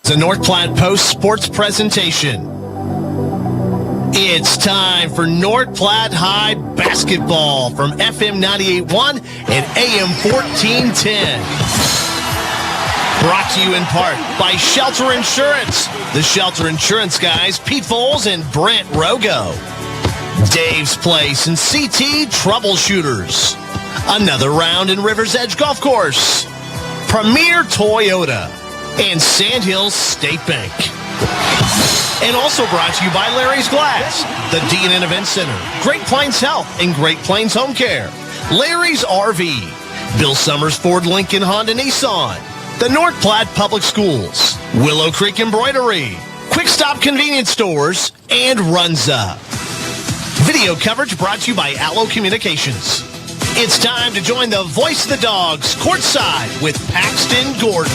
The North Platte Post Sports Presentation. It's time for North Platte High basketball from FM 98.1 and AM 1410. Brought to you in part by Shelter Insurance. The Shelter Insurance guys, Pete Foles and Brent Rogo. Dave's Place and CT Troubleshooters. Another round in River's Edge Golf Course. Premier Toyota and Sandhills State Bank. And also brought to you by Larry's Glass, the D&N Event Center, Great Plains Health, and Great Plains Home Care. Larry's RV, Bill Summers Ford Lincoln Honda Nissan, the North Platte Public Schools, Willow Creek Embroidery, Quick Stop Convenience Stores, and Runza. Video coverage brought to you by Allo Communications. It's time to join the voice of the dogs courtside with Paxton Gordon.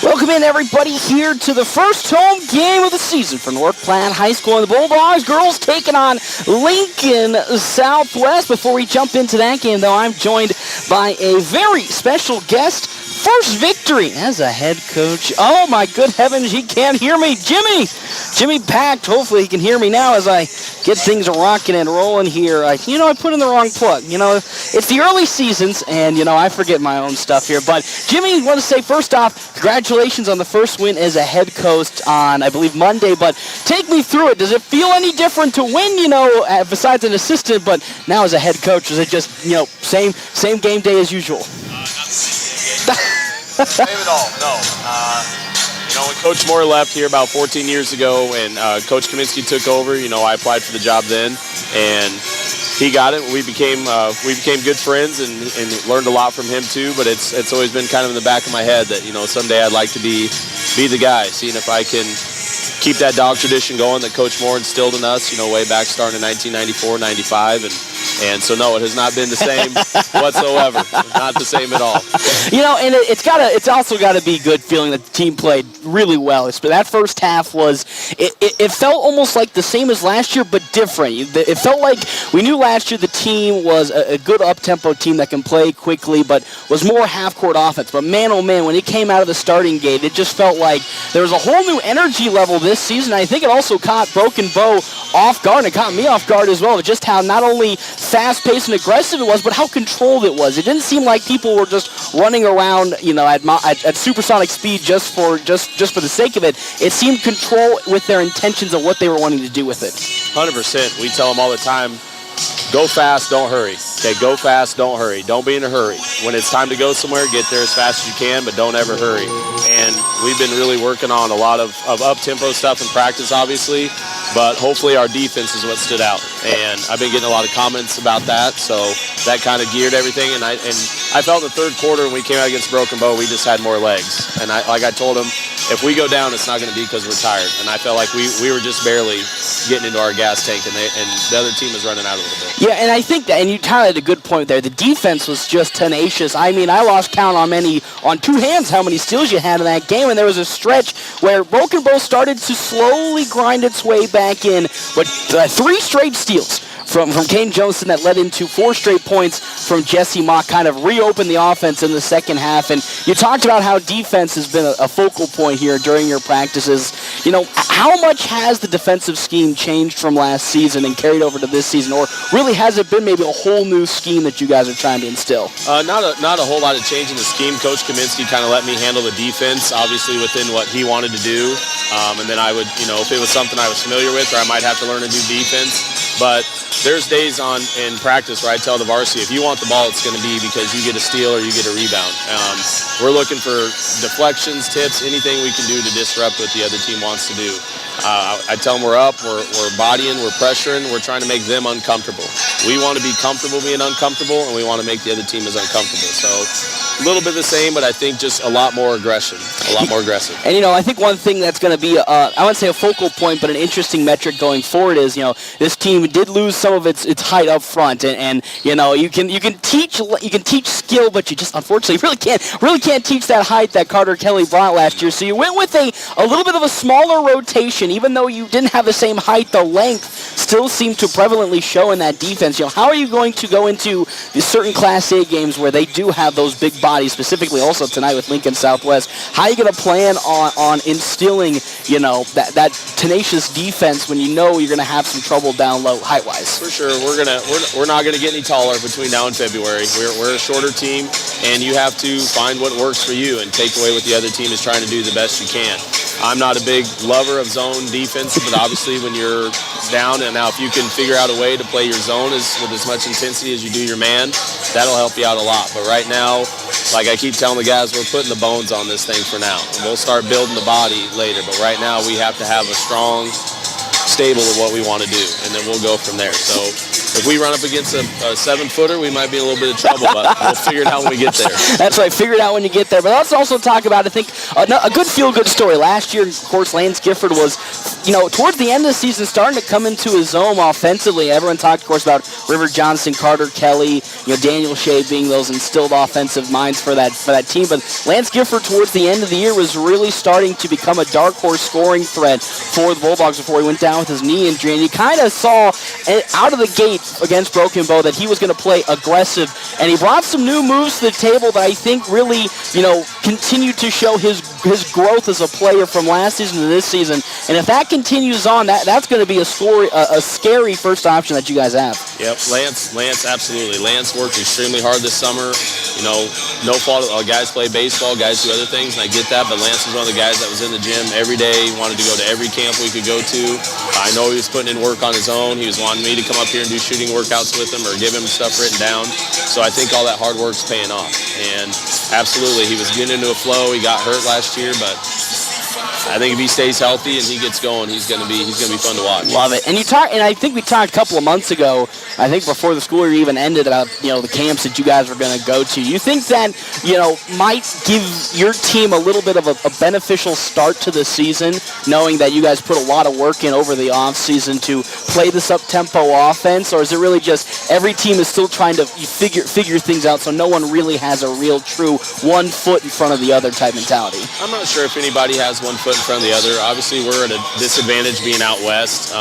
Welcome in, everybody, here to the first home game of the season for North Platte High School. And the Bulldogs girls taking on Lincoln Southwest. Before we jump into that game, though, I'm joined by a very special guest. First victory as a head coach. Oh, my good heavens, he can't hear me. Jimmy Packed. Hopefully he can hear me now as I get things rocking and rolling here. I put in the wrong plug. It's the early seasons, and, I forget my own stuff here. But, Jimmy, I want to say, first off, congratulations on the first win as a head coach on, I believe, Monday. But take me through it. Does it feel any different to win, besides an assistant, but now as a head coach? Is it just, same game day as usual? Same at all, no. When Coach Moore left here about 14 years ago and Coach Kaminsky took over, I applied for the job then, and he got it. We became good friends and learned a lot from him too, but it's always been kind of in the back of my head that, someday I'd like to be the guy, seeing if I can keep that dog tradition going that Coach Moore instilled in us, way back starting in 1994, 95, and so no, it has not been the same whatsoever. Not the same at all. And it's also got to be a good feeling that the team played really well. That first half it felt almost like the same as last year, but different. It felt like we knew last year the team was a good up-tempo team that can play quickly, but was more half-court offense. But man, oh man, when it came out of the starting gate, it just felt like there was a whole new energy level this season. I think it also caught Broken Bow off guard, and it caught me off guard as well. Just how not only fast-paced and aggressive it was, but how controlled it was. It didn't seem like people were just running around, at supersonic speed just for the sake of it. It seemed control with their intentions of what they were wanting to do with it. 100%. We tell them all the time, go fast, don't hurry. Okay, go fast, don't hurry. Don't be in a hurry. When it's time to go somewhere, get there as fast as you can, but don't ever hurry. And we've been really working on a lot of up-tempo stuff in practice, obviously, but hopefully our defense is what stood out. And I've been getting a lot of comments about that, so that kind of geared everything. And I felt in the third quarter when we came out against Broken Bow, we just had more legs. And like I told them, if we go down, it's not going to be because we're tired. And I felt like we were just barely getting into our gas tank, and the other team was running out a little bit. Yeah, and I think that, and you highlighted a good point there. The defense was just tenacious. I mean, I lost count on two hands how many steals you had in that game, and there was a stretch where Broken Bow started to slowly grind its way back in, but 3 straight steals from Kane Johnson that led into 4 straight points from Jesse Mock, kind of reopened the offense in the second half. And you talked about how defense has been a focal point here during your practices. How much has the defensive scheme changed from last season and carried over to this season, or really has it been maybe a whole new scheme that you guys are trying to instill? Not a whole lot of change in the scheme. Coach Kaminsky kind of let me handle the defense, obviously within what he wanted to do. And then I would, if it was something I was familiar with, or I might have to learn a new defense. But there's days in practice where I tell the varsity, if you want the ball, it's going to be because you get a steal or you get a rebound. We're looking for deflections, tips, anything we can do to disrupt what the other team wants to do. I tell them we're up, we're bodying, we're pressuring, we're trying to make them uncomfortable. We want to be comfortable being uncomfortable, and we want to make the other team as uncomfortable. So a little bit the same, but I think just a lot more aggression. a lot more aggressive. And, I think one thing that's going to be, I wouldn't say a focal point, but an interesting metric going forward is, this team did lose some of its height up front, and you can teach skill, but you just unfortunately really can't teach that height that Carter Kelly brought last year. So you went with a little bit of a smaller rotation, even though you didn't have the same height. The length still seemed to prevalently show in that defense. How are you going to go into these certain Class A games where they do have those big bodies, specifically also tonight with Lincoln Southwest? How are you going to plan on instilling, that tenacious defense when you're going to have some trouble down low height-wise? For sure, we're not gonna get any taller between now and February. We're a shorter team, and you have to find what works for you and take away what the other team is trying to do the best you can. I'm not a big lover of zone defense, but obviously when you're down, and now if you can figure out a way to play your zone with as much intensity as you do your man, that'll help you out a lot. But right now, like I keep telling the guys, we're putting the bones on this thing for now. And we'll start building the body later, but right now we have to have a strong stable of what we want to do, and then we'll go from there. So if we run up against a 7-footer, we might be in a little bit of trouble, but we'll figure it out when we get there. That's right, figure it out when you get there. But let's also talk about, I think, a good feel-good story. Last year, of course, Lance Gifford was, towards the end of the season, starting to come into his own offensively. Everyone talked, of course, about River Johnson, Carter Kelly, Daniel Shea being those instilled offensive minds for that team. But Lance Gifford, towards the end of the year, was really starting to become a dark horse scoring threat for the Bulldogs before he went down with his knee injury. And you kind of saw out of the gate against Broken Bow that he was going to play aggressive, and he brought some new moves to the table that I think really, continued to show his growth as a player from last season to this season. And if that continues on, that's going to be a scary first option that you guys have. Yep, Lance, absolutely. Lance worked extremely hard this summer. No fault. Guys play baseball, guys do other things, and I get that, but Lance was one of the guys that was in the gym every day. He wanted to go to every camp we could go to. I know he was putting in work on his own. He was wanting me to come up here and do shooting workouts with him or give him stuff written down. So I think all that hard work's paying off. And absolutely, he was getting into a flow. He got hurt last year, but I think if he stays healthy and he gets going, he's gonna be fun to watch. Love it. And I think we talked a couple of months ago, I think before the school year even ended, about the camps that you guys were going to go to. You think that might give your team a little bit of a beneficial start to the season, knowing that you guys put a lot of work in over the off season to play this up tempo offense, or is it really just every team is still trying to figure things out, so no one really has a real true 1 foot in front of the other type mentality? I'm not sure if anybody has 1 foot in front of the other. Obviously, we're at a disadvantage being out west.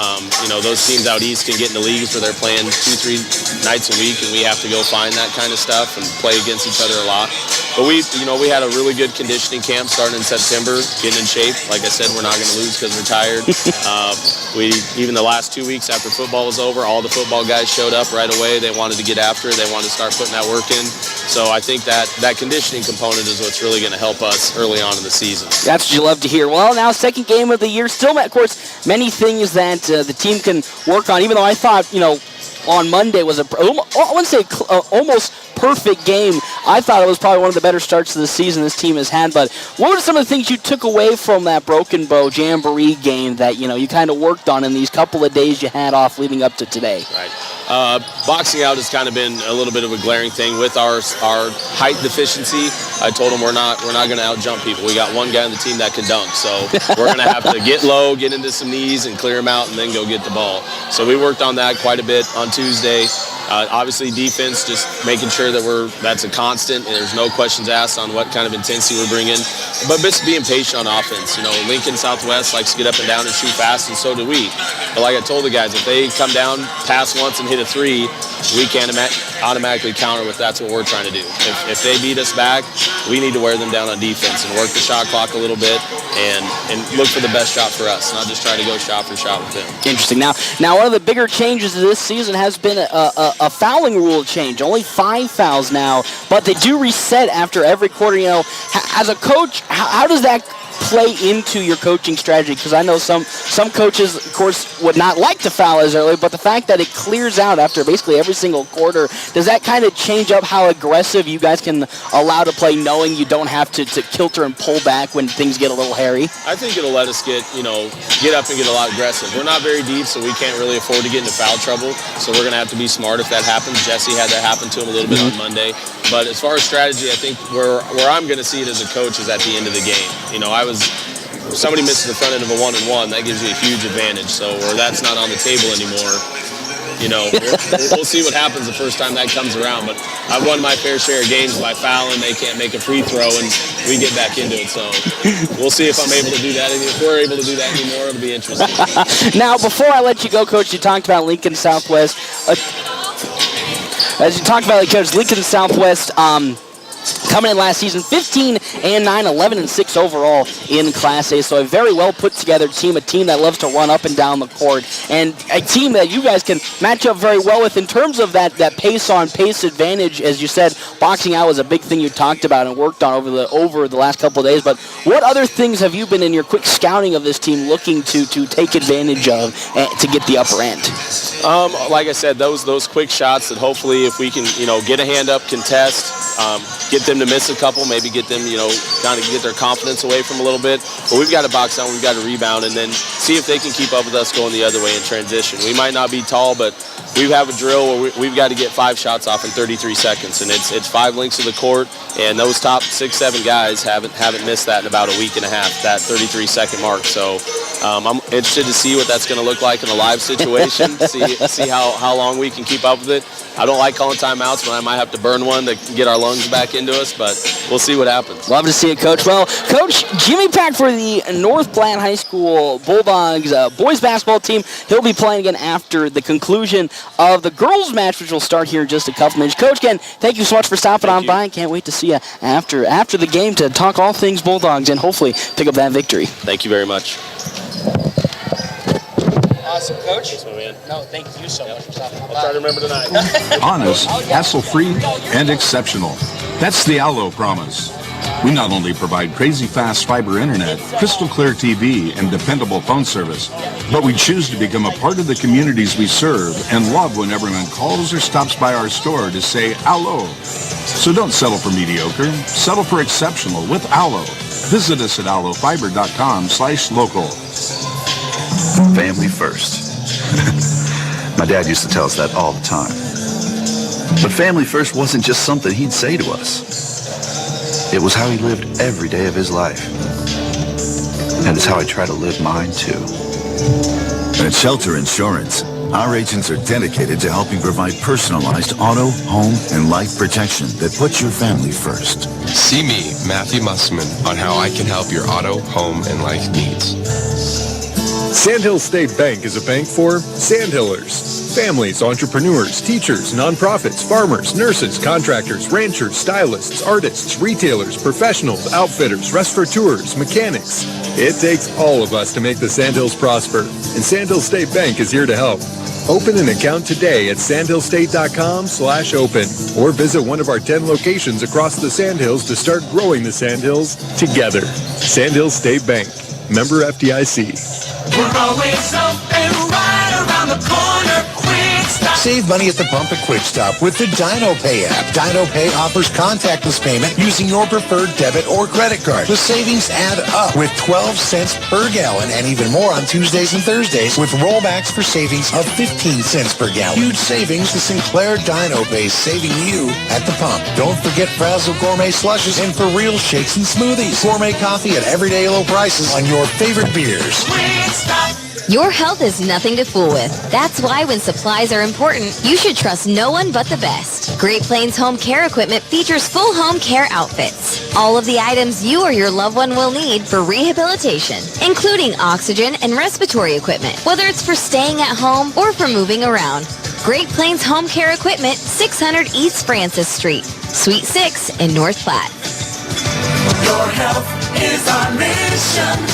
Those teams out east can get in the leagues where they're playing 2-3 nights a week, and we have to go find that kind of stuff and play against each other a lot. But we had a really good conditioning camp starting in September, getting in shape. Like I said, we're not going to lose because we're tired. Even the last 2 weeks after football was over, all the football guys showed up right away. They wanted to get after it. They wanted to start putting that work in. So I think that conditioning component is what's really going to help us early on in the season. That's what you love to hear. Well, now second game of the year. Still, of course, many things that the team can work on, even though I thought, on Monday was I wouldn't say almost perfect game. I thought it was probably one of the better starts of the season this team has had. But what were some of the things you took away from that Broken Bow Jamboree game that you kind of worked on in these couple of days you had off leading up to today? Right. Boxing out has kind of been a little bit of a glaring thing with our height deficiency. I told them we're not going to out-jump people. We got one guy on the team that can dunk, so we're going to have to get low, get into some knees, and clear them out, and then go get the ball. So we worked on that quite a bit on Tuesday. Obviously, defense, just making sure that that's a constant, and there's no questions asked on what kind of intensity we're bringing. But just being patient on offense. Lincoln Southwest likes to get up and down and shoot fast, and so do we. But like I told the guys, if they come down, pass once, and hit a 3, we can't automatically counter if that's what we're trying to do. If they beat us back, we need to wear them down on defense and work the shot clock a little bit and look for the best shot for us, not just try to go shot for shot with them. Interesting. Now one of the bigger changes of this season has been a fouling rule change. Only 5 fouls now, but they do reset after every quarter. As a coach, how does that play into your coaching strategy? Because I know some coaches, of course, would not like to foul as early, but the fact that it clears out after basically every single quarter, does that kind of change up how aggressive you guys can allow to play, knowing you don't have to kilter and pull back when things get a little hairy? I think it'll let us get up and get a lot aggressive. We're not very deep, so we can't really afford to get into foul trouble, so we're going to have to be smart if that happens. Jesse had that happen to him a little bit on Monday. But as far as strategy, I think where I'm going to see it as a coach is at the end of the game. Somebody misses the front end of a 1-and-1, that gives you a huge advantage. So where that's not on the table anymore, we'll see what happens the first time that comes around. But I've won my fair share of games by fouling. They can't make a free throw, and we get back into it. So we'll see if I'm able to do that. If we're able to do that anymore, it'll be interesting. Now, before I let you go, Coach, you talked about Lincoln Southwest. As you talked about, Coach, Lincoln Southwest coming in last season, 15-9, 11-6 overall in Class A. So a very well put together team, a team that loves to run up and down the court, and a team that you guys can match up very well with in terms of that pace on pace advantage. As you said, boxing out was a big thing you talked about and worked on over the last couple of days. But what other things have you been in your quick scouting of this team looking to take advantage of to get the upper end? Like I said, those quick shots that hopefully if we can get a hand up, contest, get them to miss a couple, maybe get them, kind of get their confidence away from a little bit. But we've got to box out, we've got to rebound, and then see if they can keep up with us going the other way in transition. We might not be tall, but we have a drill where we've got to get 5 shots off in 33 seconds, and it's 5 lengths of the court, and those top 6-7 guys haven't missed that in about a week and a half, that 33-second mark. So I'm interested to see what that's going to look like in a live situation, see how long we can keep up with it. I don't like calling timeouts, but I might have to burn one to get our lungs back into us, but we'll see what happens. Love to see it, Coach. Well, Coach Jimmy Pack for the North Platte High School Bulldogs boys basketball team. He'll be playing again after the conclusion of the girls match, which will start here in just a couple minutes. Coach, again, thank you so much for stopping on by. Can't wait to see you after the game to talk all things Bulldogs and hopefully pick up that victory. Thank you very much. Awesome, Coach. Thanks, my man. No, thank you so much for stopping on by. I'll try to remember tonight. Honest, hassle-free, and exceptional. That's the Allo promise. We not only provide crazy fast fiber internet, crystal clear TV, and dependable phone service, but we choose to become a part of the communities we serve and love when everyone calls or stops by our store to say Allo. So don't settle for mediocre. Settle for exceptional with Allo. Visit us at allofiber.com/local. Family first. My dad used to tell us that all the time. But family first wasn't just something he'd say to us. It was how he lived every day of his life. And it's how I try to live mine too. At Shelter Insurance, our agents are dedicated to helping provide personalized auto, home, and life protection that puts your family first. See me, Matthew Musselman, on how I can help your auto, home, and life needs. Sandhill State Bank is a bank for Sandhillers. Families, entrepreneurs, teachers, nonprofits, farmers, nurses, contractors, ranchers, stylists, artists, retailers, professionals, outfitters, restaurateurs, mechanics. It takes all of us to make the Sandhills prosper, and Sandhill State Bank is here to help. Open an account today at sandhillstate.com/open or visit one of our 10 locations across the Sandhills to start growing the Sandhills together. Sandhill State Bank. Member FDIC. We're always open right around the corner. Quick Stop. Save money at the pump at Quick Stop with the DinoPay app. DinoPay offers contactless payment using your preferred debit or credit card. The savings add up with 12 cents per gallon and even more on Tuesdays and Thursdays with rollbacks for savings of 15 cents per gallon. Huge savings to Sinclair DinoPay, saving you at the pump. Don't forget Frazzle Gourmet Slushes and For Real Shakes and Smoothies. Gourmet coffee at everyday low prices on your favorite beers. Your health is nothing to fool with. That's why when supplies are important, you should trust no one but the best. Great Plains Home Care Equipment features full home care outfits. All of the items you or your loved one will need for rehabilitation, including oxygen and respiratory equipment, whether it's for staying at home or for moving around. Great Plains Home Care Equipment, 600 East Francis Street, Suite 6 in North Platte. Your health is our mission.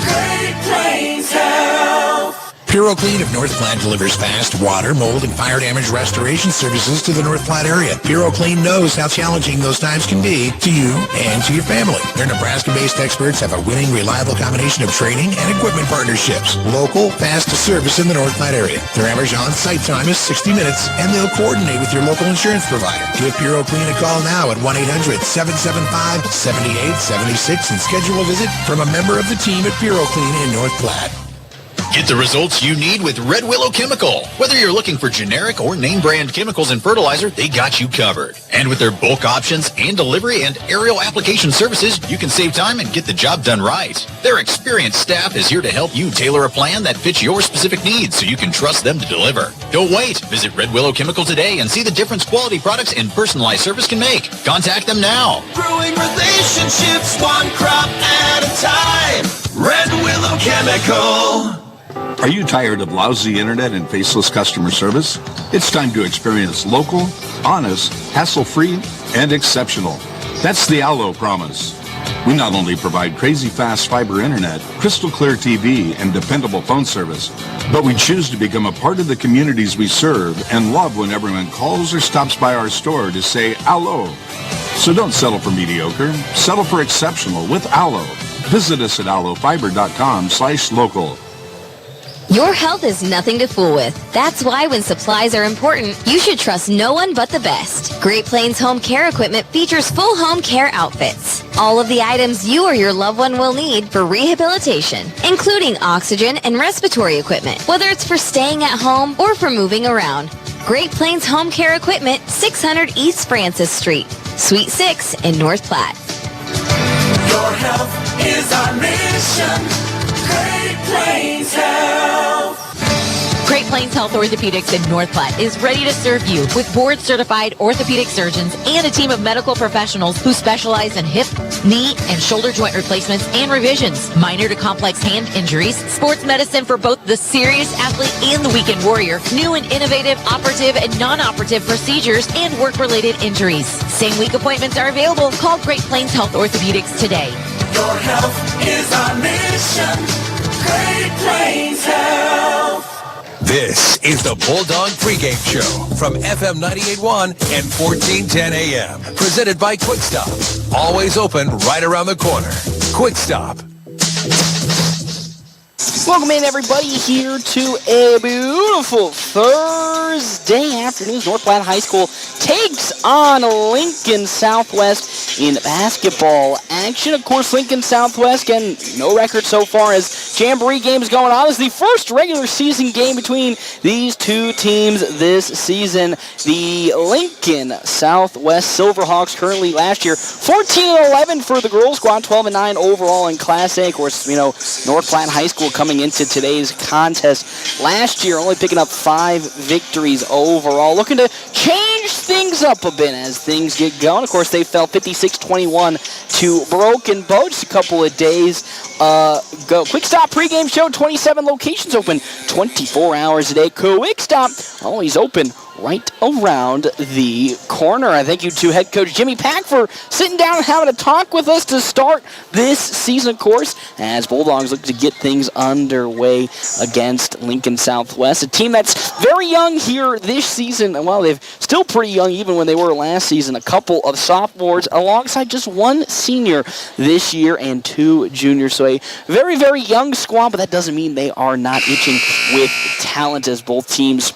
Great Plains Health. PuroClean of North Platte delivers fast water, mold, and fire damage restoration services to the North Platte area. PuroClean knows how challenging those times can be to you and to your family. Their Nebraska-based experts have a winning, reliable combination of training and equipment partnerships. Local, fast service in the North Platte area. Their average on-site time is 60 minutes, and they'll coordinate with your local insurance provider. Give PuroClean a call now at 1-800-775-7876 and schedule a visit from a member of the team at PuroClean in North Platte. Get the results you need with Red Willow Chemical. Whether you're looking for generic or name brand chemicals and fertilizer, they got you covered. And with their bulk options and delivery and aerial application services, you can save time and get the job done right. Their experienced staff is here to help you tailor a plan that fits your specific needs so you can trust them to deliver. Don't wait. Visit Red Willow Chemical today and see the difference quality products and personalized service can make. Contact them now. Growing relationships one crop at a time. Red Willow Chemical. Are you tired of lousy internet and faceless customer service? It's time to experience local, honest, hassle-free, and exceptional. That's the Allo promise. We not only provide crazy fast fiber internet, crystal clear TV, and dependable phone service, but we choose to become a part of the communities we serve and love when everyone calls or stops by our store to say Allo. So don't settle for mediocre. Settle for exceptional with Allo. Visit us at allofiber.com/local. Your health is nothing to fool with. That's why when supplies are important, you should trust no one but the best. Great Plains Home Care Equipment features full home care outfits. All of the items you or your loved one will need for rehabilitation, including oxygen and respiratory equipment, whether it's for staying at home or for moving around. Great Plains Home Care Equipment, 600 East Francis Street, Suite 6 in North Platte. Your health is our mission. Great Plains Health. Great Plains Health Orthopedics in North Platte is ready to serve you with board-certified orthopedic surgeons and a team of medical professionals who specialize in hip, knee, and shoulder joint replacements and revisions, minor to complex hand injuries, sports medicine for both the serious athlete and the weekend warrior, new and innovative operative and non-operative procedures, and work-related injuries. Same-week appointments are available. Call Great Plains Health Orthopedics today. Your health is our mission. Great Plains Health. This is the Bulldog Pregame Show from FM 98.1 and 1410 AM. Presented by Quick Stop. Always open right around the corner. Quick Stop. Welcome in, everybody, here to a beautiful Thursday afternoon. North Platte High School takes on Lincoln Southwest in basketball action. Of course, Lincoln Southwest, again, no record so far as Jamboree games going on. This is the first regular season game between these two teams this season. The Lincoln Southwest Silverhawks currently last year 14-11 for the girls squad, 12-9 overall in Class A. Of course, you know, North Platte High School coming into today's contest last year, only picking up 5 victories overall. Looking to change things up a bit as things get going. Of course, they fell 56-21 to Broken Bow just a couple of days ago. Quick Stop pregame show, 27 locations open 24 hours a day. Quick Stop always open right around the corner. I thank you to head coach Jimmy Pack for sitting down and having a talk with us to start this season, of course, as Bulldogs look to get things underway against Lincoln Southwest, a team that's very young here this season. Well, they're still pretty young even when they were last season. A couple of sophomores alongside just one senior this year and 2 juniors. So a very, very young squad, but that doesn't mean they are not itching with talent as both teams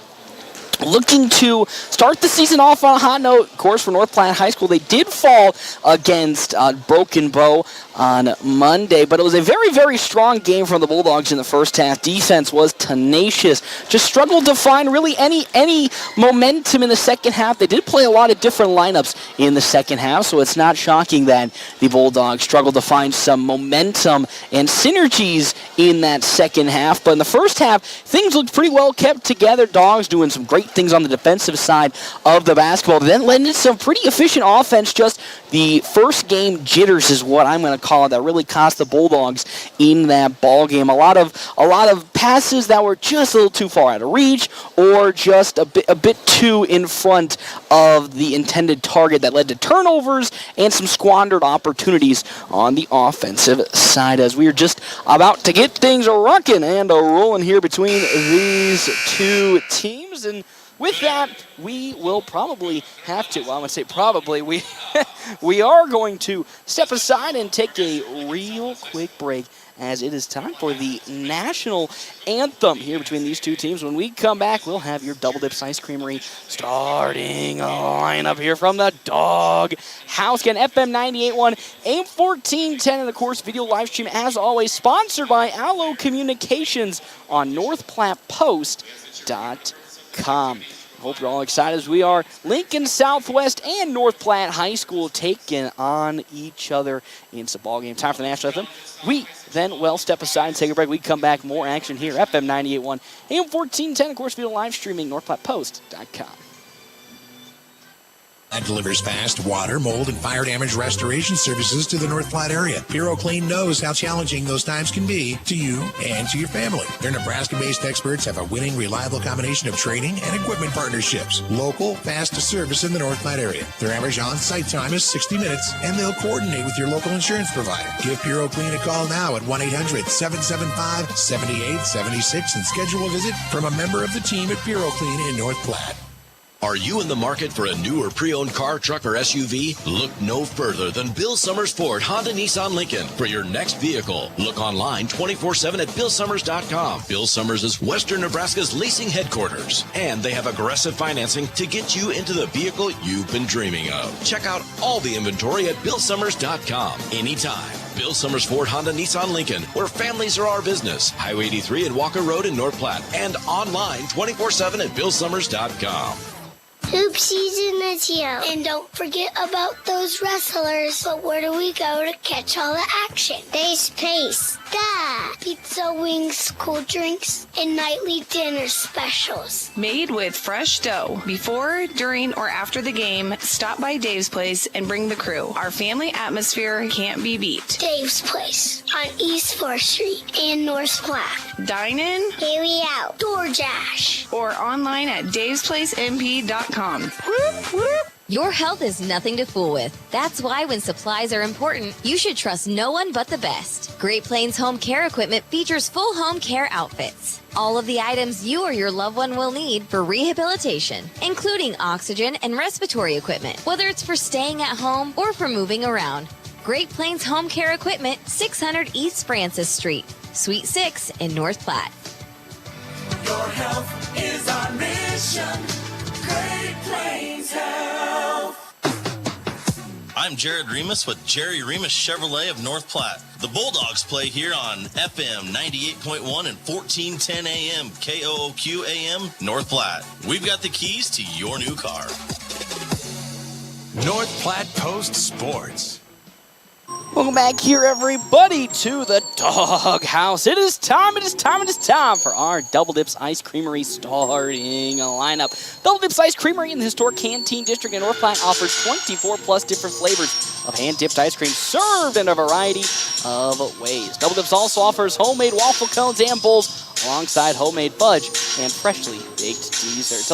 looking to start the season off on a hot note. Of course, for North Platte High School, they did fall against Broken Bow on Monday, but it was a very, very strong game from the Bulldogs in the first half. Defense was tenacious. Just struggled to find really any momentum in the second half. They did play a lot of different lineups in the second half, so it's not shocking that the Bulldogs struggled to find some momentum and synergies in that second half. But in the first half, things looked pretty well kept together. Dogs doing some great things on the defensive side of the basketball. Then led into some pretty efficient offense. Just the first game jitters is what I'm going to call it. That really cost the Bulldogs in that ball game. A lot of passes that were just a little too far out of reach, or just a bit too in front of the intended target, that led to turnovers and some squandered opportunities on the offensive side, as we are just about to get things rocking and rolling here between these two teams. And with that, we will probably have to, well, I'm going to say probably, we are going to step aside and take a real quick break, as it is time for the national anthem here between these two teams. When we come back, we'll have your Double Dips Ice Creamery starting a lineup here from the Dog House. Again, FM 98.1, AM 1410, and of course, video live stream, as always, sponsored by Allo Communications on NorthPlattePost.com. Hope you're all excited as we are. Lincoln Southwest and North Platte High School taking on each other in some ball game. Time for the national anthem. We then step aside and take a break. We come back, more action here. FM 98.1, AM 1410, of course, video live streaming, NorthPlattePost.com. That delivers fast water, mold, and fire damage restoration services to the North Platte area. PuroClean knows how challenging those times can be to you and to your family. Their Nebraska-based experts have a winning, reliable combination of training and equipment partnerships. Local, fast service in the North Platte area. Their average on-site time is 60 minutes, and they'll coordinate with your local insurance provider. Give PuroClean a call now at 1-800-775-7876 and schedule a visit from a member of the team at PuroClean in North Platte. Are you in the market for a new or pre-owned car, truck, or SUV? Look no further than Bill Summers Ford, Honda, Nissan, Lincoln for your next vehicle. Look online 24/7 at BillSummers.com. Bill Summers is Western Nebraska's leasing headquarters, and they have aggressive financing to get you into the vehicle you've been dreaming of. Check out all the inventory at BillSummers.com anytime. Bill Summers Ford, Honda, Nissan, Lincoln, where families are our business. Highway 83 and Walker Road in North Platte, and online 24/7 at BillSummers.com. Hoop season is here, and don't forget about those wrestlers. But where do we go to catch all the action? Dave's Place. Duh! Pizza, wings, cool drinks, and nightly dinner specials. Made with fresh dough. Before, during, or after the game, stop by Dave's Place and bring the crew. Our family atmosphere can't be beat. Dave's Place on East 4th Street and North Platte. Dine in, carry out, DoorDash, or online at davesplacemp.com. Whoop, whoop. Your health is nothing to fool with. That's why when supplies are important, you should trust no one but the best. Great Plains Home Care Equipment features full home care outfits. All of the items you or your loved one will need for rehabilitation, including oxygen and respiratory equipment, whether it's for staying at home or for moving around. Great Plains Home Care Equipment, 600 East Francis Street, Suite 6 in North Platte. Your health is our mission. Great Plains Health. I'm Jared Remus with Jerry Remus Chevrolet of North Platte. The Bulldogs play here on FM 98.1 and 1410 AM, KOOQ AM, North Platte. We've got the keys to your new car. North Platte Post Sports. Welcome back here, everybody, to the Dog House. It is time for our Double Dips Ice Creamery starting a lineup. Double Dips Ice Creamery in the historic Canteen District in North Platte offers 24+ different flavors of hand-dipped ice cream served in a variety of ways. Double Dips also offers homemade waffle cones and bowls alongside homemade fudge and freshly baked desserts.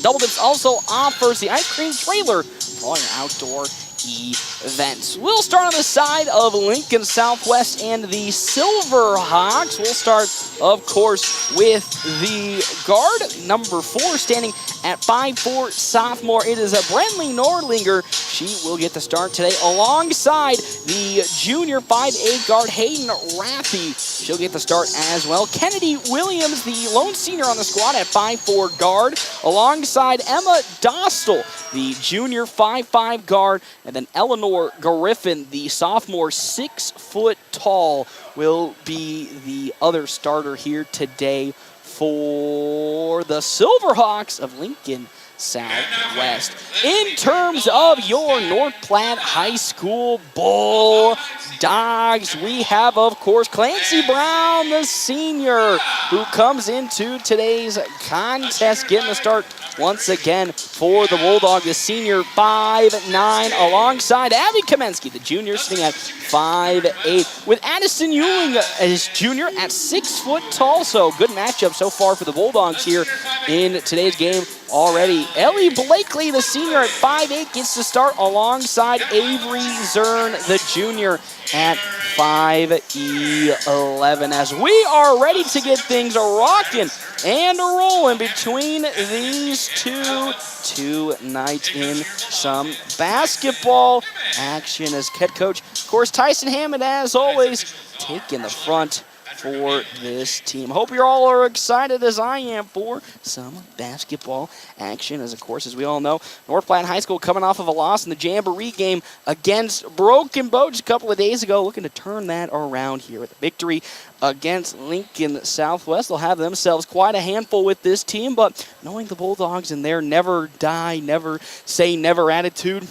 Double Dips also offers the ice cream trailer for all your outdoor events. We'll start on the side of Lincoln Southwest and the Silverhawks. We'll start, of course, with the guard, number 4, standing at 5'4", sophomore. It is a Brenly Norlinger. She will get the start today alongside the junior 5'8" guard, Hayden Raffy. She'll get the start as well. Kennedy Williams, the lone senior on the squad at 5'4" guard, alongside Emma Dostal, the junior 5'5" guard, and then Eleanor Griffin, the sophomore 6 foot tall, will be the other starter here today for the Silverhawks of Lincoln Southwest. In terms of your North Platte High School Bulldogs, we have, of course, Clancy Brown, the senior, who comes into today's contest, getting the start once again for the Bulldog, the senior, 5'9", alongside Abby Kamensky, the junior, sitting at 5'8", with Addison Ewing as junior at 6 foot tall. So good matchup so far for the Bulldogs here in today's game already. Ellie Blakely, the senior, at 5'8", gets to start alongside Avery Zern, the junior, at 5'11", as we are ready to get things rocking and rolling between these two tonight in some basketball action, as head coach, of course, Tyson Hammond, as always, taking the front for this team. Hope you all are excited as I am for some basketball action, as of course, as we all know, North Platte High School coming off of a loss in the Jamboree game against Broken Bow just a couple of days ago, looking to turn that around here with a victory against Lincoln Southwest. They'll have themselves quite a handful with this team, but knowing the Bulldogs and their never die, never say never attitude,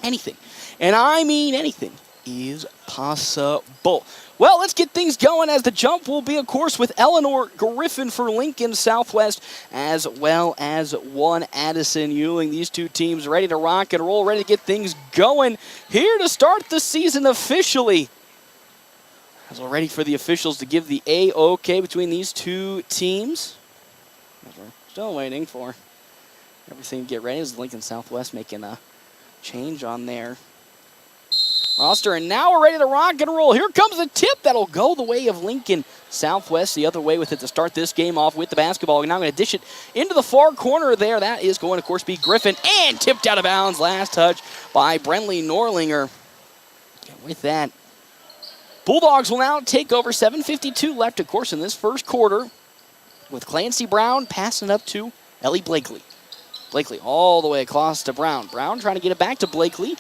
anything, and I mean anything, is possible. Well, let's get things going, as the jump will be, of course, with Eleanor Griffin for Lincoln Southwest, as well as one Addison Ewing. These two teams ready to rock and roll, ready to get things going here to start the season officially. As we're ready for the officials to give the A-OK between these two teams. As we're still waiting for everything to get ready, as Lincoln Southwest making a change on their roster, and now we're ready to rock and roll. Here comes the tip that'll go the way of Lincoln Southwest, the other way with it to start this game off with the basketball. Now I'm going to dish it into the far corner there. That is going to, of course, be Griffin, and tipped out of bounds. Last touch by Brenly Norlinger. And with that, Bulldogs will now take over. 7:52 left, of course, in this first quarter, with Clancy Brown passing up to Ellie Blakely. Blakely all the way across to Brown. Brown trying to get it back to Blakely.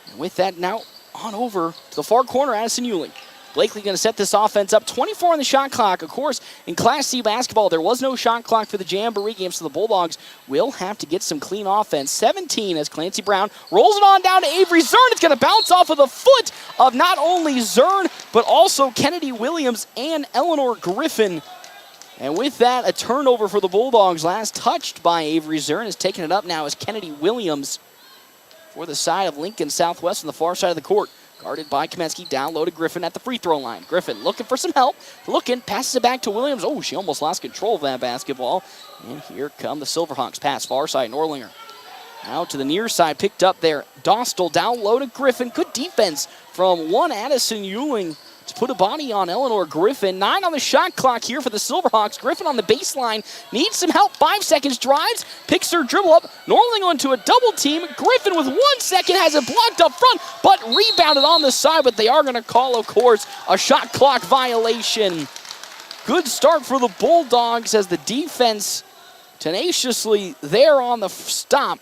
And with that, now on over to the far corner, Addison Ewing. Blakely going to set this offense up. 24 on the shot clock. Of course, in Class C basketball, there was no shot clock for the Jamboree game, so the Bulldogs will have to get some clean offense. 17 as Clancy Brown rolls it on down to Avery Zern. It's going to bounce off of the foot of not only Zern, but also Kennedy Williams and Eleanor Griffin. And with that, a turnover for the Bulldogs. Last touched by Avery Zern. Is taking it up now as Kennedy Williams for the side of Lincoln Southwest on the far side of the court. Guarded by Kamensky, down low to Griffin at the free throw line. Griffin looking for some help. Looking, passes it back to Williams. Oh, she almost lost control of that basketball. And here come the Silverhawks. Pass far side, Norlinger. Now to the near side, picked up there. Dostal down low to Griffin. Good defense from one Addison Ewing to put a body on Eleanor Griffin. 9 on the shot clock here for the Silverhawks. Griffin on the baseline, needs some help. 5 seconds, drives, picks her dribble up. Norling onto a double team. Griffin with 1 second has it blocked up front, but rebounded on the side. But they are going to call, of course, a shot clock violation. Good start for the Bulldogs as the defense tenaciously there on the stop,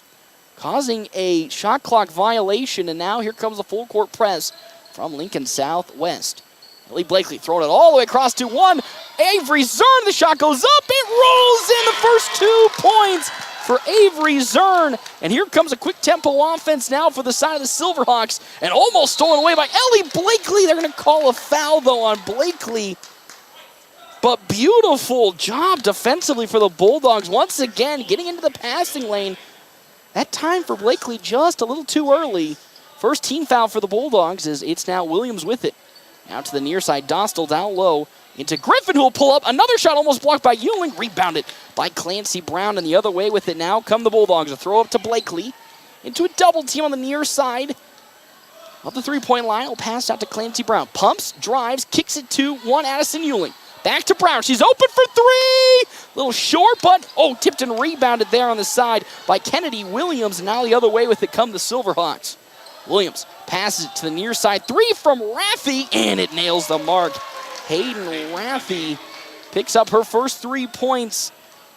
causing a shot clock violation. And now here comes the full court press from Lincoln Southwest. Ellie Blakely throwing it all the way across to one. Avery Zern, the shot goes up. It rolls in, the first 2 points for Avery Zern. And here comes a quick tempo offense now for the side of the Silverhawks. And almost stolen away by Ellie Blakely. They're going to call a foul, though, on Blakely. But beautiful job defensively for the Bulldogs. Once again, getting into the passing lane. That time for Blakely just a little too early. First team foul for the Bulldogs, as it's now Williams with it. Out to the near side, Dostal down low into Griffin, who will pull up. Another shot almost blocked by Ewing. Rebounded by Clancy Brown, and the other way with it now come the Bulldogs. A throw up to Blakely into a double team on the near side of the three-point line. Will pass out to Clancy Brown. Pumps, drives, kicks it to one Addison Ewing. Back to Brown. She's open for 3. Little short, but tipped and rebounded there on the side by Kennedy Williams. And now the other way with it come the Silverhawks. Williams passes it to the near side. 3 from Raffy, and it nails the mark. Hayden Raffy picks up her first 3 points.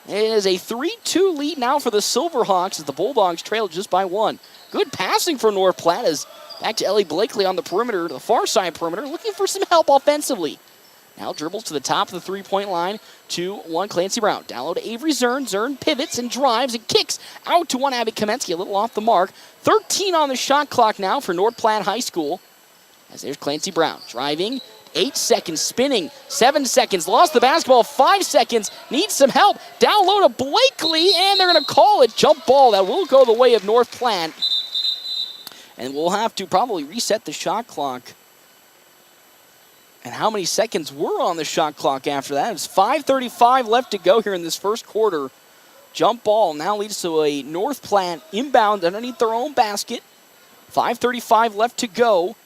It is a 3-2 lead now for the Silverhawks as the Bulldogs trail just by 1. Good passing for North Platte. Back to Ellie Blakely on the perimeter, the far side perimeter, looking for some help offensively. Now dribbles to the top of the three-point line. 2-1 Clancy Brown. Down low to Avery Zern. Zern pivots and drives and kicks out to one Abby Kamensky. A little off the mark. 13 on the shot clock now for North Platte High School. As there's Clancy Brown driving. 8 seconds, spinning, 7 seconds, lost the basketball, 5 seconds, needs some help. Down low to Blakely, and they're going to call it jump ball. That will go the way of North Platte. And we'll have to probably reset the shot clock. And how many seconds were on the shot clock after that? It's 5:35 left to go here in this first quarter. Jump ball now leads to a North Platte inbound underneath their own basket. 5:35 left to go.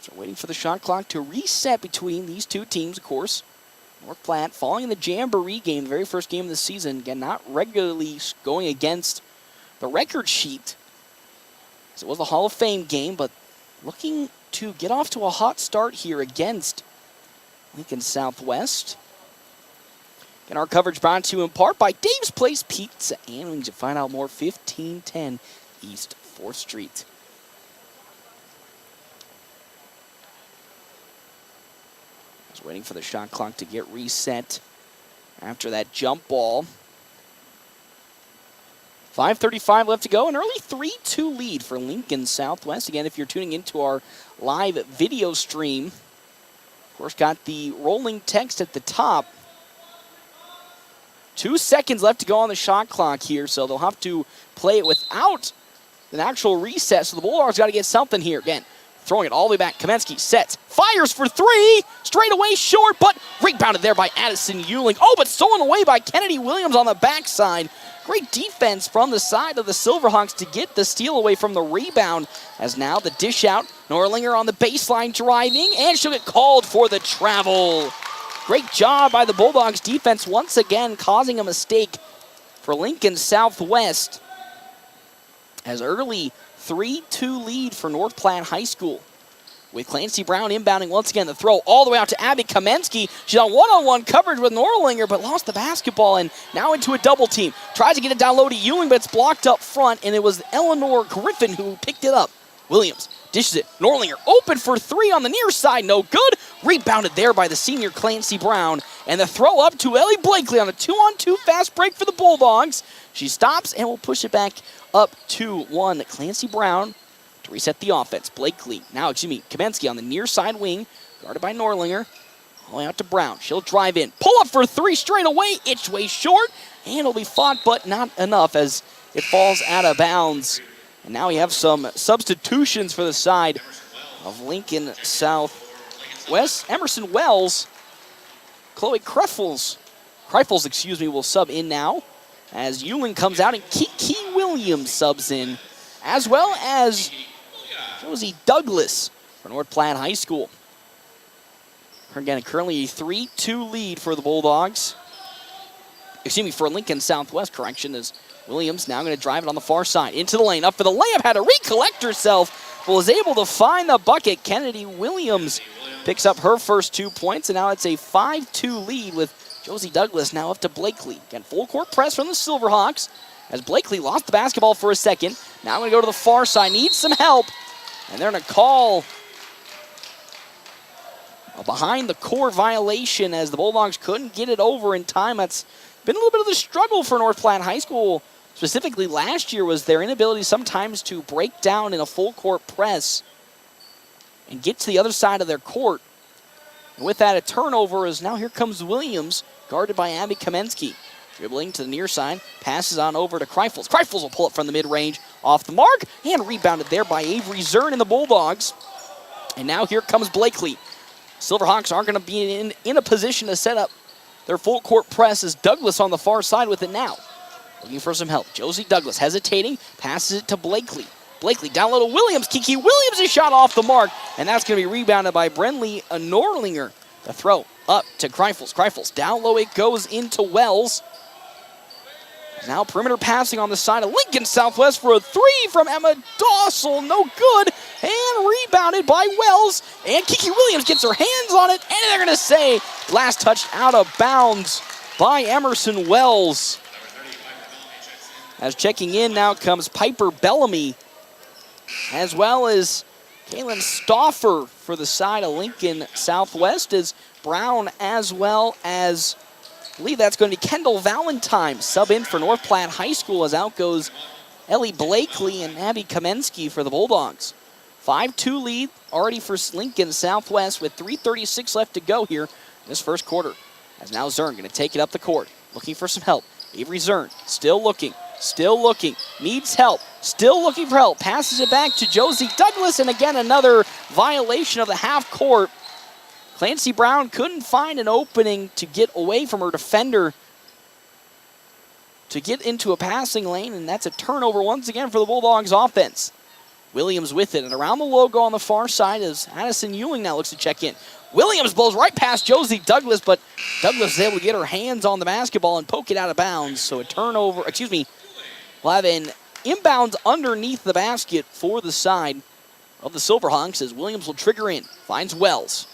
So waiting for the shot clock to reset between these two teams, of course. North Platte falling in the Jamboree game, the very first game of the season. Again, not regularly going against the record sheet. So it was the Hall of Fame game, but looking to get off to a hot start here against Lincoln Southwest. And our coverage brought to you in part by Dave's Place Pizza and Wings. To find out more, 1510 East 4th Street. Just waiting for the shot clock to get reset after that jump ball. 5:35 left to go, an early 3-2 lead for Lincoln Southwest. Again, if you're tuning into our live video stream, of course, got the rolling text at the top. 2 seconds left to go on the shot clock here, so they'll have to play it without an actual reset. So the Bulldogs got to get something here. Again, throwing it all the way back. Kamensky sets, fires for three, straight away short, but rebounded there by Addison Euling. Oh, but stolen away by Kennedy Williams on the backside. Great defense from the side of the Silverhawks to get the steal away from the rebound. As now the dish out, Norlinger on the baseline driving, and she'll get called for the travel. Great job by the Bulldogs defense once again, causing a mistake for Lincoln Southwest. As early 3-2 lead for North Platte High School. With Clancy Brown inbounding once again, the throw all the way out to Abby Kamensky. She's on one-on-one coverage with Norlinger, but lost the basketball and now into a double team. Tries to get it down low to Ewing, but it's blocked up front, and it was Eleanor Griffin who picked it up. Williams dishes it. Norlinger open for three on the near side, no good. Rebounded there by the senior Clancy Brown. And the throw up to Ellie Blakely on a 2-on-2 fast break for the Bulldogs. She stops and will push it back up to one. Clancy Brown to reset the offense. Kamensky on the near side wing, guarded by Norlinger. All the way out to Brown. She'll drive in. Pull up for three straight away. It's way short. And it'll be fought, but not enough as it falls out of bounds. And now we have some substitutions for the side of Lincoln Southwest. Emerson Wells, Chloe Kreifels, will sub in now as Ewing comes out and Kiki Williams subs in, as well as Josie Douglas for North Platte High School. Again, currently a 3-2 lead for the Bulldogs. For Lincoln Southwest, as Williams now going to drive it on the far side into the lane. Up for the layup, had to recollect herself, but was able to find the bucket. Kennedy Williams picks up her first 2 points, and now it's a 5-2 lead with Josie Douglas now up to Blakely. Again, full court press from the Silverhawks as Blakely lost the basketball for a second. Now going to go to the far side, needs some help, and they're going to call a behind the core violation as the Bulldogs couldn't get it over in time. That's been a little bit of the struggle for North Platte High School. Specifically last year was their inability sometimes to break down in a full court press and get to the other side of their court. And with that, a turnover is now here comes Williams, guarded by Abby Kamensky. Dribbling to the near side, passes on over to Kreifels. Kreifels will pull it from the mid-range, off the mark, and rebounded there by Avery Zern and the Bulldogs. And now here comes Blakely. Silverhawks aren't going to be in a position to set up their full court press as Douglas on the far side with it now. Looking for some help. Josie Douglas hesitating, passes it to Blakely. Blakely down low to Williams. Kiki Williams is shot off the mark, and that's going to be rebounded by Brenly Norlinger. The throw up to Kreifels. Kreifels down low, it goes into Wells. Now perimeter passing on the side of Lincoln Southwest for a three from Emma Dossel. No good. And rebounded by Wells. And Kiki Williams gets her hands on it. And they're going to say last touch out of bounds by Emerson Wells. As checking in now comes Piper Bellamy, as well as Kaylin Stauffer for the side of Lincoln Southwest, as Brown, as well as, I believe that's going to be Kendall Valentine, sub in for North Platte High School, as out goes Ellie Blakely and Abby Kamensky for the Bulldogs. 5-2 lead already for Lincoln Southwest with 3:36 left to go here in this first quarter. As now Zern going to take it up the court, looking for some help. Avery Zern still looking, needs help, still looking for help. Passes it back to Josie Douglas, and again another violation of the half court. Clancy Brown couldn't find an opening to get away from her defender to get into a passing lane, and that's a turnover once again for the Bulldogs offense. Williams with it, and around the logo on the far side is Addison Ewing now looks to check in. Williams blows right past Josie Douglas, but Douglas is able to get her hands on the basketball and poke it out of bounds. So a turnover, we'll have an inbounds underneath the basket for the side of the Silverhawks as Williams will trigger in, finds Wells.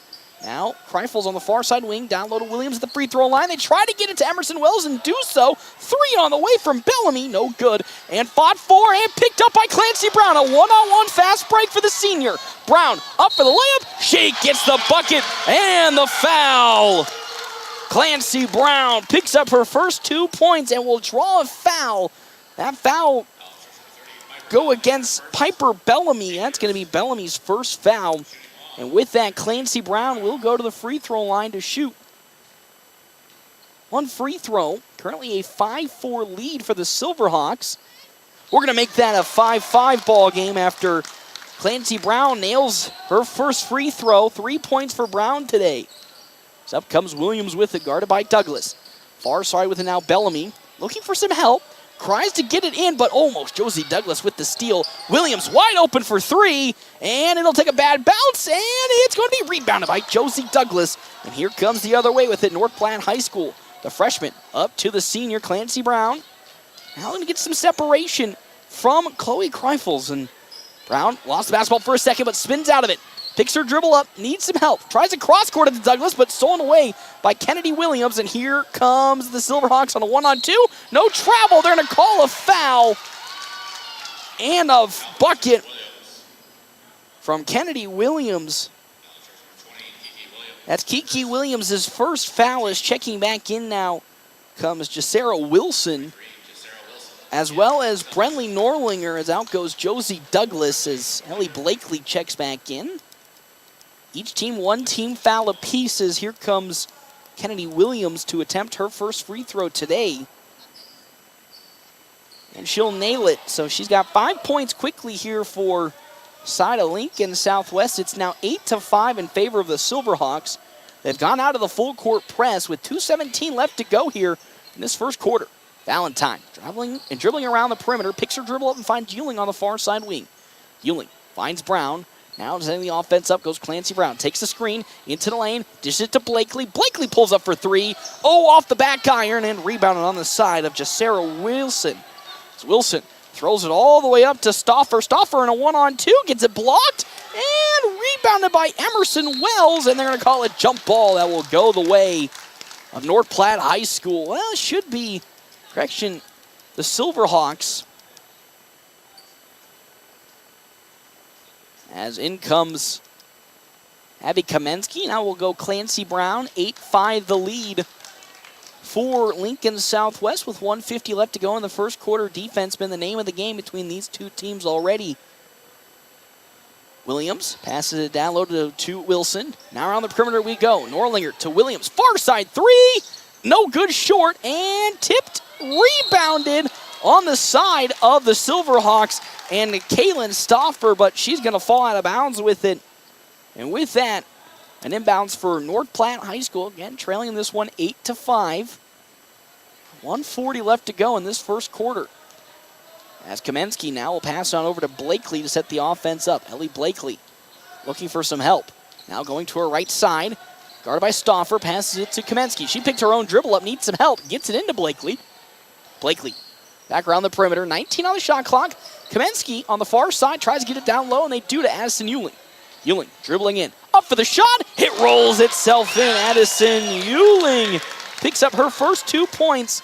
Now, Kreifels on the far side wing, down low to Williams at the free throw line. They try to get it to Emerson Wells and do so. 3 on the way from Bellamy, no good. And fought for and picked up by Clancy Brown. A one-on-one fast break for the senior. Brown up for the layup. She gets the bucket and the foul. Clancy Brown picks up her first 2 points and will draw a foul. That foul go against Piper Bellamy. That's going to be Bellamy's first foul. And with that, Clancy Brown will go to the free throw line to shoot. 1 free throw. Currently a 5-4 lead for the Silverhawks. We're going to make that a 5-5 ball game after Clancy Brown nails her first free throw. 3 points for Brown today. So up comes Williams with it, guarded by Douglas. Far side with it now Bellamy. Looking for some help. Tries to get it in, but almost. Josie Douglas with the steal. Williams wide open for 3, and it'll take a bad bounce, and it's going to be rebounded by Josie Douglas. And here comes the other way with it, North Platte High School. The freshman up to the senior, Clancy Brown. Now going to get some separation from Chloe Kreifels, and Brown lost the basketball for a second, but spins out of it. Picks her dribble up, needs some help. Tries to cross-court to Douglas, but stolen away by Kennedy Williams. And here comes the Silverhawks on a 1-on-2. No travel. They're going to call a foul. And a bucket from Kennedy Williams. That's Kiki Williams' first foul. Is checking back in now comes Jacera Wilson, as well as Brenly Norlinger, as out goes Josie Douglas as Ellie Blakely checks back in. Each team 1 team foul apiece as here comes Kennedy Williams to attempt her first free throw today. And she'll nail it. So she's got 5 points quickly here for side of Lincoln Southwest. It's now 8-5 in favor of the Silverhawks. They've gone out of the full court press with 2:17 left to go here in this first quarter. Valentine dribbling around the perimeter, picks her dribble up and finds Ewing on the far side wing. Ewing finds Brown. Now setting the offense up goes Clancy Brown. Takes the screen into the lane, dishes it to Blakely. Blakely pulls up for 3. Off the back iron and rebounded on the side of Jacera Wilson. Wilson throws it all the way up to Stauffer. Stauffer in a 1-on-2 gets it blocked and rebounded by Emerson Wells. And they're going to call it jump ball that will go the way of North Platte High School. Well, it should be, correction, the Silverhawks. As in comes Abby Kamensky. Now we'll go Clancy Brown. 8-5 the lead for Lincoln Southwest with 1:50 left to go in the first quarter. Defense been the name of the game between these two teams already. Williams passes it down low to Wilson. Now around the perimeter we go. Norlinger to Williams. Far side 3. No good, short, and tipped. Rebounded on the side of the Silverhawks and Kaylin Stauffer, but she's going to fall out of bounds with it. And with that, an inbounds for North Platte High School. Again, trailing this one 8-5. 1:40 left to go in this first quarter. As Kamensky now will pass on over to Blakely to set the offense up. Ellie Blakely looking for some help. Now going to her right side. Guarded by Stauffer, passes it to Kamensky. She picked her own dribble up, needs some help, gets it into Blakely. Blakely back around the perimeter, 19 on the shot clock. Kamensky on the far side tries to get it down low, and they do to Addison Ewing. Ewing dribbling in, up for the shot. It rolls itself in. Addison Ewing picks up her first 2 points,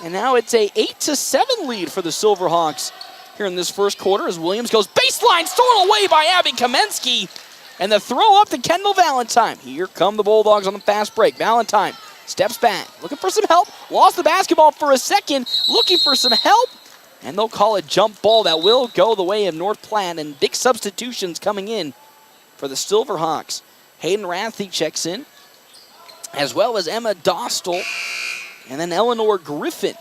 and now it's a 8-7 lead for the Silverhawks here in this first quarter as Williams goes baseline, stolen away by Abby Kamensky. And the throw up to Kendall Valentine. Here come the Bulldogs on the fast break. Valentine steps back, looking for some help. Lost the basketball for a second, looking for some help. And they'll call a jump ball that will go the way of North Platte. And big substitutions coming in for the Silverhawks. Hayden Rathy checks in, as well as Emma Dostal. And then Eleanor Griffin,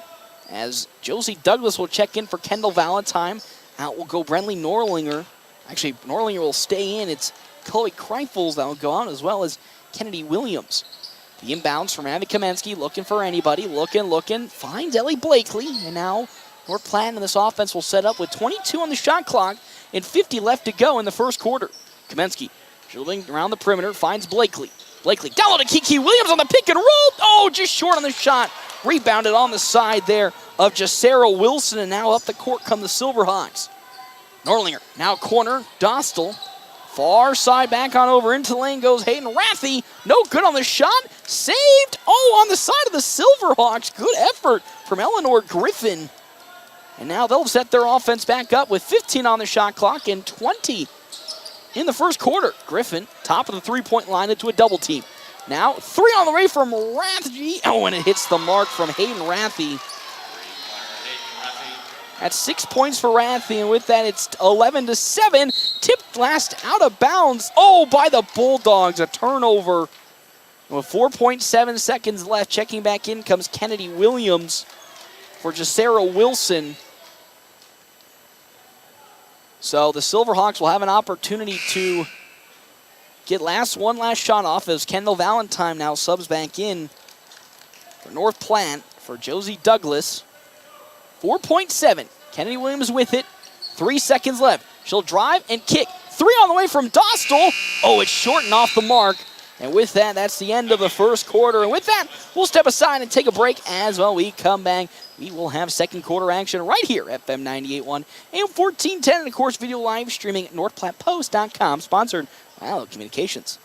as Josie Douglas will check in for Kendall Valentine. Out will go Brentley Norlinger. Actually, Norlinger will stay in. It's Chloe Kreifels that will go out, as well as Kennedy Williams. The inbounds from Abby Kamensky, looking for anybody, looking, finds Ellie Blakely, and now North Platte in this offense will set up with 22 on the shot clock and 50 left to go in the first quarter. Kamensky dribbling around the perimeter, finds Blakely. Blakely down low to Kiki Williams on the pick and roll. Oh, just short on the shot. Rebounded on the side there of Jacera Wilson, and now up the court come the Silverhawks. Norlinger, now corner, Dostal. Far side back on over into the lane goes Hayden Rathy. No good on the shot. Saved. Oh, on the side of the Silverhawks. Good effort from Eleanor Griffin. And now they'll set their offense back up with 15 on the shot clock and 20 in the first quarter. Griffin, top of the three-point line into a double team. Now, 3 on the way from Rathy. Oh, and it hits the mark from Hayden Rathy. That's 6 points for Rathy, and with that, it's 11-7. Tipped last out of bounds. Oh, by the Bulldogs, a turnover. With 4.7 seconds left, checking back in comes Kennedy Williams for Jacera Wilson. So the Silverhawks will have an opportunity to get one last shot off as Kendall Valentine now subs back in for North Platte for Josie Douglas. 4.7. Kennedy Williams with it. 3 seconds left. She'll drive and kick. 3 on the way from Dostal. Oh, it's short and off the mark. And with that, that's the end of the first quarter. And with that, we'll step aside and take a break as well. We come back. We will have second quarter action right here at FM 98.1 AM 1410. And of course, video live streaming at NorthPlattePost.com, sponsored by Allo Communications.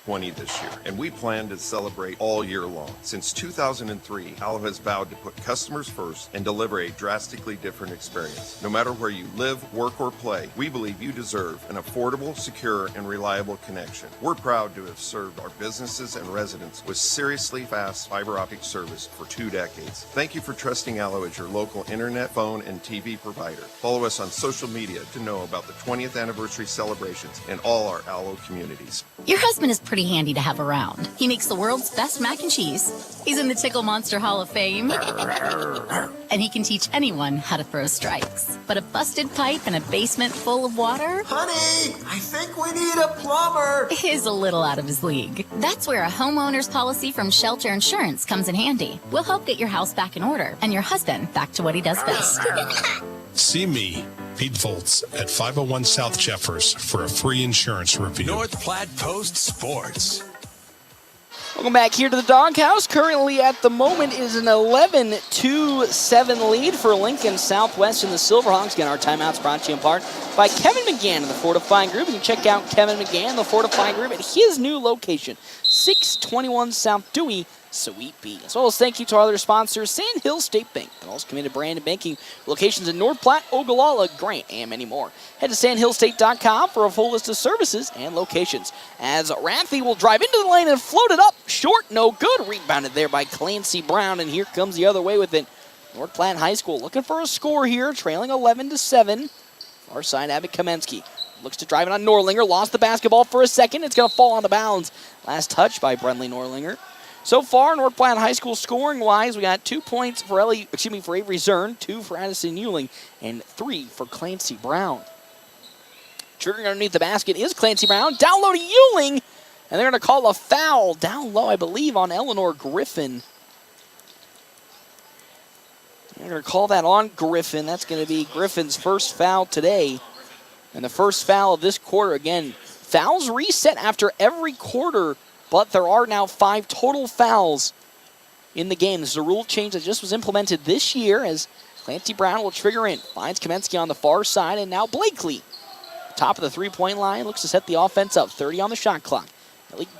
20 this year, and we plan to celebrate all year long. Since 2003, Allo has vowed to put customers first and deliver a drastically different experience. No matter where you live, work, or play, we believe you deserve an affordable, secure, and reliable connection. We're proud to have served our businesses and residents with seriously fast fiber optic service for 2 decades. Thank you for trusting Allo as your local internet, phone, and TV provider. Follow us on social media to know about the 20th anniversary celebrations in all our Allo communities. Your husband is pretty handy to have around. He makes the world's best mac and cheese. He's in the Tickle Monster Hall of Fame. And he can teach anyone how to throw strikes. But a busted pipe and a basement full of water? Honey, I think we need a plumber. Is a little out of his league. That's where a homeowner's policy from Shelter Insurance comes in handy. We'll help get your house back in order and your husband back to what he does best. See me, Pete Volz, at 501 South Jeffers for a free insurance review. North Platte Post Sports. Welcome back here to the Doghouse. Currently at the moment is an 11-7 lead for Lincoln Southwest and the Silverhawks. Again, our timeouts brought to you in part by Kevin McGann of the Fortifying Group. You can check out Kevin McGann, the Fortifying Group, at his new location, 621 South Dewey, Suite B. As well as thank you to our other sponsors, Sand Hill State Bank, and also committed brand and banking locations in North Platte, Ogallala, Grant, and many more. Head to sandhillstate.com for a full list of services and locations. As Rathy will drive into the lane and float it up short, no good. Rebounded there by Clancy Brown, and here comes the other way with it. North Platte High School looking for a score here, trailing 11-7. Far side, Abbott Kamensky looks to drive it on Norlinger. Lost the basketball for a second. It's going to fall on the bounds. Last touch by Brentley Norlinger. So far, North Platte High School scoring-wise, we got 2 points for Avery Zern, 2 for Addison Euling, and 3 for Clancy Brown. Triggering underneath the basket is Clancy Brown. Down low to Euling, and they're going to call a foul down low, I believe, on Eleanor Griffin. They're going to call that on Griffin. That's going to be Griffin's first foul today. And the first foul of this quarter. Again, fouls reset after every quarter, but there are now 5 total fouls in the game. This is a rule change that just was implemented this year as Clancy Brown will trigger in. Finds Kamensky on the far side, and now Blakely. Top of the three-point line, looks to set the offense up. 30 on the shot clock.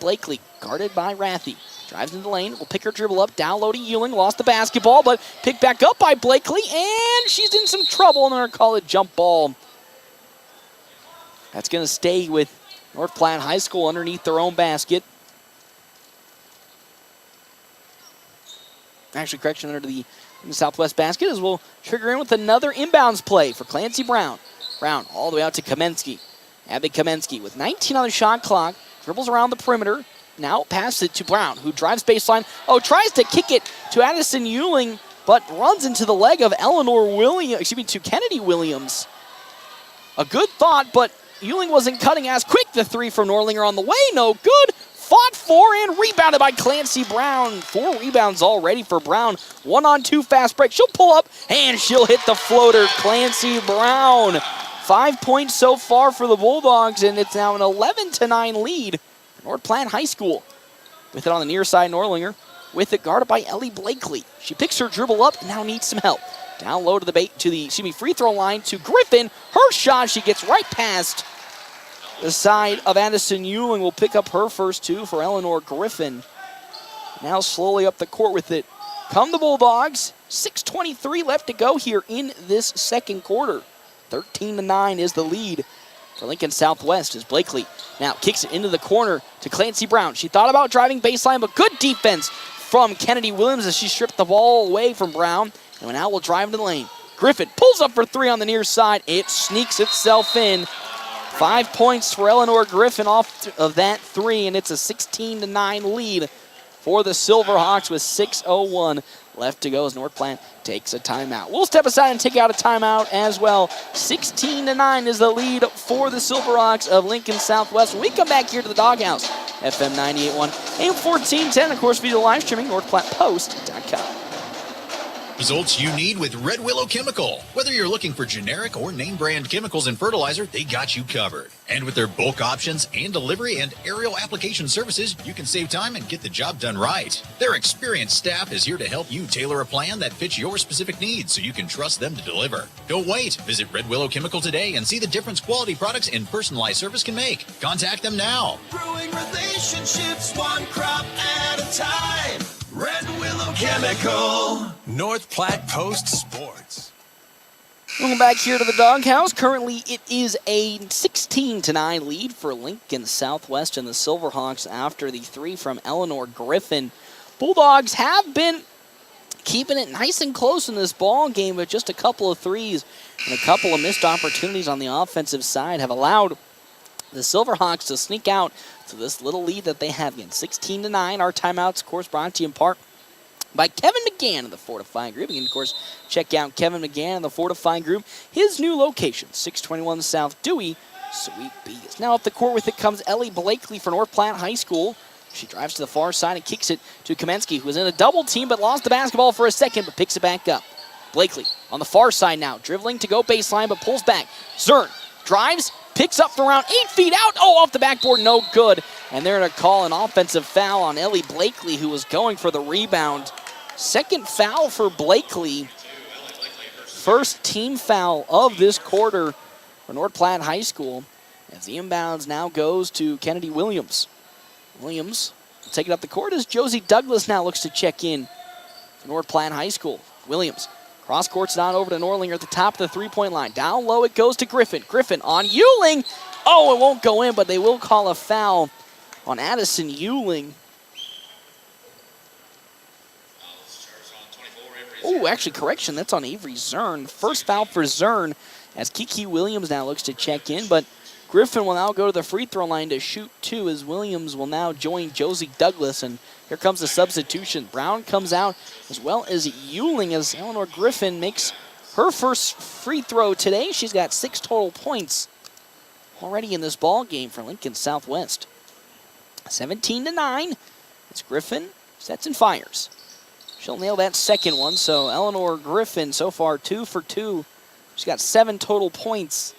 Blakely, guarded by Rathy. Drives into the lane, will pick her dribble up, down low to Euling. Lost the basketball, but picked back up by Blakely, and she's in some trouble, and they're going to call it jump ball. That's going to stay with North Platte High School underneath their own basket. Actually, correction, under the Southwest basket, as we'll trigger in with another inbounds play for Clancy Brown. Brown all the way out to Kamensky. Abby Kamensky with 19 on the shot clock, dribbles around the perimeter, now passes it to Brown, who drives baseline. Oh, tries to kick it to Addison Euling, but runs into the leg of to Kennedy Williams. A good thought, but Euling wasn't cutting as quick. The three from Norlinger on the way, no good. Fought for and rebounded by Clancy Brown. 4 rebounds already for Brown. 1-on-2 fast break. She'll pull up and she'll hit the floater. Clancy Brown. 5 points so far for the Bulldogs, and it's now an 11-9 lead for North Platte High School. With it on the near side, Norlinger. With it guarded by Ellie Blakely. She picks her dribble up and now needs some help. Down low to the free throw line to Griffin. Her shot, she gets right past the side of Addison Euling. Will pick up her first 2 for Eleanor Griffin. Now slowly up the court with it come the Bulldogs. 6:23 left to go here in this second quarter. 13-9 is the lead for Lincoln Southwest as Blakely now kicks it into the corner to Clancy Brown. She thought about driving baseline, but good defense from Kennedy Williams as she stripped the ball away from Brown. And now will drive into the lane. Griffin pulls up for 3 on the near side. It sneaks itself in. 5 points for Eleanor Griffin off of that 3, and it's a 16-9 lead for the Silverhawks with 6:01 left to go as North Platte takes a timeout. We'll step aside and take out a timeout as well. 16-9 is the lead for the Silverhawks of Lincoln Southwest. When we come back here to the Doghouse, FM 98.1, AM 1410, of course, video live streaming, NorthPlattePost.com. Results you need with Red Willow Chemical. Whether you're looking for generic or name brand chemicals and fertilizer, they got you covered. And with their bulk options and delivery and aerial application services, you can save time and get the job done right. Their experienced staff is here to help you tailor a plan that fits your specific needs so you can trust them to deliver. Don't wait. Visit Red Willow Chemical today and see the difference quality products and personalized service can make. Contact them now. Brewing relationships one crop at a time. Red Willow Chemical. North Platte Post Sports. Welcome back here to the Doghouse. Currently, it is a 16-9 lead for Lincoln Southwest and the Silverhawks after the 3 from Eleanor Griffin. Bulldogs have been keeping it nice and close in this ball game, but just a couple of threes and a couple of missed opportunities on the offensive side have allowed the Silverhawks to sneak out to this little lead that they have again. 16-9. Our timeouts, of course, brought to you in part by Kevin McGann of the Fortify Group. You can, of course, check out Kevin McGann of the Fortify Group. His new location, 621 South Dewey, Sweet Bees. Now up the court with it comes Ellie Blakely for North Platte High School. She drives to the far side and kicks it to Kamensky, who was in a double team but lost the basketball for a second, but picks it back up. Blakely on the far side now, dribbling to go baseline, but pulls back. Zern drives, picks up from around 8 feet out. Oh, off the backboard, no good. And they're going to call an offensive foul on Ellie Blakely, who was going for the rebound. Second foul for Blakely. First team foul of this quarter for North Platte High School. As the inbounds now goes to Kennedy Williams. Williams will take it up the court as Josie Douglas now looks to check in for North Platte High School. Williams cross courts down over to Norlinger at the top of the three-point line. Down low it goes to Griffin. Griffin on Euling. Oh, it won't go in, but they will call a foul on Addison Euling. Oh, actually, correction, that's on Avery Zern. First foul for Zern as Kiki Williams now looks to check in, but Griffin will now go to the free throw line to shoot 2 as Williams will now join Josie Douglas, and here comes the substitution. Brown comes out as well as Euling as Eleanor Griffin makes her first free throw today. She's got 6 total points already in this ball game for Lincoln Southwest. 17-9. It's Griffin sets and fires. She'll nail that second one, so Eleanor Griffin so far 2 for 2. She's got 7 total points.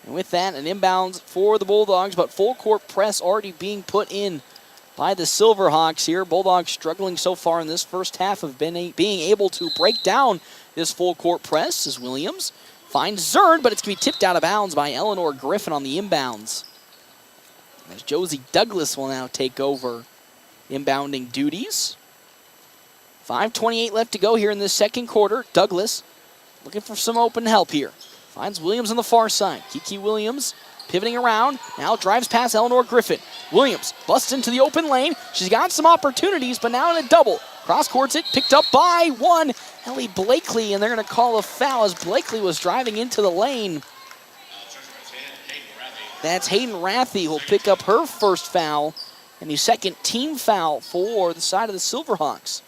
And with that, an inbound for the Bulldogs, but full court press already being put in by the Silverhawks here. Bulldogs struggling so far in this first half of being able to break down this full court press as Williams finds Zern, but it's going to be tipped out of bounds by Eleanor Griffin on the inbounds. As Josie Douglas will now take over inbounding duties. 5:28 left to go here in this second quarter. Douglas looking for some open help here. Finds Williams on the far side. Kiki Williams pivoting around. Now drives past Eleanor Griffin. Williams busts into the open lane. She's got some opportunities, but now in a double. Cross courts it, picked up by one. Ellie Blakely, and they're going to call a foul as Blakely was driving into the lane. That's Hayden Rathie who'll pick up her first foul and the second team foul for the side of the Silverhawks.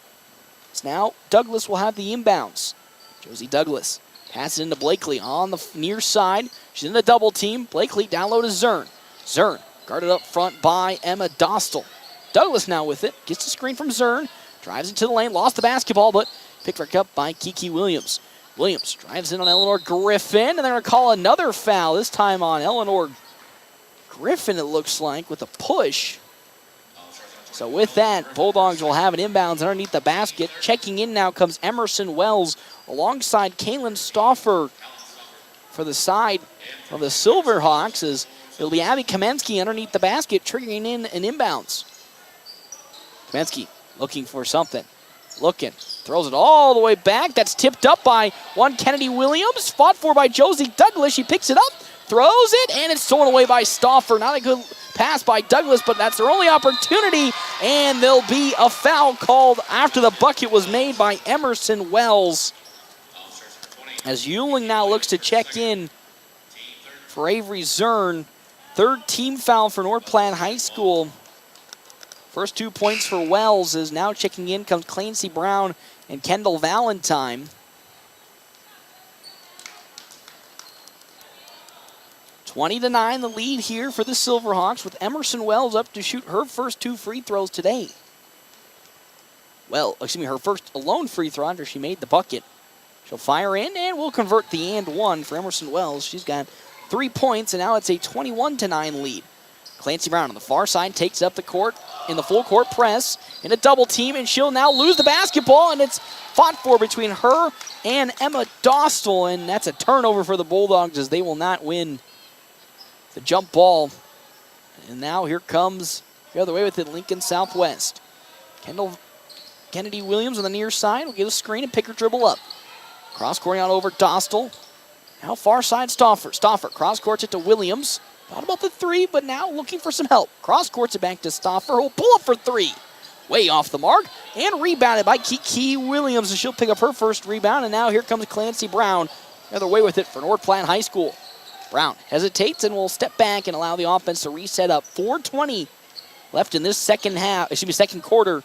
So now Douglas will have the inbounds. Josie Douglas passes into Blakely on the near side. She's in the double team. Blakely down low to Zern. Zern guarded up front by Emma Dostal. Douglas now with it. Gets the screen from Zern. Drives into the lane. Lost the basketball, but picked back up by Kiki Williams. Williams drives in on Eleanor Griffin, and they're going to call another foul, this time on Eleanor Griffin, it looks like, with a push. So with that, Bulldogs will have an inbounds underneath the basket. Checking in now comes Emerson Wells alongside Kaylin Stauffer for the side of the Silverhawks, as it'll be Abby Kamensky underneath the basket, triggering in an inbounds. Kamensky looking for something. Looking. Throws it all the way back. That's tipped up by one Kennedy Williams. Fought for by Josie Douglas. She picks it up, throws it, and it's stolen away by Stauffer. Not a good pass by Douglas, but that's their only opportunity, and there'll be a foul called after the bucket was made by Emerson Wells. As Ewing now looks to check in for Avery Zern. Third team foul for North Platte High School. First 2 points for Wells, as now checking in comes Clancy Brown and Kendall Valentine. 20-9 the lead here for the Silverhawks, with Emerson Wells up to shoot her first 2 free throws today. Well, excuse me, her first alone free throw after she made the bucket. She'll fire in and will convert the and one for Emerson Wells. She's got 3 points, and now it's a 21-9 lead. Clancy Brown on the far side takes up the court in the full court press in a double team, and she'll now lose the basketball, and it's fought for between her and Emma Dostal, and that's a turnover for the Bulldogs as they will not win the jump ball. And now here comes the other way with it, Lincoln Southwest. Kennedy Williams on the near side will get a screen and pick her dribble up. Cross courting out over Dostal. Now far side Stauffer. Stauffer cross courts it to Williams. Thought about the three, but now looking for some help. Cross courts it back to Stauffer, who'll pull up for three. Way off the mark, and rebounded by Kiki Williams, and she'll pick up her first rebound, and now here comes Clancy Brown. The other way with it for North Platte High School. Brown hesitates and will step back and allow the offense to reset up. 4:20 left in this second quarter.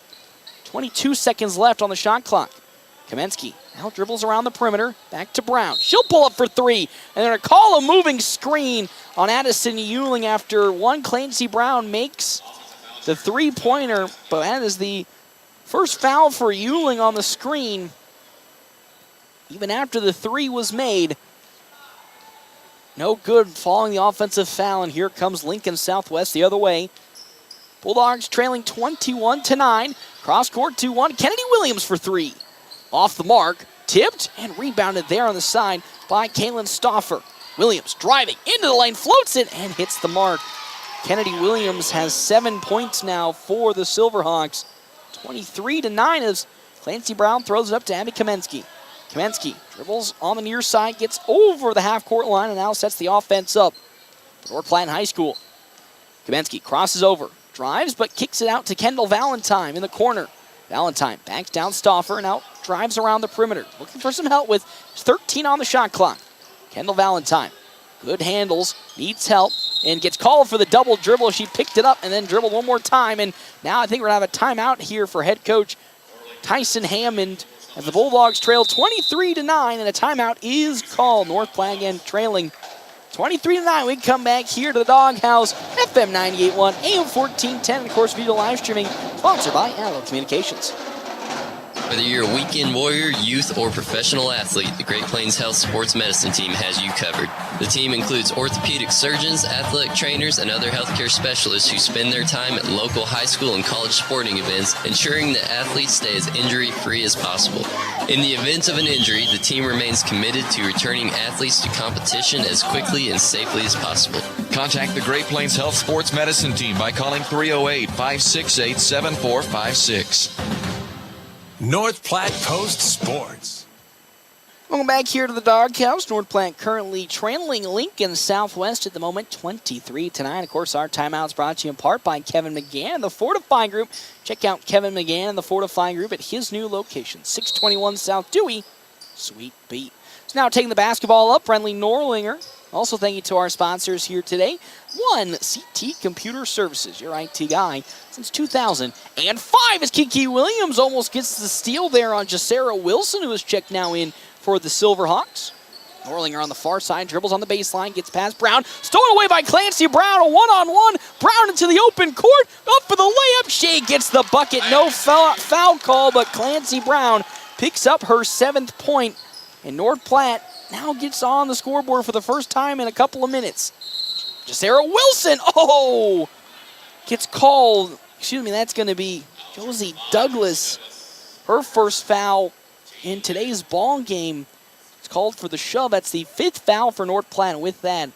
22 seconds left on the shot clock. Kamensky now dribbles around the perimeter. Back to Brown. She'll pull up for three. And they're going to call a moving screen on Addison Ewing after one Clancy Brown makes the three-pointer. But that is the first foul for Ewing on the screen, even after the three was made. No good following the offensive foul. And here comes Lincoln Southwest the other way. Bulldogs trailing 21-9. Cross court 2-1. Kennedy Williams for three. Off the mark, tipped, and rebounded there on the side by Kaylin Stauffer. Williams driving into the lane, floats it, and hits the mark. Kennedy Williams has 7 points now for the Silverhawks. 23-9 as Clancy Brown throws it up to Abby Kamensky. Kamensky dribbles on the near side, gets over the half-court line, and now sets the offense up for North Platte High School. Kamensky crosses over, drives, but kicks it out to Kendall Valentine in the corner. Valentine backs down Stauffer and out drives around the perimeter. Looking for some help with 13 on the shot clock. Kendall Valentine, good handles, needs help, and gets called for the double dribble. She picked it up and then dribbled one more time. And now I think we're going to have a timeout here for head coach Tyson Hammond as the Bulldogs trail 23-9, and a timeout is called. North Platte again trailing 23-9. We come back here to the Doghouse, FM 98.1, AM 1410, and of course, video live streaming, sponsored by Allo Communications. Whether you're a weekend warrior, youth, or professional athlete, the Great Plains Health Sports Medicine Team has you covered. The team includes orthopedic surgeons, athletic trainers, and other healthcare specialists who spend their time at local high school and college sporting events, ensuring that athletes stay as injury-free as possible. In the event of an injury, the team remains committed to returning athletes to competition as quickly and safely as possible. Contact the Great Plains Health Sports Medicine Team by calling 308-568-7456. North Platte Post Sports. Welcome back here to the Doghouse. North Platte currently trailing Lincoln Southwest at the moment, 23-9. Of course, our timeout's brought to you in part by Kevin McGann and the Fortify Group. Check out Kevin McGann and the Fortify Group at his new location, 621 South Dewey, Sweet Beat. So now taking the basketball up, Friendly Norlinger. Also thank you to our sponsors here today. One, CT Computer Services, your IT guy since 2005 as Kiki Williams almost gets the steal there on Jacera Wilson, who is checked now in for the Silverhawks. Norlinger on the far side, dribbles on the baseline, gets past Brown. Stolen away by Clancy Brown, a one-on-one. Brown into the open court, up for the layup. Shea gets the bucket, no foul call, but Clancy Brown picks up her 7th point. And North Platte now gets on the scoreboard for the first time in a couple of minutes. Jacera Wilson, gets called. Excuse me, that's going to be Josie Douglas. Her first foul in today's ball game. It's called for the shove. That's the 5th foul for North Platte. With that,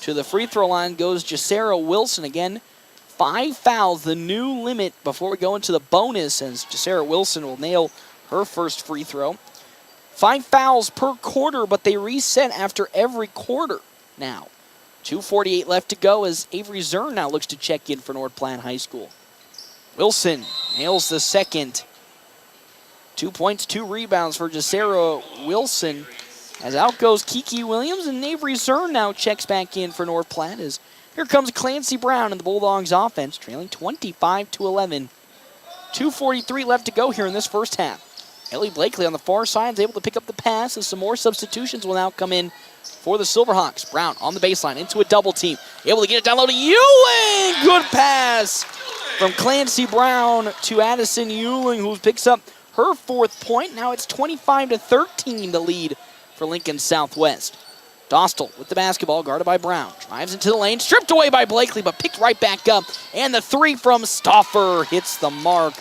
to the free throw line goes Jacera Wilson again. 5 fouls, the new limit before we go into the bonus, as Jacera Wilson will nail her first free throw. 5 fouls per quarter, but they reset after every quarter now. 2:48 left to go as Avery Zern now looks to check in for North Platte High School. Wilson nails the second. 2 points, 2 rebounds for Jacera Wilson. As out goes Kiki Williams, and Avery Zern now checks back in for North Platte as here comes Clancy Brown and the Bulldogs offense, trailing 25-11. 2:43 left to go here in this first half. Ellie Blakely on the far side is able to pick up the pass as some more substitutions will now come in for the Silverhawks. Brown on the baseline into a double team. Able to get it down low to Ewing. Good pass from Clancy Brown to Addison Ewing, who picks up her 4th point. Now it's 25-13 the lead for Lincoln Southwest. Dostal with the basketball, guarded by Brown. Drives into the lane, stripped away by Blakely, but picked right back up. And the 3 from Stauffer hits the mark.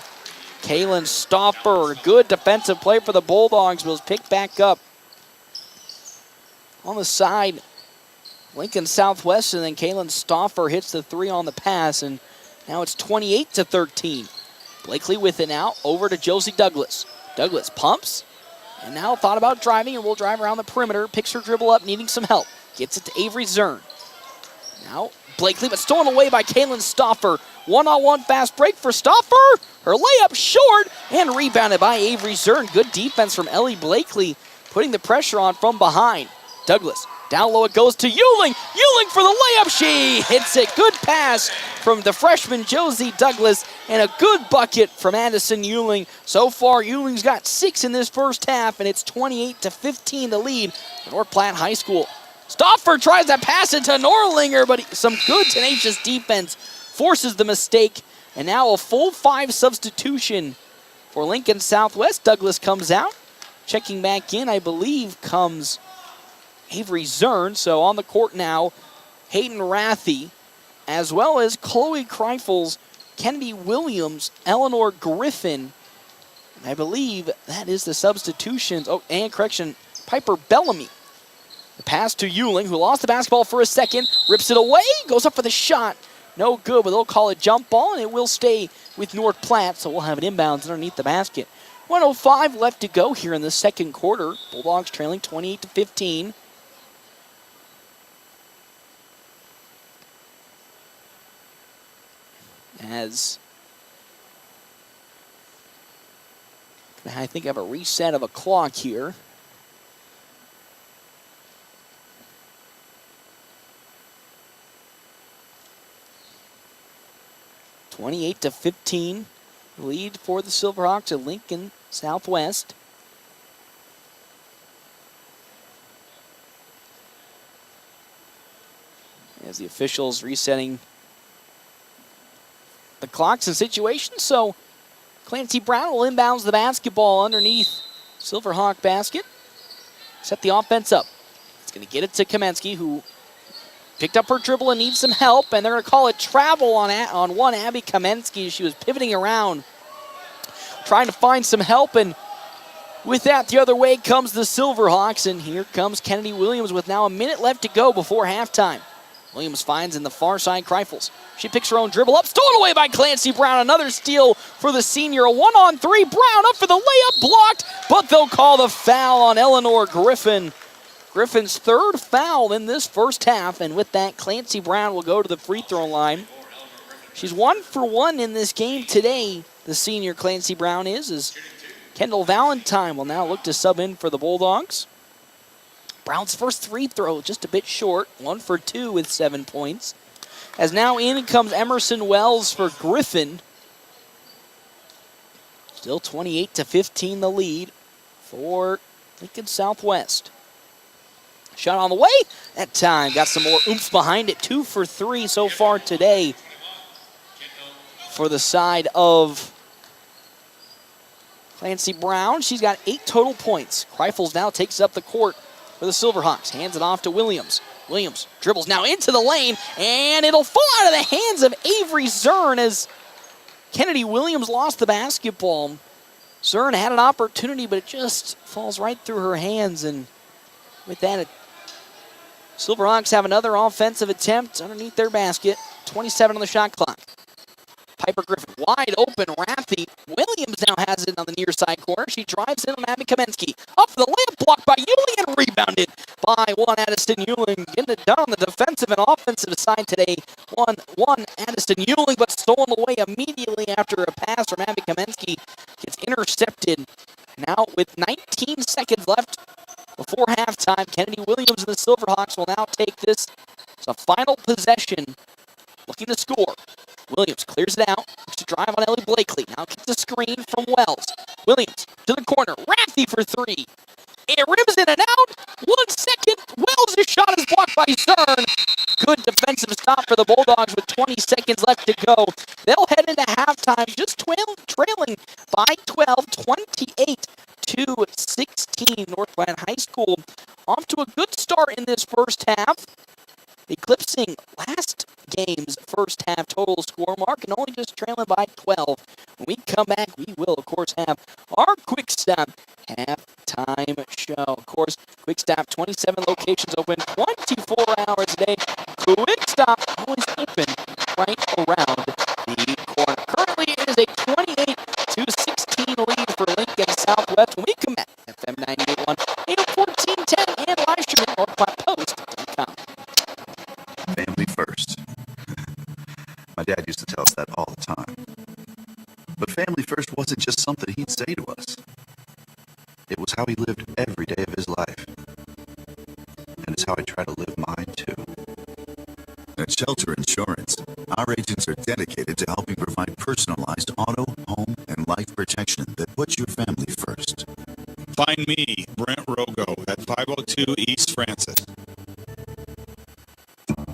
Kaylin Stauffer, good defensive play for the Bulldogs, was picked back up on the side. Lincoln Southwest, and then Kaylin Stauffer hits the 3 on the pass, and now it's 28-13. Blakely with it now, over to Josie Douglas. Douglas pumps, and now thought about driving, and will drive around the perimeter, picks her dribble up, needing some help. Gets it to Avery Zern. Now Blakely, but stolen away by Kaylin Stauffer. One-on-one fast break for Stauffer. Her layup short and rebounded by Avery Zern. Good defense from Ellie Blakely, putting the pressure on from behind. Douglas, down low it goes to Ewing. Ewing for the layup. She hits it. Good pass from the freshman Josie Douglas and a good bucket from Addison Ewing. So far, Ewing's got 6 in this first half, and it's 28-15 to lead for North Platte High School. Stauffer tries to pass it to Norlinger, but some good tenacious defense forces the mistake. And now a full 5 substitution for Lincoln Southwest. Douglas comes out. Checking back in, I believe, comes Avery Zern. So on the court now, Hayden Rathy, as well as Chloe Kreifels, Kennedy Williams, Eleanor Griffin. And I believe that is the substitutions. Oh, and correction, Piper Bellamy. The pass to Ewing, who lost the basketball for a second, rips it away, goes up for the shot. No good, but they'll call it jump ball, and it will stay with North Platte, so we'll have it inbounds underneath the basket. 1:05 left to go here in the second quarter. Bulldogs trailing 28-15. As I think I have a reset of a clock here. (28-15) lead for the Silverhawks at Lincoln Southwest. As the officials resetting the clocks and situations, so Clancy Brown will inbounds the basketball underneath Silverhawk basket. Set the offense up. It's going to get it to Kamensky, who picked up her dribble and needs some help, and they're going to call it travel on one Abby Kamensky. She was pivoting around, trying to find some help, and with that, the other way comes the Silverhawks, and here comes Kennedy Williams with now a minute left to go before halftime. Williams finds in the far side Kreifels. She picks her own dribble up, stolen away by Clancy Brown. Another steal for the senior. A 1-on-3. Brown up for the layup, blocked, but they'll call the foul on Eleanor Griffin. Griffin's third foul in this first half, and with that, Clancy Brown will go to the free throw line. She's 1 for 1 in this game today, the senior Clancy Brown is, as Kendall Valentine will now look to sub in for the Bulldogs. Brown's first free throw just a bit short, 1 for 2 with 7 points. As now in comes Emerson Wells for Griffin. Still 28-15 the lead for Lincoln Southwest. Shot on the way. That time got some more oomph behind it. 2 for 3 so far today for the side of Clancy Brown. She's got 8 total points. Kreifels now takes up the court for the Silverhawks. Hands it off to Williams. Williams dribbles now into the lane, and it'll fall out of the hands of Avery Zern as Kennedy Williams lost the basketball. Zern had an opportunity, but it just falls right through her hands, and with that, Silverhawks have another offensive attempt underneath their basket. 27 on the shot clock. Piper Griffin wide open. Rathy Williams now has it on the near side corner. She drives in on Abby Kamensky. Up for the layup, blocked by Euling and rebounded by one Addiston Euling. Getting it done on the defensive and offensive side today. 1-1 Addiston Euling, but stolen away immediately after a pass from Abby Kamensky. Gets intercepted. Now with 19 seconds left before halftime, Kennedy Williams and the Silverhawks will now take this as a final possession, looking to score. Williams clears it out, looks to drive on Ellie Blakely. Now gets the screen from Wells. Williams to the corner, Rathy for 3. It rims in and out. 1 second. Wells' shot is blocked by Zern. Good defensive stop for the Bulldogs with 20 seconds left to go. They'll head into halftime just trailing by 12, 28-16. North Platte High School off to a good start in this first half, eclipsing last game's first half total score mark and only just trailing by 12. When we come back, we will, of course, have our Quick Stop halftime show. Of course, Quick Stop, 27 locations open 24 hours a day. Quick Stop always open right around the corner. Currently, it is a 28-16 lead for Lincoln Southwest. When we come back, FM 98.1, AM 1410, and live stream at NorthPlattePost.com. Family first. My dad used to tell us that all the time. But family first wasn't just something he'd say to us. It was how he lived every day of his life. And it's how I try to live mine too. At Shelter Insurance, our agents are dedicated to helping provide personalized auto, home, and life protection that puts your family first. Find me, Brent Rogo, at 502 East Francis.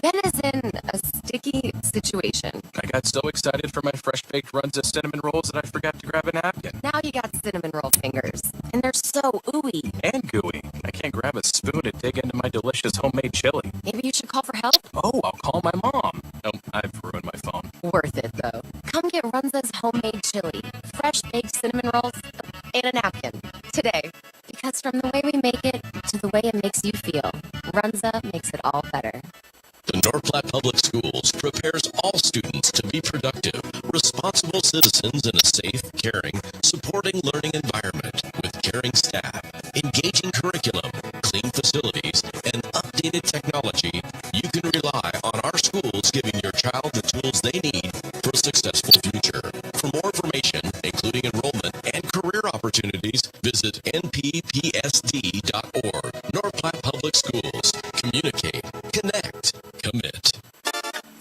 Ben is in a sticky situation. I got so excited for my fresh baked runs of cinnamon rolls that I forgot to grab a napkin. Now you got cinnamon roll fingers, and they're so ooey. And gooey. I can't grab a spoon to dig into my delicious homemade chili. Maybe you should call for help? Oh, I'll call my mom. Oh, I've ruined my phone. Worth it, though. Come get Runza's homemade chili, fresh baked cinnamon rolls, and a napkin today. Because from the way we make it to the way it makes you feel, Runza makes it all better. The North Platte Public Schools prepares all students to be productive, responsible citizens in a safe, caring, supporting learning environment with caring staff, engaging curriculum, clean facilities, and updated technology. You can rely on our schools giving your child the tools they need for a successful future. For more information, including enrollment and career opportunities, visit nppsd.org. North Platte Public Schools. Communicate, connect, commit.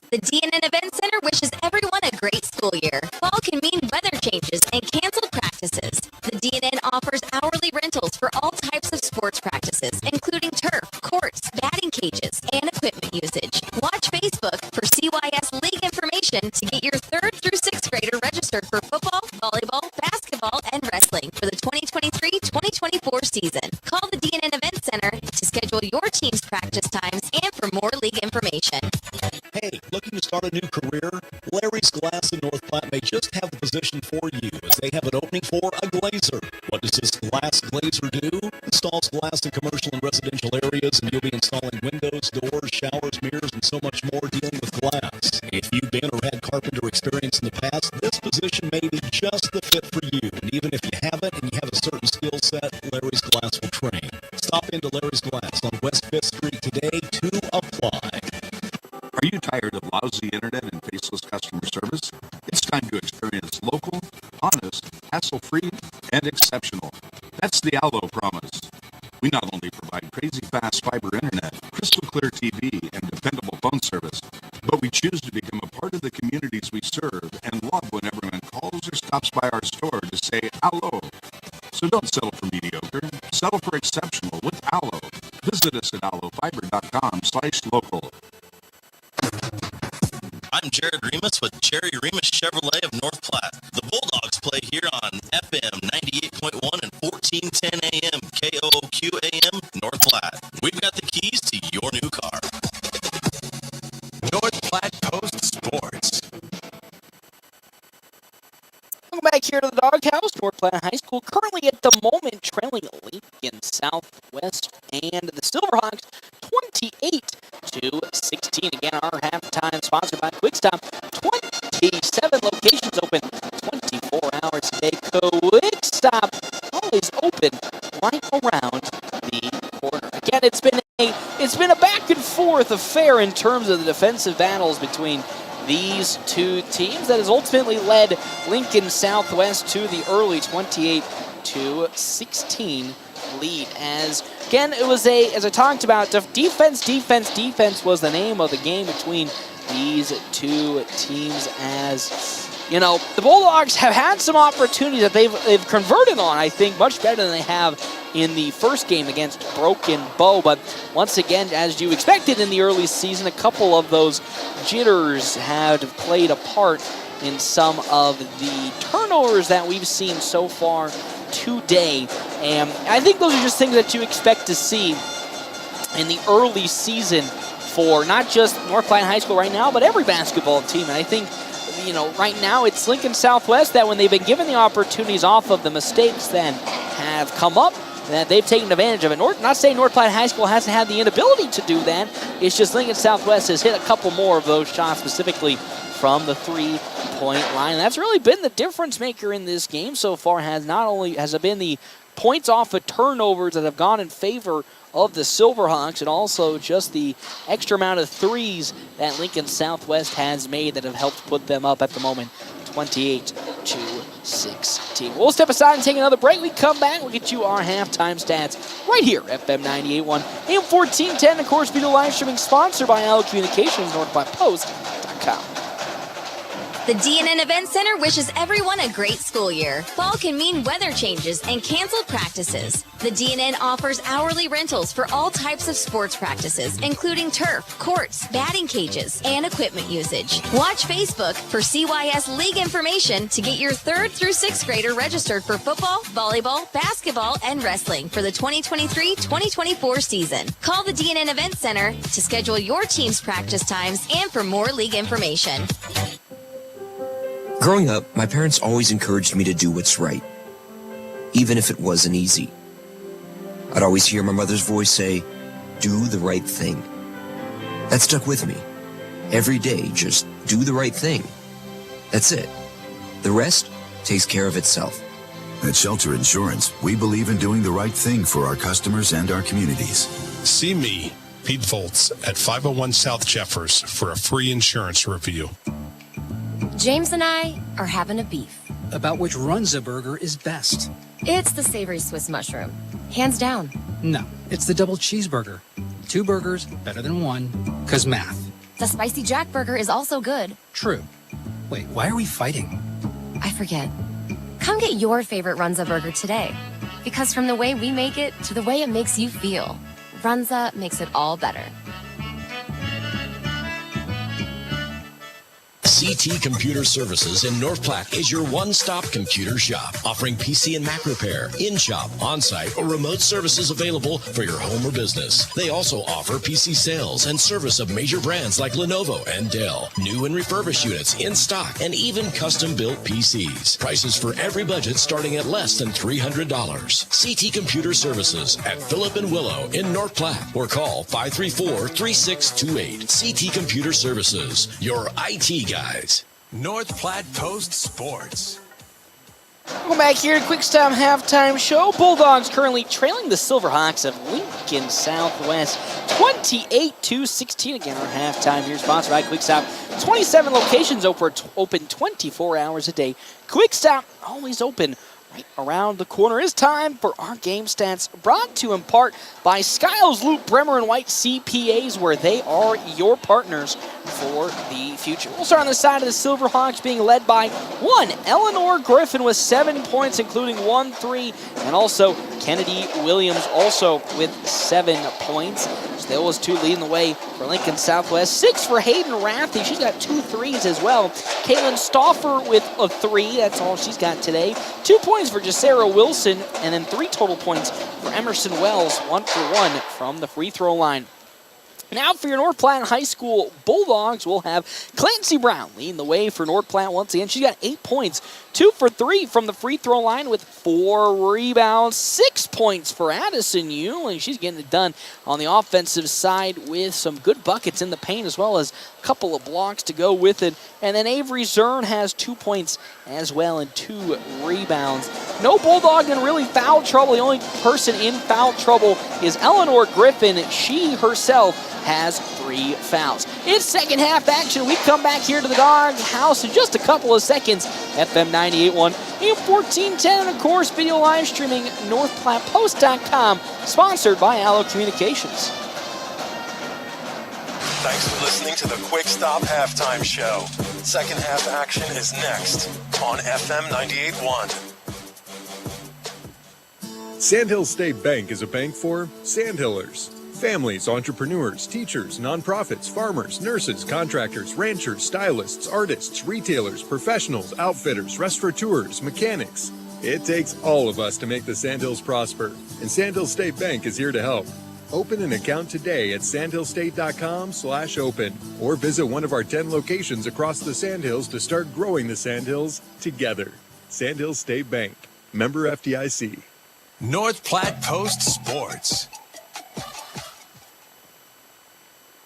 The DNN Event Center wishes everyone a great school year. Fall can mean weather changes and canceled practices. The DNN offers hourly rentals for all types of sports practices, including turf, courts, batting cages, and equipment usage. Watch Facebook for CYS League information to get your 3rd through 6th grader registered for football, volleyball, basketball, and wrestling for the 2023-2024 season. Call the DNN Event Center to schedule your team's practice times and for more league information. Hey, looking to start a new career? Larry's Glass in North Platte may just have the position for you as they they have an opening for a glazer. What does this glass glazer do? Installs glass in commercial and residential areas, and you'll be installing windows, doors, showers, mirrors, and so much more dealing with glass. If you've been or had carpenter experience in the past, this position may be just the fit for you. And even if you haven't and you have a certain skill set, Larry's Glass will train. Stop into Larry's Glass on West 5th Street today to apply. Are you tired of lousy internet and faceless customer service? It's time to experience local, honest, hassle-free, and exceptional. That's the Allo promise. We not only provide crazy fast fiber internet, crystal clear TV, and dependable phone service, but we choose to become a part of the communities we serve and love when everyone calls or stops by our store to say Allo. So don't settle for mediocre. Settle for exceptional with Allo. Visit us at allofiber.com/local. I'm Jared Remus with Jerry Remus Chevrolet of North Platte. The Bulldogs play here on FM 98.1 and 1410 AM KOOQ AM North Platte. We've got the keys to your new car. North Platte Coast Sports. Welcome back here to the Doghouse. North Platte High School currently at the moment trailing Lincoln Southwest and the Silverhawks 28-16. Again, our halftime sponsored by Quick Stop. 27 locations open 24 hours a day. Quick Stop always open right around the corner. Again, it's been a back and forth affair in terms of the defensive battles between these two teams that has ultimately led Lincoln Southwest to the early 28-16 lead. As again, it was as I talked about, defense was the name of the game between these two teams. As you know, the Bulldogs have had some opportunities that they've converted on, I think, much better than they have in the first game against Broken Bow. But once again, as you expected in the early season, a couple of those jitters have played a part in some of the turnovers that we've seen so far today. And I think those are just things that you expect to see in the early season for not just North Platte High School right now, but every basketball team. And I think, you know, right now it's Lincoln Southwest that when they've been given the opportunities off of the mistakes that have come up, that they've taken advantage of it. Not saying North Platte High School hasn't had the inability to do that. It's just Lincoln Southwest has hit a couple more of those shots, specifically from the three-point line. And that's really been the difference maker in this game so far. Not only has it been the points off of turnovers that have gone in favor of the Silverhawks, and also just the extra amount of threes that Lincoln Southwest has made that have helped put them up at the moment 28-16. We'll step aside and take another break. We come back, we'll get you our halftime stats right here, FM 98.1 AM 1410. Of course, video live streaming sponsored by Allo Communications, NorthPlattePost.com. The DNN Event Center wishes everyone a great school year. Fall can mean weather changes and canceled practices. The DNN offers hourly rentals for all types of sports practices, including turf, courts, batting cages, and equipment usage. Watch Facebook for CYS League information to get your 3rd through 6th grader registered for football, volleyball, basketball, and wrestling for the 2023-2024 season. Call the DNN Event Center to schedule your team's practice times and for more league information. Growing up, my parents always encouraged me to do what's right, even if it wasn't easy. I'd always hear my mother's voice say, "Do the right thing." That stuck with me. Every day, just do the right thing. That's it. The rest takes care of itself. At Shelter Insurance, we believe in doing the right thing for our customers and our communities. See me, Pete Volz, at 501 South Jeffers for a free insurance review. James and I are having a beef. About which Runza burger is best. It's the savory Swiss mushroom. Hands down. No, it's the double cheeseburger. 2 burgers, better than 1, 'cause math. The spicy jack burger is also good. True. Wait, why are we fighting? I forget. Come get your favorite Runza burger today. Because from the way we make it to the way it makes you feel, Runza makes it all better. CT Computer Services in North Platte is your one-stop computer shop, offering PC and Mac repair, in-shop, on-site, or remote services available for your home or business. They also offer PC sales and service of major brands like Lenovo and Dell, new and refurbished units in stock, and even custom-built PCs. Prices for every budget starting at less than $300. CT Computer Services at Phillip and Willow in North Platte, or call 534-3628. CT Computer Services, your IT guys. North Platte Post Sports. Welcome back here to Quick Stop Halftime Show. Bulldogs currently trailing the Silverhawks of Lincoln Southwest 28-16. Again, our halftime here sponsored by Quick Stop. 27 locations open 24 hours a day. Quick Stop, always open right around the corner. It's time for our game stats, brought to you in part by Skiles, Loop, Bremer, and White CPAs, where they are your partners for the future. We'll start on the side of the Silverhawks, being led by one Eleanor Griffin with 7 points, including 1-3, and also Kennedy Williams also with 7 points. Still was 2 leading the way for Lincoln Southwest. 6 for Hayden Rathy. She's got 2 threes as well. Caitlin Stauffer with a 3. That's all she's got today. 2 points for Jacera Wilson, and then 3 total points for Emerson Wells. 1 for 1 from the free throw line. Now for your North Platte High School Bulldogs, we'll have Clancy Brown leading the way for North Platte once again. She's got 8 points, 2 for 3 from the free throw line with 4 rebounds, 6 points for Addison Ewing. She's getting it done on the offensive side with some good buckets in the paint, as well as a couple of blocks to go with it. And then Avery Zern has 2 points as well and 2 rebounds. No Bulldog in really foul trouble. The only person in foul trouble is Eleanor Griffin. She herself has 3 fouls. It's second half action. We come back here to the Dog House in just a couple of seconds. FM 98.1, AM 1410, and of course, video live streaming, NorthPlattePost.com, sponsored by Allo Communications. Thanks for listening to the Quick Stop Halftime Show. Second half action is next on FM 98.1. Sandhill State Bank is a bank for Sandhillers. Families, entrepreneurs, teachers, nonprofits, farmers, nurses, contractors, ranchers, stylists, artists, retailers, professionals, outfitters, restaurateurs, mechanics. It takes all of us to make the Sandhills prosper, and Sandhill State Bank is here to help. Open an account today at sandhillstate.com/open or visit one of our 10 locations across the Sandhills to start growing the Sandhills together. Sandhill State Bank, member FDIC. North Platte Post Sports.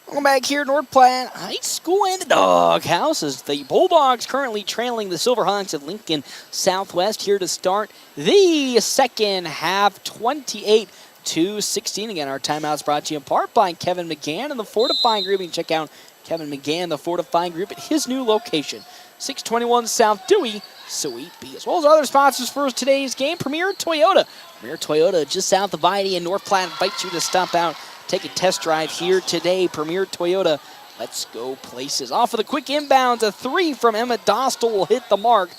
Welcome back here, North Platte High School and the Dog House, as the Bulldogs currently trailing the Silverhawks of Lincoln Southwest here to start the second half, 28-16. Again, our timeouts brought to you in part by Kevin McGann and the Fortifying Group. You can check out Kevin McGann, the Fortifying Group, at his new location, 621 South Dewey, Suite B. As well as our other sponsors for today's game, Premier Toyota. Premier Toyota, just south of Videy in North Platte, invites you to stop out, take a test drive here today. Premier Toyota, let's go places. Off of the quick inbounds, a 3 from Emma Dostal will hit the mark.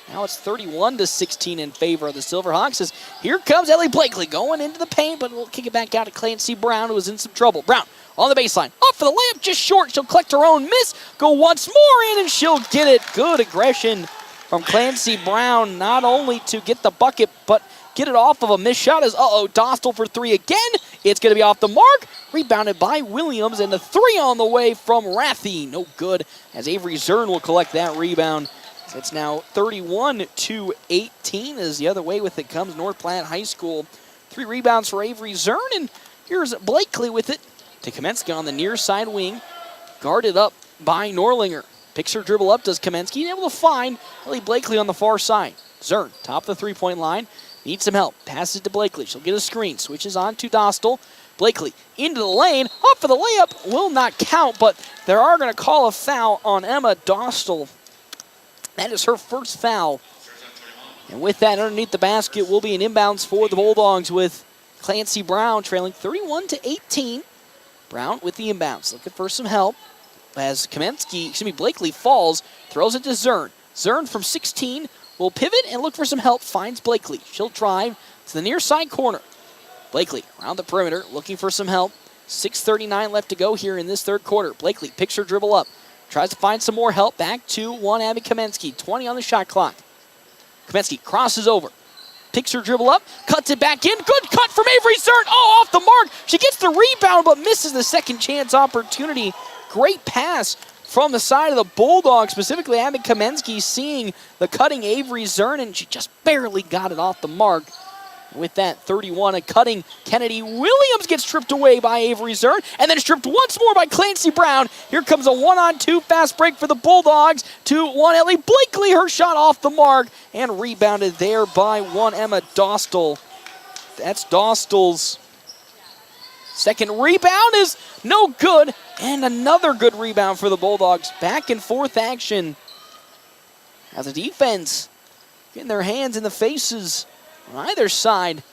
Now it's 31-16 in favor of the Silverhawks, as here comes Ellie Blakely going into the paint, but we'll kick it back out to Clancy Brown, who was in some trouble. Brown on the baseline, off for the layup, just short. She'll collect her own miss, go once more in, and she'll get it. Good aggression from Clancy Brown, not only to get the bucket, but get it off of a missed shot as, Dostal for 3 again. It's going to be off the mark. Rebounded by Williams, and the 3 on the way from Rathy. No good, as Avery Zern will collect that rebound. It's now 31-18, as the other way with it comes North Platte High School. 3 rebounds for Avery Zern, and here's Blakely with it to Kamensky on the near side wing. Guarded up by Norlinger. Picks her dribble up, does Kamensky, and able to find Ellie Blakely on the far side. Zern, top of the three-point line. Needs some help. Passes to Blakely. She'll get a screen. Switches on to Dostal. Blakely into the lane. Up for the layup. Will not count, but they are going to call a foul on Emma Dostal. That is her first foul. And with that, underneath the basket will be an inbounds for the Bulldogs, with Clancy Brown trailing 31-18. Brown with the inbounds. Looking for some help as Blakely falls. Throws it to Zern. Zern from 16 will pivot and look for some help. Finds Blakely. She'll drive to the near side corner. Blakely around the perimeter looking for some help. 6:39 left to go here in this third quarter. Blakely picks her dribble up. Tries to find some more help. Back to one Abby Kamensky. 20 on the shot clock. Kamensky crosses over. Picks her dribble up. Cuts it back in. Good cut from Avery Zern. Oh, off the mark. She gets the rebound but misses the second chance opportunity. Great pass from the side of the Bulldogs, specifically Abby Kamensky seeing the cutting Avery Zern, and she just barely got it off the mark. With that 31, a cutting Kennedy Williams gets stripped away by Avery Zern, and then stripped once more by Clancy Brown. Here comes a 1-on-2 fast break for the Bulldogs to one Ellie Blakely. Her shot off the mark and rebounded there by one Emma Dostal. That's Dostal's second rebound is no good, and another good rebound for the Bulldogs. Back and forth action as a defense getting their hands in the faces on either side.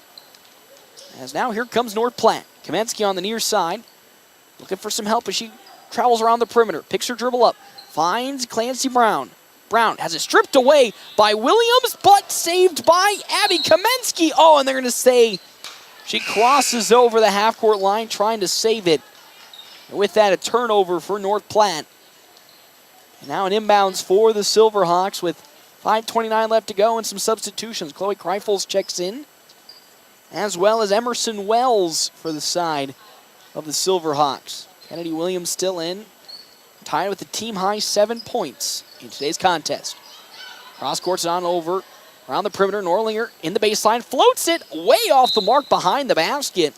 As now here comes North Platte. Kamensky on the near side, looking for some help as she travels around the perimeter. Picks her dribble up, finds Clancy Brown. Brown has it stripped away by Williams, but saved by Abby Kamensky. Oh, and they're going to say she crosses over the half-court line trying to save it. And with that, a turnover for North Platte. And now an inbounds for the Silverhawks with 5:29 left to go and some substitutions. Chloe Kreifels checks in, as well as Emerson Wells for the side of the Silverhawks. Kennedy Williams still in, tied with the team-high 7 points in today's contest. Cross court's on over, around the perimeter. Norlinger in the baseline, floats it way off the mark behind the basket.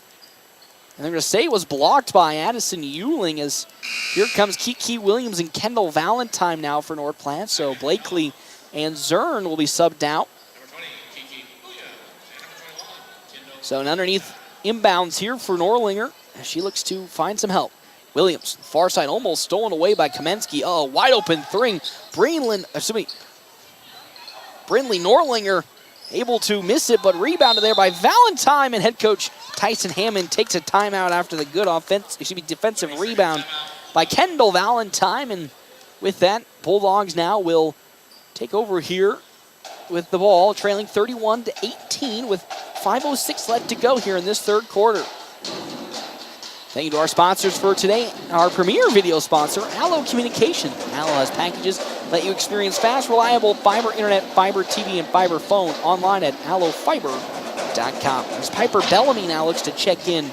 And they're going to say it was blocked by Addison Euling, as here comes Kiki Williams and Kendall Valentine now for North Platte. So Blakely and Zern will be subbed out. So an underneath inbounds here for Norlinger as she looks to find some help. Williams, far side, almost stolen away by Kamensky. Oh, wide open three. Brynlee Norlinger able to miss it, but rebounded there by Valentine, and head coach Tyson Hammond takes a timeout after the good defensive rebound by Kendall Valentine. And with that, Bulldogs now will take over here with the ball, trailing 31-18 with 5:06 left to go here in this third quarter. Thank you to our sponsors for today. Our premier video sponsor, Allo Communication. Allo has packages let you experience fast, reliable fiber internet, fiber TV, and fiber phone online at allofiber.com. As Piper Bellamy now looks to check in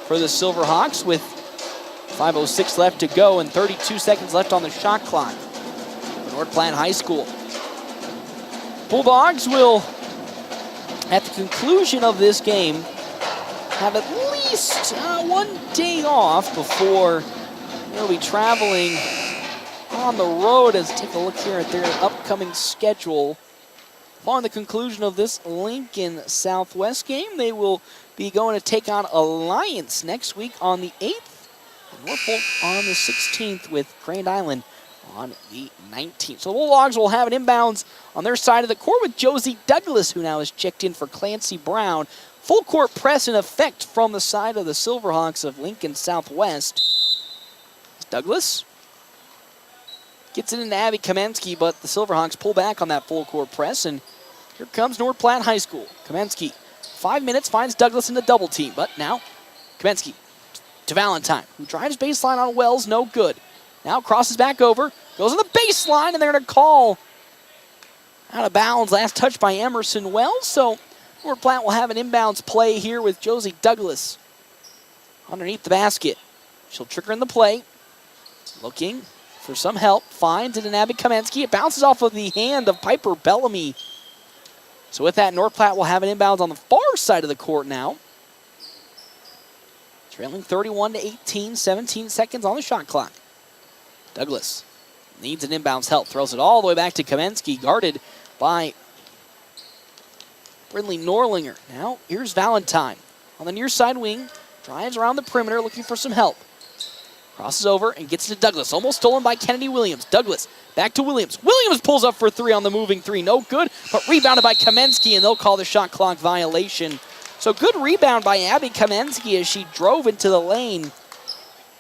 for the Silverhawks with 5:06 left to go and 32 seconds left on the shot clock for North Platte High School. Bulldogs will, at the conclusion of this game, have at least 1 day off before they'll be traveling on the road. As take a look here at their upcoming schedule. Following the conclusion of this Lincoln Southwest game, they will be going to take on Alliance next week on the 8th, and Norfolk on the 16th with Grand Island on the 19th. So the Bulldogs will have an inbounds on their side of the court with Josie Douglas, who now is checked in for Clancy Brown. Full court press in effect from the side of the Silverhawks of Lincoln Southwest. Douglas gets it into Abby Kamensky, but the Silverhawks pull back on that full court press, and here comes North Platte High School. Kamensky, 5 minutes, finds Douglas in the double team, but now Kamensky to Valentine, who drives baseline on Wells, no good. Now crosses back over, goes on the baseline, and they're going to call out of bounds. Last touch by Emerson Wells, so North Platte will have an inbounds play here with Josie Douglas underneath the basket. She'll trigger in the play, looking for some help, finds it in Abby Kamensky. It bounces off of the hand of Piper Bellamy. So with that, North Platte will have an inbounds on the far side of the court now. Trailing 31-18, 17 seconds on the shot clock. Douglas needs an inbounds help, throws it all the way back to Kamensky, guarded by Brynlee Norlinger. Now, here's Valentine on the near side wing, drives around the perimeter looking for some help. Crosses over and gets to Douglas, almost stolen by Kennedy Williams. Douglas back to Williams. Williams pulls up for three on the moving three, no good, but rebounded by Kamensky, and they'll call the shot clock violation. So good rebound by Abby Kamensky as she drove into the lane.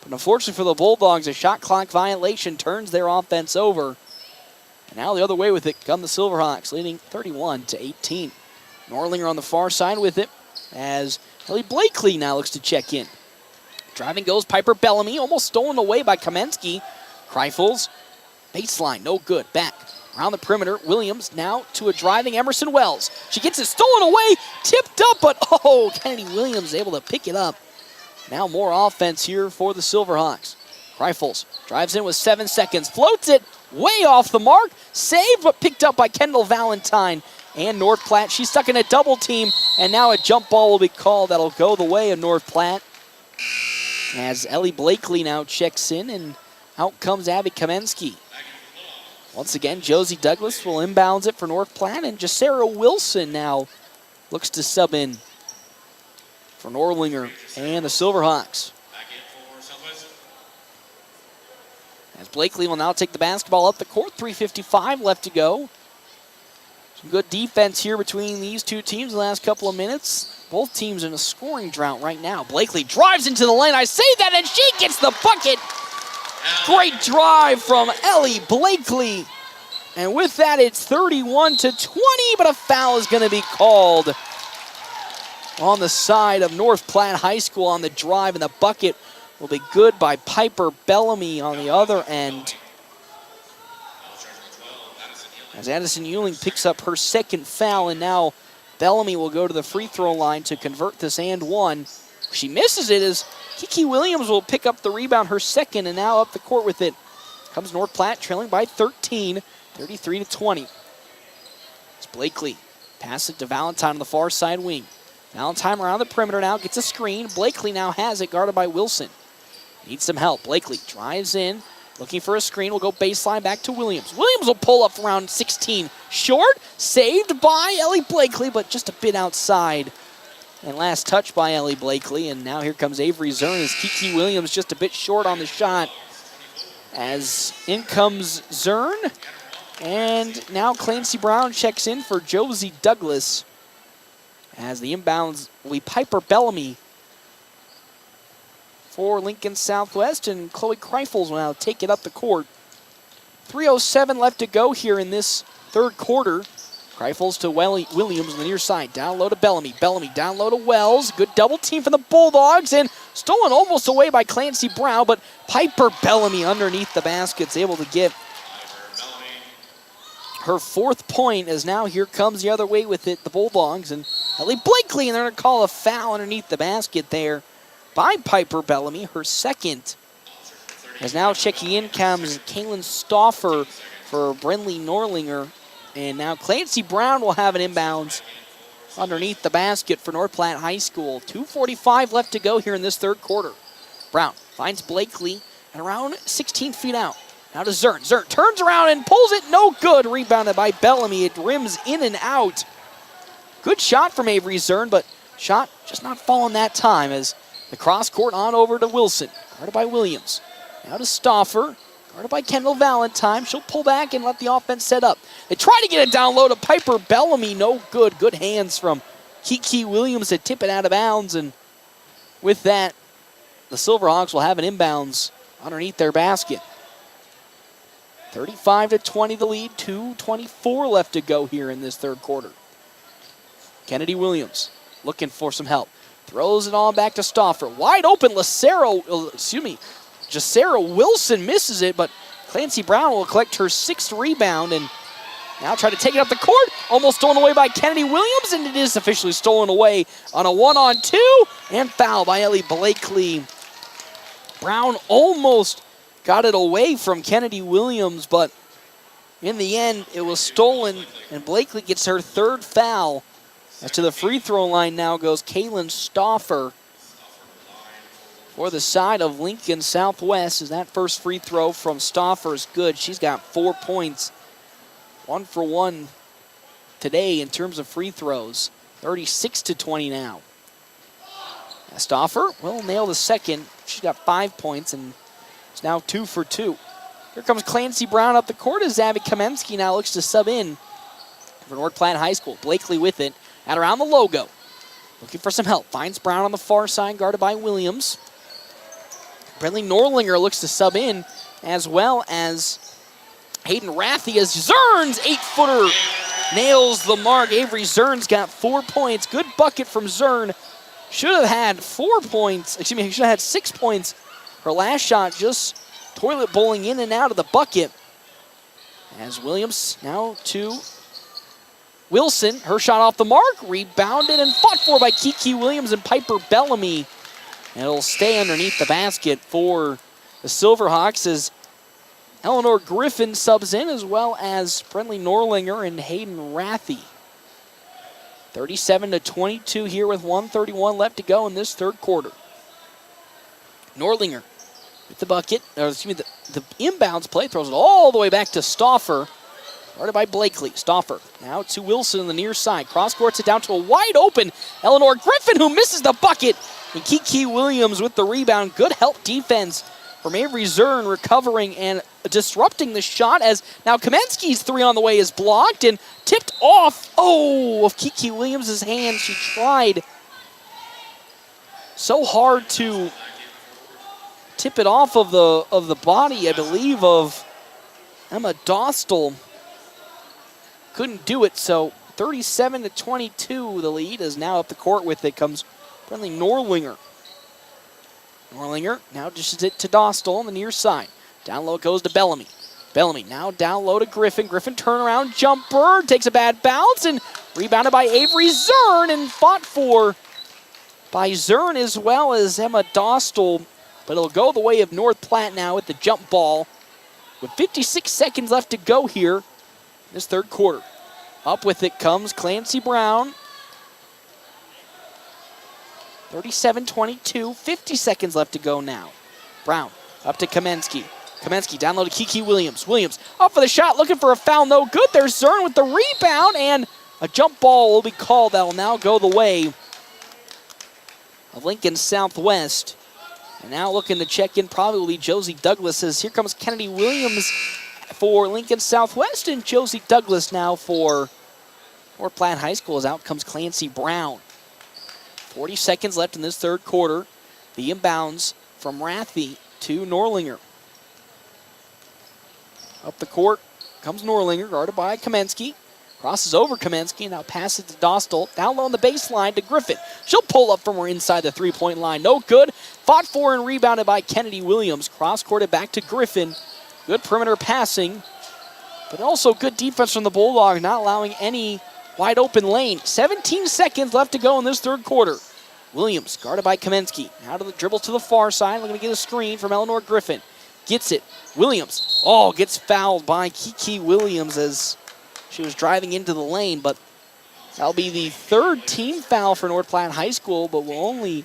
But unfortunately for the Bulldogs, a shot clock violation turns their offense over. And now the other way with it come the Silverhawks, leading 31-18. Norlinger on the far side with it as Ellie Blakely now looks to check in. Driving goes Piper Bellamy, almost stolen away by Kamensky. Kreifels Baseline, no good. Back around the perimeter. Williams now to a driving Emerson Wells. She gets it stolen away, tipped up, but Kennedy Williams able to pick it up. Now more offense here for the Silverhawks. Rifles drives in with 7 seconds, floats it way off the mark, saved but picked up by Kendall Valentine and North Platte. She's stuck in a double team, and now a jump ball will be called. That'll go the way of North Platte. As Ellie Blakely now checks in, and out comes Abby Kamensky. Once again, Josie Douglas will inbounds it for North Platte, and Jacera Wilson now looks to sub in for Norlinger and the Silverhawks. As Blakely will now take the basketball up the court, 3:55 left to go. Some good defense here between these two teams the last couple of minutes. Both teams in a scoring drought right now. Blakely drives into the lane. I say that, and she gets the bucket. Great drive from Ellie Blakely. And with that, it's 31-20, but a foul is going to be called on the side of North Platte High School on the drive, and the bucket will be good by Piper Bellamy on the other end. As Addison Euling picks up her second foul, and now Bellamy will go to the free throw line to convert this and one. She misses it as Kiki Williams will pick up the rebound, her second, and now up the court with it. Comes North Platte trailing by 13, 33-20. It's Blakely. Pass it to Valentine on the far side wing. Valentine around the perimeter now, gets a screen. Blakely now has it, guarded by Wilson. Needs some help. Blakely drives in, looking for a screen. Will go baseline back to Williams. Williams will pull up around 16. Short, saved by Ellie Blakely, but just a bit outside. And last touch by Ellie Blakely, and now here comes Avery Zern as Kiki Williams just a bit short on the shot. As in comes Zern, and now Clancy Brown checks in for Josie Douglas. As the inbounds will be Piper Bellamy for Lincoln Southwest, and Chloe Kreifels will now take it up the court. 3:07 left to go here in this third quarter. Kreifels to Williams on the near side. Down low to Bellamy. Bellamy down low to Wells. Good double team from the Bulldogs, and stolen almost away by Clancy Brown, but Piper Bellamy underneath the basket's able to get her fourth point, as now here comes the other way with it, the Bulldogs, and Ellie Blakely, and they're going to call a foul underneath the basket there by Piper Bellamy, her second. As now checking in comes Kaylin Stauffer for Brenly Norlinger. And now Clancy Brown will have an inbounds underneath the basket for North Platte High School. 2:45 left to go here in this third quarter. Brown finds Blakely at around 16 feet out. Now to Zern. Zern turns around and pulls it. No good. Rebounded by Bellamy. It rims in and out. Good shot from Avery Zern, but shot just not falling that time as the cross court on over to Wilson. Guarded by Williams. Now to Stauffer. Guarded by Kendall Valentine. She'll pull back and let the offense set up. They try to get it down low to Piper Bellamy. No good. Good hands from Kiki Williams to tip it out of bounds. And with that, the Silverhawks will have an inbounds underneath their basket. 35-20 the lead. 2:24 left to go here in this third quarter. Kennedy Williams looking for some help. Throws it on back to Stauffer. Wide open. Jacera Wilson misses it, but Clancy Brown will collect her sixth rebound and now try to take it up the court. Almost stolen away by Kennedy Williams, and it is officially stolen away on a 1-on-2, and foul by Ellie Blakely. Brown almost got it away from Kennedy Williams, but in the end, it was stolen, and Blakely gets her third foul. As to the free throw line now goes Kaylin Stauffer for the side of Lincoln Southwest, as that first free throw from Stauffer is good. She's got 4 points. 1 for 1 today in terms of free throws. 36-20 now. Stauffer will nail the second. She's got 5 points, and it's now 2 for 2. Here comes Clancy Brown up the court as Abby Kamensky now looks to sub in for North Platte High School. Blakely with it at around the logo. Looking for some help. Finds Brown on the far side, guarded by Williams. Brenly Norlinger looks to sub in, as well as Hayden Rathie, as Zern's 8-footer nails the mark. Avery Zern's got 4 points. Good bucket from Zern. Should have had 4 points. Excuse me, should have had 6 points. Her last shot just toilet bowling in and out of the bucket. As Williams now to Wilson. Her shot off the mark, rebounded and fought for by Kiki Williams and Piper Bellamy. And it'll stay underneath the basket for the Silverhawks as Eleanor Griffin subs in, as well as Brentley Norlinger and Hayden Rathie. 37-22 here with 1:31 left to go in this third quarter. Norlinger with the bucket, or excuse me, the inbounds play, throws it all the way back to Stauffer. Guarded by Blakely. Stauffer now to Wilson on the near side. Cross courts it down to a wide open Eleanor Griffin, who misses the bucket. And Kiki Williams with the rebound. Good help defense from Avery Zern, recovering and disrupting the shot, as now Kamensky's three on the way is blocked and tipped off. Oh, of Kiki Williams' hand. She tried so hard to tip it off of the body, I believe, of Emma Dostal. Couldn't do it, so 37-22, the lead is now up the court with it comes Brentley Norlinger. Norlinger now dishes it to Dostal on the near side. Down low goes to Bellamy. Bellamy now down low to Griffin. Griffin turnaround jumper, takes a bad bounce, and rebounded by Avery Zern and fought for by Zern as well as Emma Dostal. But it'll go the way of North Platte now with the jump ball. With 56 seconds left to go here in this third quarter. Up with it comes Clancy Brown. 37-22, 50 seconds left to go now. Brown up to Kamensky. Kamensky down low to Kiki Williams. Williams up for the shot, looking for a foul, no good. There's Zern with the rebound, and a jump ball will be called. That will now go the way of Lincoln Southwest. And now looking to check in probably Josie Douglas, as here comes Kennedy Williams for Lincoln Southwest, and Josie Douglas now for North Platte High School, as out comes Clancy Brown. 40 seconds left in this third quarter. The inbounds from Rathie to Norlinger. Up the court comes Norlinger, guarded by Kamensky. Crosses over Kamensky, now passes to Dostal. Down low on the baseline to Griffin. She'll pull up from her inside the three-point line. No good. Fought for and rebounded by Kennedy Williams. Cross-courted back to Griffin. Good perimeter passing, but also good defense from the Bulldogs, not allowing any wide open lane. 17 seconds left to go in this third quarter. Williams guarded by Kamensky. Now to the dribble to the far side. Looking to get a screen from Eleanor Griffin. Gets it. Williams. Oh, gets fouled by Kiki Williams as she was driving into the lane, but that'll be the third team foul for North Platte High School, but will only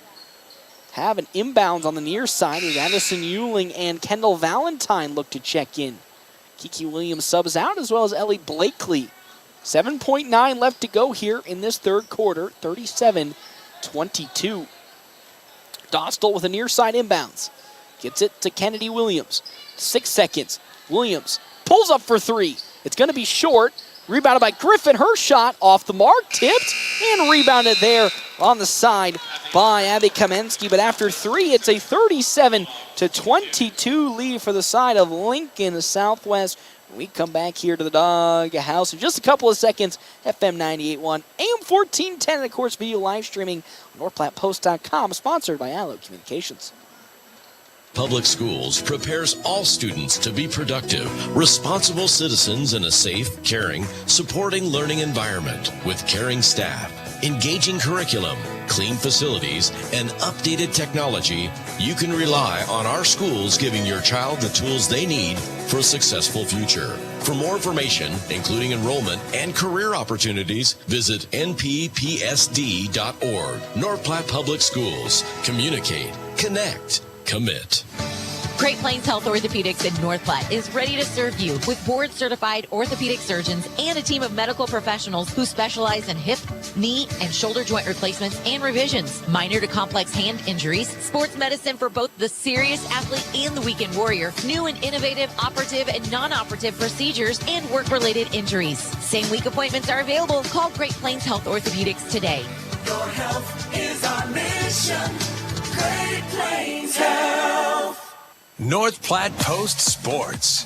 have an inbounds on the near side as Addison Euling and Kendall Valentine look to check in. Kiki Williams subs out, as well as Ellie Blakely. 7.9 left to go here in this third quarter, 37-22. Dostal with a near side inbounds. Gets it to Kennedy Williams. 6 seconds. Williams pulls up for three. It's going to be short. Rebounded by Griffin. Her shot off the mark, tipped, and rebounded there on the side by Abby Kamensky. But after three, it's a 37-22 lead for the side of Lincoln Southwest. We come back here to the Dog House in just a couple of seconds. FM 98.1, AM 1410, and of course, video live streaming on NorthPlattePost.com, sponsored by Allo Communications. Public Schools prepares all students to be productive, responsible citizens in a safe, caring, supporting learning environment with caring staff, engaging curriculum, clean facilities, and updated technology. You can rely on our schools giving your child the tools they need for a successful future. For more information, including enrollment and career opportunities, visit nppsd.org. North Platte Public Schools. Communicate, connect, commit. Great Plains Health Orthopedics in North Platte is ready to serve you with board-certified orthopedic surgeons and a team of medical professionals who specialize in hip, knee, and shoulder joint replacements and revisions, minor to complex hand injuries, sports medicine for both the serious athlete and the weekend warrior, new and innovative operative and non-operative procedures, and work-related injuries. Same-week appointments are available. Call Great Plains Health Orthopedics today. Your health is our mission. Great Plains Health. North Platte Post Sports.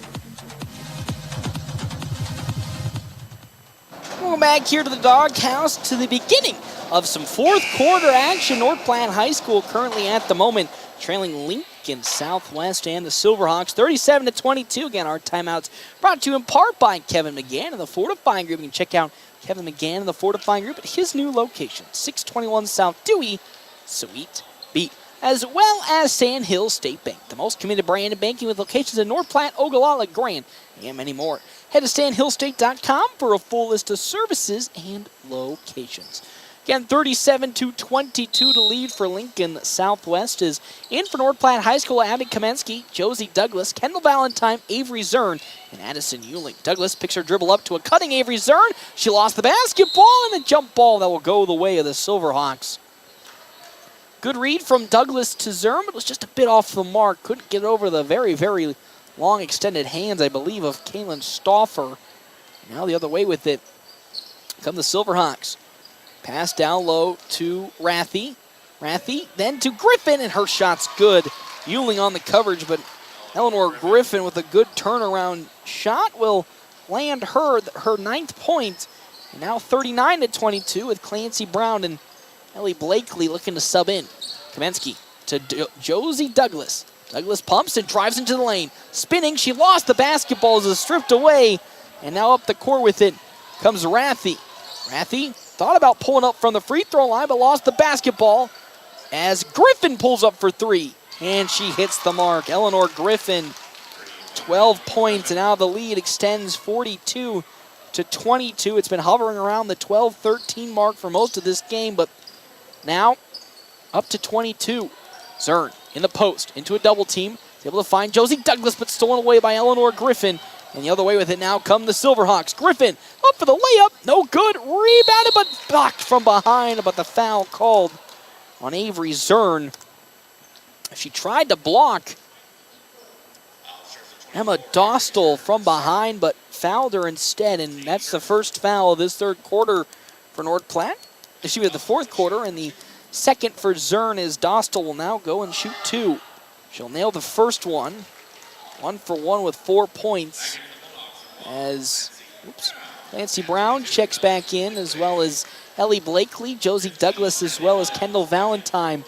Welcome back here to the Dog House to the beginning of some fourth quarter action. North Platte High School currently at the moment trailing Lincoln Southwest and the Silverhawks. 37-22. Again, our timeouts brought to you in part by Kevin McGann and the Fortifying Group. You can check out Kevin McGann and the Fortifying Group at his new location, 621 South Dewey, Suite B, as well as Sand Hill State Bank, the most committed brand in banking with locations in North Platte, Ogallala, Grand, and many more. Head to sandhillstate.com for a full list of services and locations. Again, 37-22 to lead for Lincoln Southwest is in for North Platte High School. Abby Kamensky, Josie Douglas, Kendall Valentine, Avery Zern, and Addison Euling. Douglas picks her dribble up to a cutting Avery Zern. She lost the basketball and a jump ball that will go the way of the Silverhawks. Good read from Douglas to Zern, but was just a bit off the mark. Couldn't get over the very, very long extended hands, I believe, of Kaylin Stauffer. Now the other way with it come the Silverhawks. Pass down low to Rathy. Rathy then to Griffin, and her shot's good. Euling on the coverage, but Eleanor Griffin with a good turnaround shot will land her 9th point. And now 39-22 with Clancy Brown and Ellie Blakely looking to sub in. Kamensky to Josie Douglas. Douglas pumps and drives into the lane. Spinning, she lost the basketball as it's stripped away. And now up the court with it comes Rathy. Rathy thought about pulling up from the free throw line, but lost the basketball as Griffin pulls up for three. And she hits the mark. Eleanor Griffin, 12 points, and now the lead extends 42-22. It's been hovering around the 12-13 mark for most of this game, but now up to 22. Zern in the post, into a double team. He's able to find Josie Douglas, but stolen away by Eleanor Griffin. And the other way with it now come the Silverhawks. Griffin up for the layup. No good. Rebounded, but blocked from behind. But the foul called on Avery Zern. She tried to block Emma Dostal from behind, but fouled her instead. And that's the first foul of this third quarter for North Platte. She was the fourth quarter, and the second for Zern is Dostal will now go and shoot two. She'll nail the first one. 1 for 1 with 4 points as Clancy Brown checks back in, as well as Ellie Blakely, Josie Douglas, as well as Kendall Valentine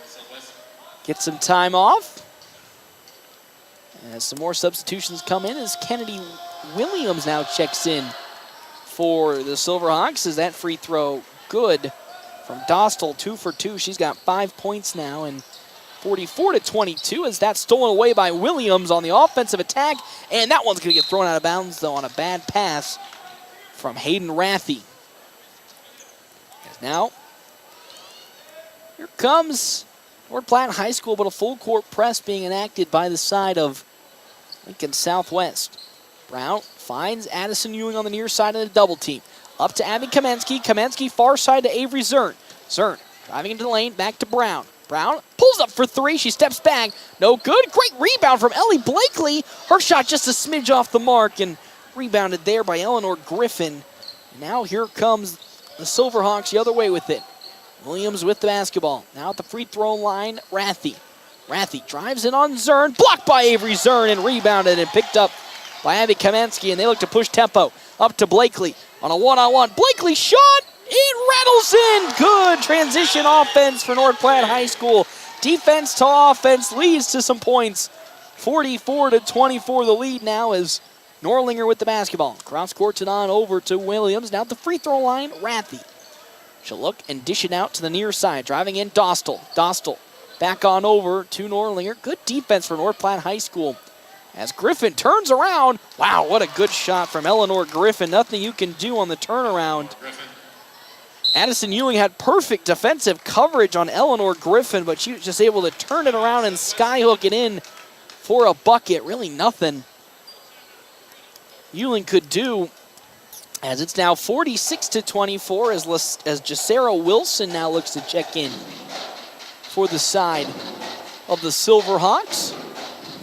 get some time off. As some more substitutions come in as Kennedy Williams now checks in for the Silverhawks. Is that free throw good from Dostal? 2 for 2. She's got 5 points now, and 44-22 as that's stolen away by Williams on the offensive attack. And that one's going to get thrown out of bounds, though, on a bad pass from Hayden Rathy. Now, here comes North Platte High School, but a full court press being enacted by the side of Lincoln Southwest. Brown finds Addison Ewing on the near side of the double team. Up to Abby Kamensky. Kamensky far side to Avery Zern. Zern driving into the lane, back to Brown. Brown pulls up for three. She steps back. No good. Great rebound from Ellie Blakely. Her shot just a smidge off the mark and rebounded there by Eleanor Griffin. Now here comes the Silverhawks the other way with it. Williams with the basketball. Now at the free throw line, Rathy. Rathy drives in on Zern. Blocked by Avery Zern and rebounded and picked up by Abby Kamensky. And they look to push tempo up to Blakely on a one-on-one. Blakely shot. It rattles in. Good transition offense for North Platte High School. Defense to offense leads to some points. 44-24 the lead now as Norlinger with the basketball. Cross court it on over to Williams. Now at the free throw line, Rathy. She'll look and dish it out to the near side. Driving in Dostal. Dostal back on over to Norlinger. Good defense for North Platte High School. As Griffin turns around. Wow, what a good shot from Eleanor Griffin. Nothing you can do on the turnaround. Addison Ewing had perfect defensive coverage on Eleanor Griffin, but she was just able to turn it around and skyhook it in for a bucket. Really nothing Ewing could do, as it's now 46-24 as Jacera Wilson now looks to check in for the side of the Silverhawks.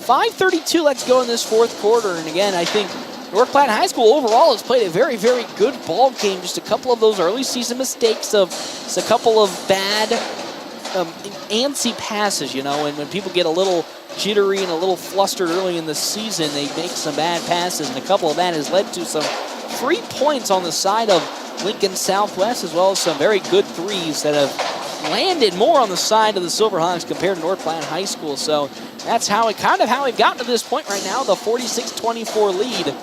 5:32 let's go in this fourth quarter, and again, I think North Platte High School overall has played a very, very good ball game. Just a couple of those early season mistakes of just a couple of bad antsy passes, you know, and when people get a little jittery and a little flustered early in the season, they make some bad passes, and a couple of that has led to some free points on the side of Lincoln Southwest, as well as some very good threes that have landed more on the side of the Silverhawks compared to North Platte High School. So that's how we've gotten to this point right now, the 46-24 lead.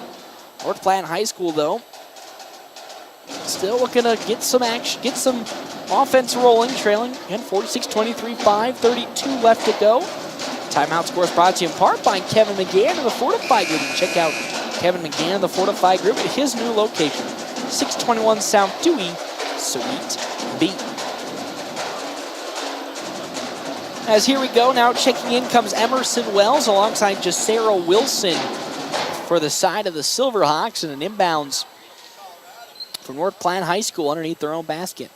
North Platte High School, though, still looking to get some action, get some offense rolling, trailing. Again, 46-23, 5:32 left to go. Timeout score is brought to you in part by Kevin McGann and the Fortify Group. You can check out Kevin McGann and the Fortify Group at his new location, 621 South Dewey, Suite B. As here we go, now checking in comes Emerson Wells alongside Jacero Wilson for the side of the Silverhawks, and an inbounds from North Platte High School underneath their own basket.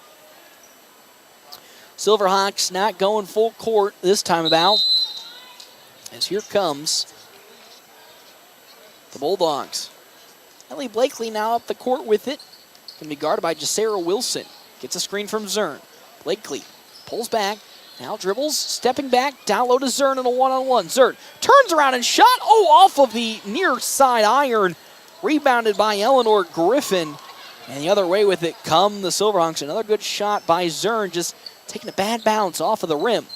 Silverhawks not going full court this time about, as here comes the Bulldogs. Ellie Blakely now up the court with it. Can be guarded by Jacero Wilson. Gets a screen from Zern. Blakely pulls back. Now dribbles, stepping back, down low to Zern in a one-on-one. Zern turns around and shot. Oh, off of the near side iron. Rebounded by Eleanor Griffin. And the other way with it come the Silverhawks. Another good shot by Zern, just taking a bad bounce off of the rim.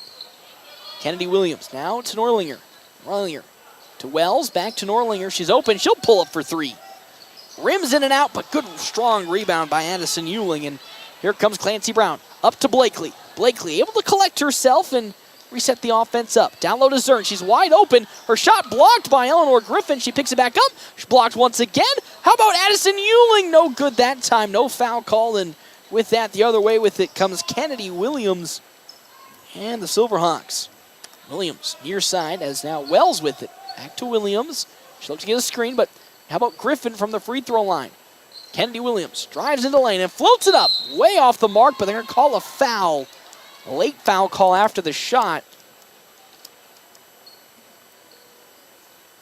Kennedy Williams now to Norlinger. Norlinger to Wells, back to Norlinger. She's open, she'll pull up for three. Rims in and out, but good strong rebound by Addison Euling. And here comes Clancy Brown, up to Blakely. Blakely able to collect herself and reset the offense up. Down low to Zern. She's wide open. Her shot blocked by Eleanor Griffin. She picks it back up. She's blocked once again. How about Addison Euling? No good that time. No foul call. And with that, the other way with it comes Kennedy Williams and the Silverhawks. Williams near side as now Wells with it. Back to Williams. She looks to get a screen, but how about Griffin from the free throw line? Kennedy Williams drives into the lane and floats it up. Way off the mark, but they're going to call a foul. A late foul call after the shot.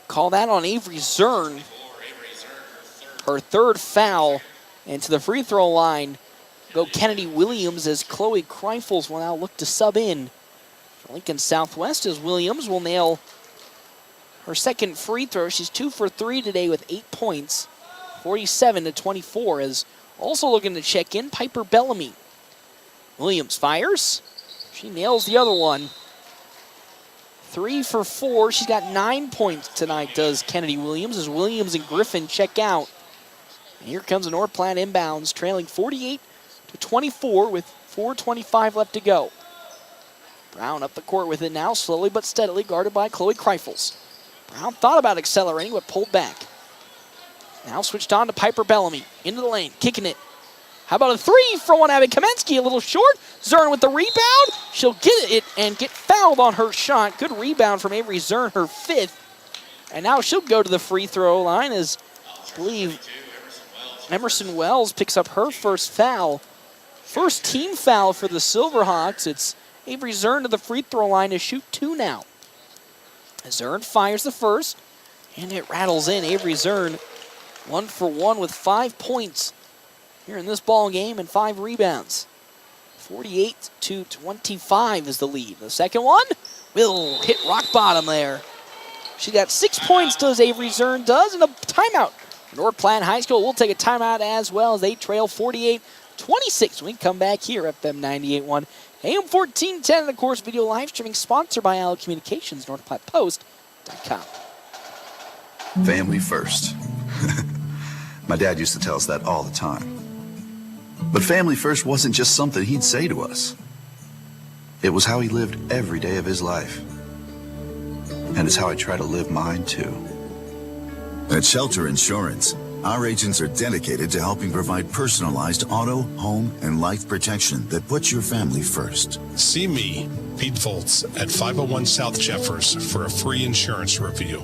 Call that on Avery Zern. Her third foul. And to the free throw line go Kennedy Williams as Chloe Kreifels will now look to sub in for Lincoln Southwest, as Williams will nail her second free throw. She's 2 for 3 today with 8 points. 47-24, is also looking to check in Piper Bellamy. Williams fires. She nails the other one. 3 for 4. She's got 9 points tonight, does Kennedy Williams, as Williams and Griffin check out. And here comes the North Platte inbounds, trailing 48-24 with 4:25 left to go. Brown up the court with it now, slowly but steadily, guarded by Chloe Kreifels. Brown thought about accelerating, but pulled back. Now switched on to Piper Bellamy. Into the lane, kicking it. How about a three from one Abby Kamensky? A little short. Zern with the rebound. She'll get it and get fouled on her shot. Good rebound from Avery Zern, her fifth. And now she'll go to the free throw line as, I believe, Emerson Wells picks up her first foul. First team foul for the Silverhawks. It's Avery Zern to the free throw line to shoot 2 now. Zern fires the first, and it rattles in. Avery Zern 1 for 1 with 5 points here in this ball game and 5 rebounds. 48-25 is the lead. The second one will hit rock bottom there. She got 6 points, does Avery Zern does, and a timeout. North Platte High School will take a timeout as well as they trail 48-26. We come back here at FM 98.1. AM 1410, and of course, video live streaming sponsored by Allied Communications, NorthPlattePost.com. Family first. My dad used to tell us that all the time. But family first wasn't just something he'd say to us. It was how he lived every day of his life. And it's how I try to live mine too. At Shelter Insurance, our agents are dedicated to helping provide personalized auto, home, and life protection that puts your family first. See me, Pete Foltz, at 501 South Jeffers for a free insurance review.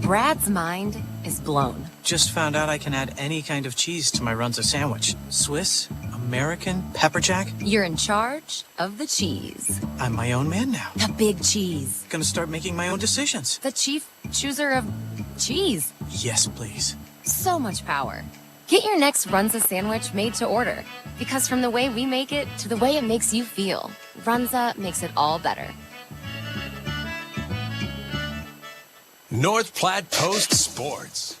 Brad's mind is blown. Just found out I can add any kind of cheese to my Runza sandwich. Swiss, American, pepper jack. You're in charge of the cheese. I'm my own man now. The big cheese. Gonna start making my own decisions. The chief chooser of cheese. Yes, please. So much power. Get your next Runza sandwich made to order. Because from the way we make it to the way it makes you feel, Runza makes it all better. North Platte Post Sports.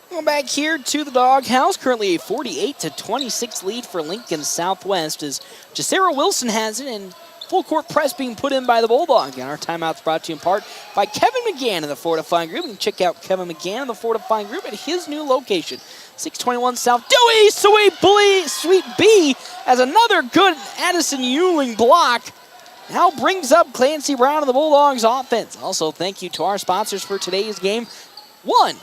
Going back here to the doghouse. Currently a 48-26 lead for Lincoln Southwest as Jacera Wilson has it, and full court press being put in by the Bulldogs. And our timeout's brought to you in part by Kevin McGann of the Fortifying Group. You can check out Kevin McGann of the Fortifying Group at his new location, 621 South Dewey. Sweet B as another good Addison Ewing block now brings up Clancy Brown of the Bulldogs offense. Also, thank you to our sponsors for today's game. One,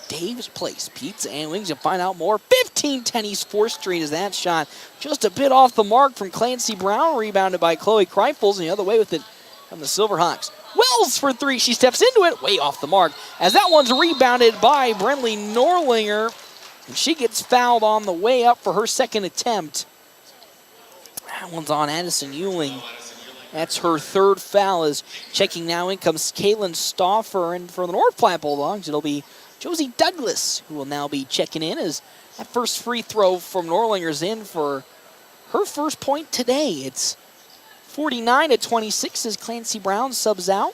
Dave's Place Pizza and Wings. You'll find out more. 15-10 East 4th Street is that shot. Just a bit off the mark from Clancy Brown. Rebounded by Chloe Kreifels, and the other way with it from the Silverhawks. Wells for three. She steps into it. Way off the mark. As that one's rebounded by Brentley Norlinger. And she gets fouled on the way up for her second attempt. That one's on Addison Ewing. That's her third foul. As checking now in comes Kaylin Stauffer. And for the North Platte Bulldogs, it'll be Josie Douglas, who will now be checking in as that first free throw from Norlinger's in for her first point today. It's 49-26 as Clancy Brown subs out.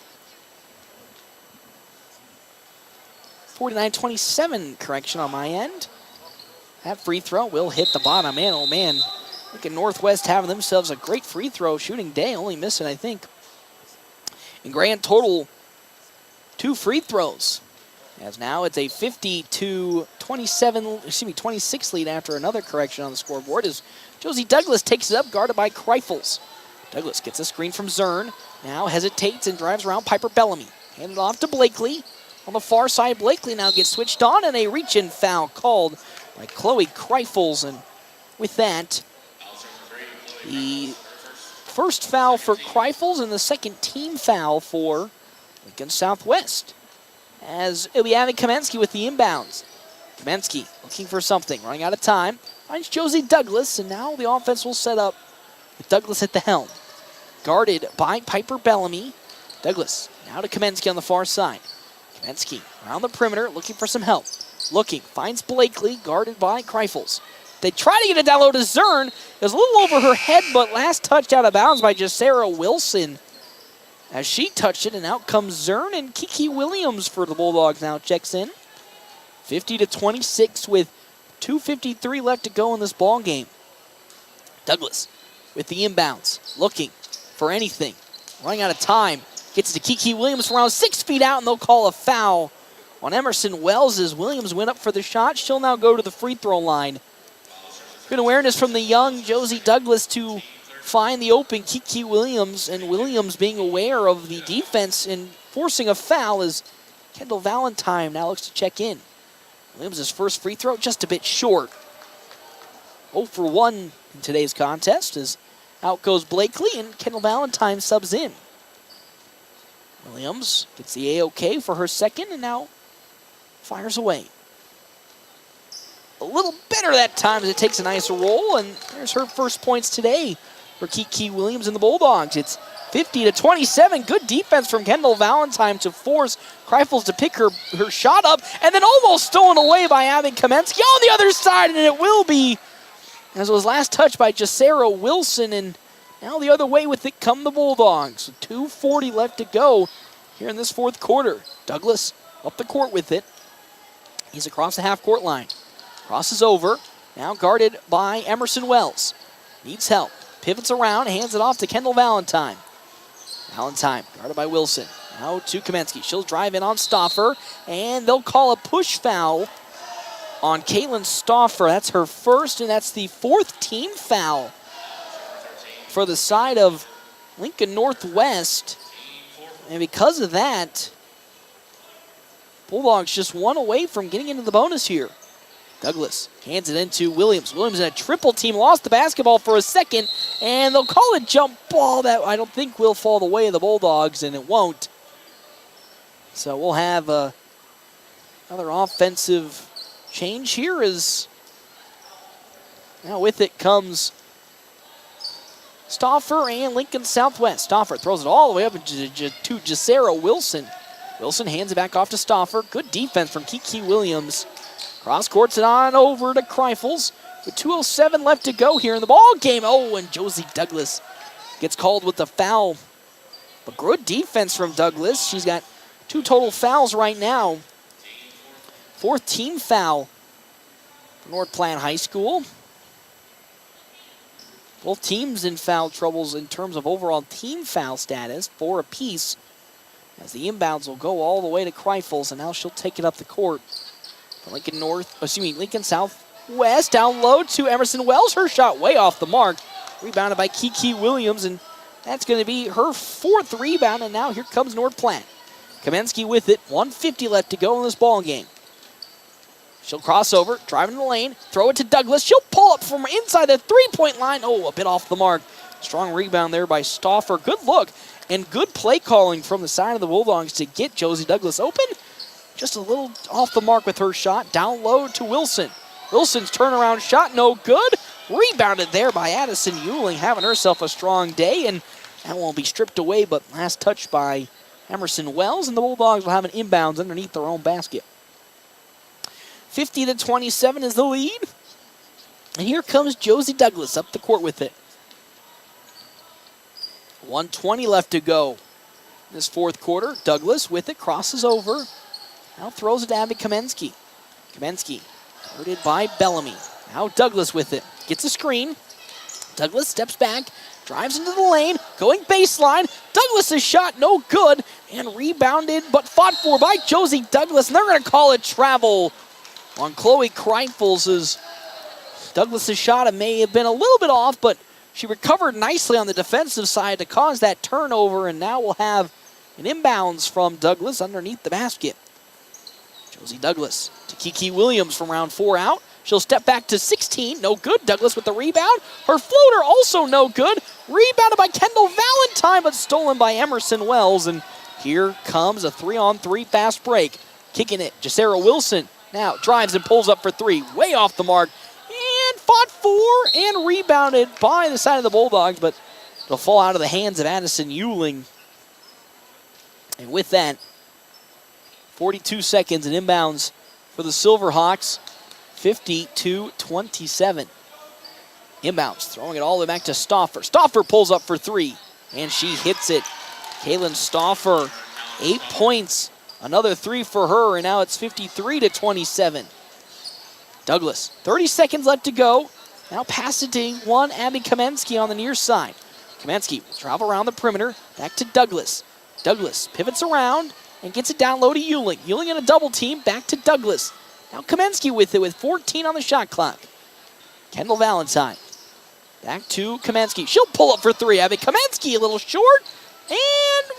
49-27, correction on my end. That free throw will hit the bottom. Man, oh man. Look at Northwest having themselves a great free throw shooting day. Only missing, I think, in grand total, 2 free throws. As now it's a 26 lead after another correction on the scoreboard as Josie Douglas takes it up, guarded by Kreifels. Douglas gets a screen from Zern. Now hesitates and drives around Piper Bellamy. Handed off to Blakely. On the far side, Blakely now gets switched on, and a reach-in foul called by Chloe Kreifels. And with that, the first foul for Kreifels and the second team foul for Lincoln Southwest. As it'll be Abby Kamensky with the inbounds. Kamensky looking for something, running out of time. Finds Josie Douglas, and now the offense will set up with Douglas at the helm. Guarded by Piper Bellamy. Douglas now to Kamensky on the far side. Kamensky around the perimeter, looking for some help. Finds Blakely, guarded by Kreifels. They try to get it down low to Zern. It was a little over her head, but last touched out of bounds by Jacera Wilson. As she touched it, and out comes Zern, and Kiki Williams for the Bulldogs now checks in. 50-26 with 2:53 left to go in this ball game. Douglas with the inbounds, looking for anything. Running out of time. Gets to Kiki Williams from around 6 feet out, and they'll call a foul on Emerson Wells as Williams went up for the shot. She'll now go to the free throw line. Good awareness from the young Josie Douglas to find the open Kiki Williams, and Williams being aware of the defense and forcing a foul as Kendall Valentine now looks to check in. Williams' first free throw just a bit short. 0 for 1 in today's contest as out goes Blakely and Kendall Valentine subs in. Williams gets the A-OK for her second and now fires away. A little better that time as it takes a nice roll, and there's her first points today for Kiki Williams and the Bulldogs. It's 50-27. Good defense from Kendall Valentine to force Kreifels to pick her shot up, and then almost stolen away by Abby Kamensky on the other side, and it will be, as it was last touched by Jacera Wilson, and now the other way with it come the Bulldogs. 2:40 left to go here in this fourth quarter. Douglas up the court with it. He's across the half-court line. Crosses over, now guarded by Emerson Wells. Needs help. Pivots around, hands it off to Kendall Valentine. Valentine, guarded by Wilson. Now to Kamensky. She'll drive in on Stauffer, and they'll call a push foul on Kaylin Stauffer. That's her first, and that's the fourth team foul for the side of Lincoln Northwest. And because of that, Bulldogs just one away from getting into the bonus here. Douglas hands it into Williams. Williams in a triple team, lost the basketball for a second, and they'll call a jump ball that I don't think will fall the way of the Bulldogs, and it won't. So we'll have another offensive change here as now with it comes Stauffer and Lincoln Southwest. Stauffer throws it all the way up to Jacera Wilson. Wilson hands it back off to Stauffer. Good defense from Kiki Williams. Cross courts it on over to Kreifels with 2:07 left to go here in the ball game. Oh, and Josie Douglas gets called with the foul. But good defense from Douglas. She's got 2 total fouls right now. Fourth team foul for North Platte High School. Both teams in foul troubles in terms of overall team foul status, 4 apiece. As the inbounds will go all the way to Kreifels, and now she'll take it up the court. Lincoln Southwest, down low to Emerson Wells. Her shot way off the mark. Rebounded by Kiki Williams, and that's going to be her 4th rebound, and now here comes North Platte. Kamensky with it, 1:50 left to go in this ball game. She'll cross over, drive in the lane, throw it to Douglas. She'll pull up from inside the three-point line. Oh, a bit off the mark. Strong rebound there by Stauffer. Good look and good play calling from the side of the Bulldogs to get Josie Douglas open. Just a little off the mark with her shot. Down low to Wilson. Wilson's turnaround shot, no good. Rebounded there by Addison Euling, having herself a strong day, and that won't be stripped away, but last touch by Emerson Wells, and the Bulldogs will have an inbounds underneath their own basket. 50-27 is the lead. And here comes Josie Douglas up the court with it. 1:20 left to go. This 4th quarter, Douglas with it, crosses over. Now throws it to Abby Kamensky. Kamensky, guarded by Bellamy. Now Douglas with it. Gets a screen. Douglas steps back, drives into the lane, going baseline. Douglas' shot no good, and rebounded, but fought for by Josie Douglas. And they're going to call it travel on Chloe Kreifels. Douglas' shot may have been a little bit off, but she recovered nicely on the defensive side to cause that turnover, and now we'll have an inbounds from Douglas underneath the basket. Josie Douglas to Kiki Williams from round 4 out. She'll step back to 16, no good. Douglas with the rebound. Her floater also no good. Rebounded by Kendall Valentine, but stolen by Emerson Wells, and here comes a 3-on-3 fast break. Kicking it, Jacera Wilson now drives and pulls up for 3, way off the mark. And fought for and rebounded by the side of the Bulldogs, but it'll fall out of the hands of Addison Euling. And with that, 42 seconds and inbounds for the Silverhawks, 50-27. Inbounds, throwing it all the way back to Stauffer. Stauffer pulls up for 3, and she hits it. Kaylin Stauffer, 8 points. Another 3 for her, and now it's 53-27. Douglas, 30 seconds left to go. Now pass it to one Abby Kamensky on the near side. Kamensky will travel around the perimeter, back to Douglas. Douglas pivots around and gets it down low to Euling. Euling in a double team, back to Douglas. Now Kamensky with it with 14 on the shot clock. Kendall Valentine, back to Kamensky. She'll pull up for 3. Abby Kamensky a little short, and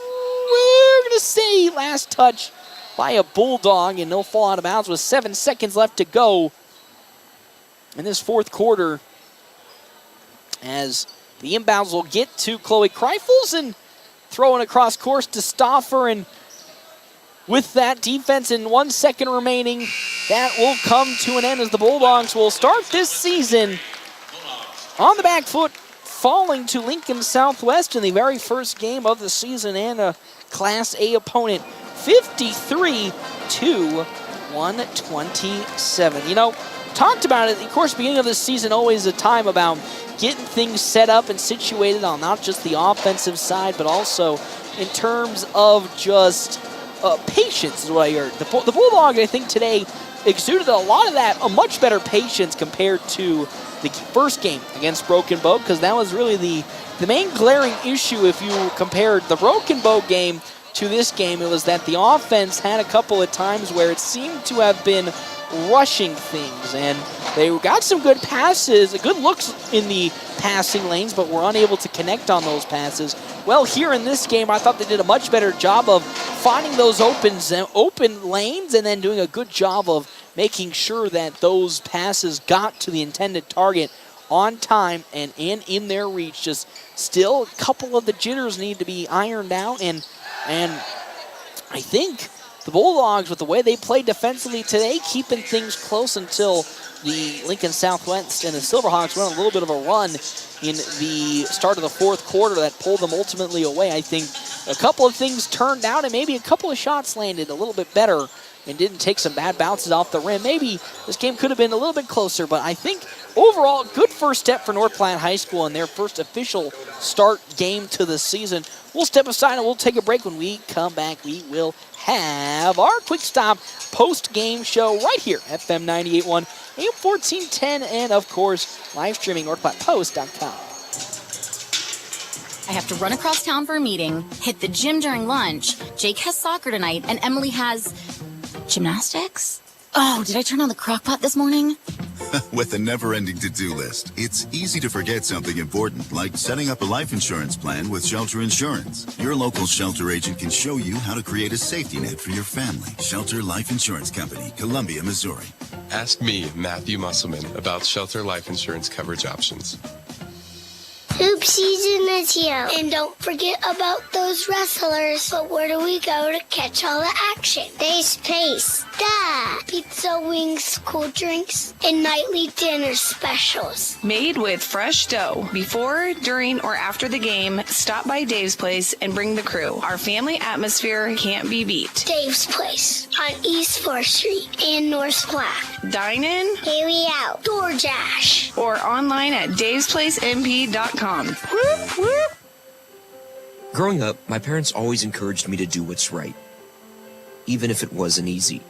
we're going to say last touch by a Bulldog, and they'll fall out of bounds with 7 seconds left to go in this 4th quarter, as the inbounds will get to Chloe Kreifels and throwing across course to Stauffer, and with that defense in 1 second remaining, that will come to an end as the Bulldogs will start this season on the back foot, falling to Lincoln Southwest in the very first game of the season and a Class A opponent, 53-127. You know, talked about it, of course, beginning of the season, always a time about getting things set up and situated on not just the offensive side, but also in terms of just patience is what I heard. The Bulldogs, I think, today exuded a lot of that, a much better patience compared to the first game against Broken Bow, because that was really the main glaring issue if you compared the Broken Bow game to this game. It was that the offense had a couple of times where it seemed to have been rushing things, and they got some good passes, good looks in the passing lanes, but were unable to connect on those passes. Well, here in this game, I thought they did a much better job of finding those open lanes and then doing a good job of making sure that those passes got to the intended target on time and in their reach. Just still, a couple of the jitters need to be ironed out, and I think the Bulldogs, with the way they played defensively today, keeping things close until the Lincoln Southwest and the Silverhawks went on a little bit of a run in the start of the 4th quarter that pulled them ultimately away. I think a couple of things turned out and maybe a couple of shots landed a little bit better and didn't take some bad bounces off the rim. Maybe this game could have been a little bit closer, but I think overall, good first step for North Platte High School in their first official start game to the season. We'll step aside and we'll take a break. When we come back, we will have our quick stop post-game show right here, FM 98.1, AM 1410, and of course, live streaming NorthPlattePost.com. I have to run across town for a meeting, hit the gym during lunch. Jake has soccer tonight, and Emily has gymnastics? Oh, did I turn on the crock pot this morning? With a never-ending to-do list, it's easy to forget something important, like setting up a life insurance plan with Shelter Insurance. Your local Shelter agent can show you how to create a safety net for your family. Shelter Life Insurance Company, Columbia, Missouri. Ask me, Matthew Musselman, about Shelter Life Insurance coverage options. Hoop season is here, and don't forget about those wrestlers. But where do we go to catch all the action? Dave's Place. Duh! Pizza, wings, cool drinks, and nightly dinner specials. Made with fresh dough. Before, during, or after the game, stop by Dave's Place and bring the crew. Our family atmosphere can't be beat. Dave's Place on East 4th Street and North Platte. Dine in, carry out, DoorDash, or online at davesplacemp.com. Whoop, whoop. Growing up, my parents always encouraged me to do what's right, even if it wasn't easy.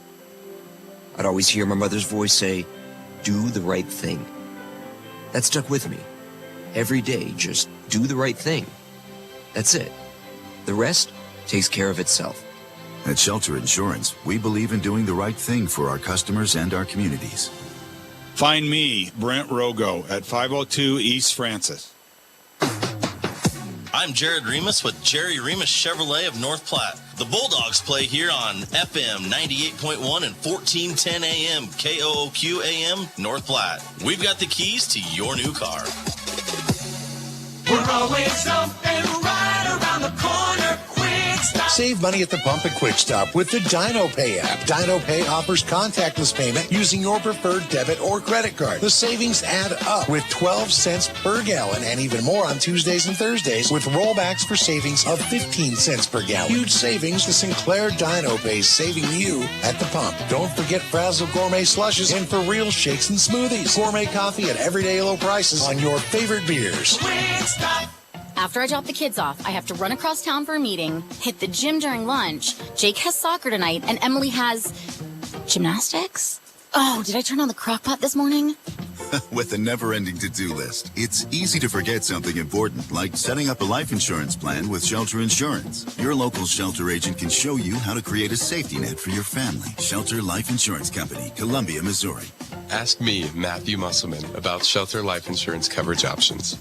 I'd always hear my mother's voice say, "Do the right thing." That stuck with me. Every day, just do the right thing. That's it. The rest takes care of itself. At Shelter Insurance, we believe in doing the right thing for our customers and our communities. Find me, Brent Rogo, at 502 East Francis. I'm Jared Remus with Jerry Remus Chevrolet of North Platte. The Bulldogs play here on FM 98.1 and 1410 AM, KOOQ AM, North Platte. We've got the keys to your new car. We're always something right around the corner. Quick Stop. Save money at the pump at Quick Stop with the Dino Pay app. Dino Pay offers contactless payment using your preferred debit or credit card. The savings add up with 12 cents per gallon and even more on Tuesdays and Thursdays with rollbacks for savings of 15 cents per gallon. Huge savings. The Sinclair Dino Pay saving you at the pump. Don't forget Frazzle Gourmet Slushes and For Real Shakes and Smoothies. Gourmet coffee at everyday low prices on your favorite beers. Quick Stop. After I drop the kids off, I have to run across town for a meeting, hit the gym during lunch. Jake has soccer tonight, and Emily has gymnastics? Oh, did I turn on the crock pot this morning? With a never-ending to-do list, it's easy to forget something important, like setting up a life insurance plan with Shelter Insurance. Your local Shelter agent can show you how to create a safety net for your family. Shelter Life Insurance Company, Columbia, Missouri. Ask me, Matthew Musselman, about Shelter Life Insurance coverage options.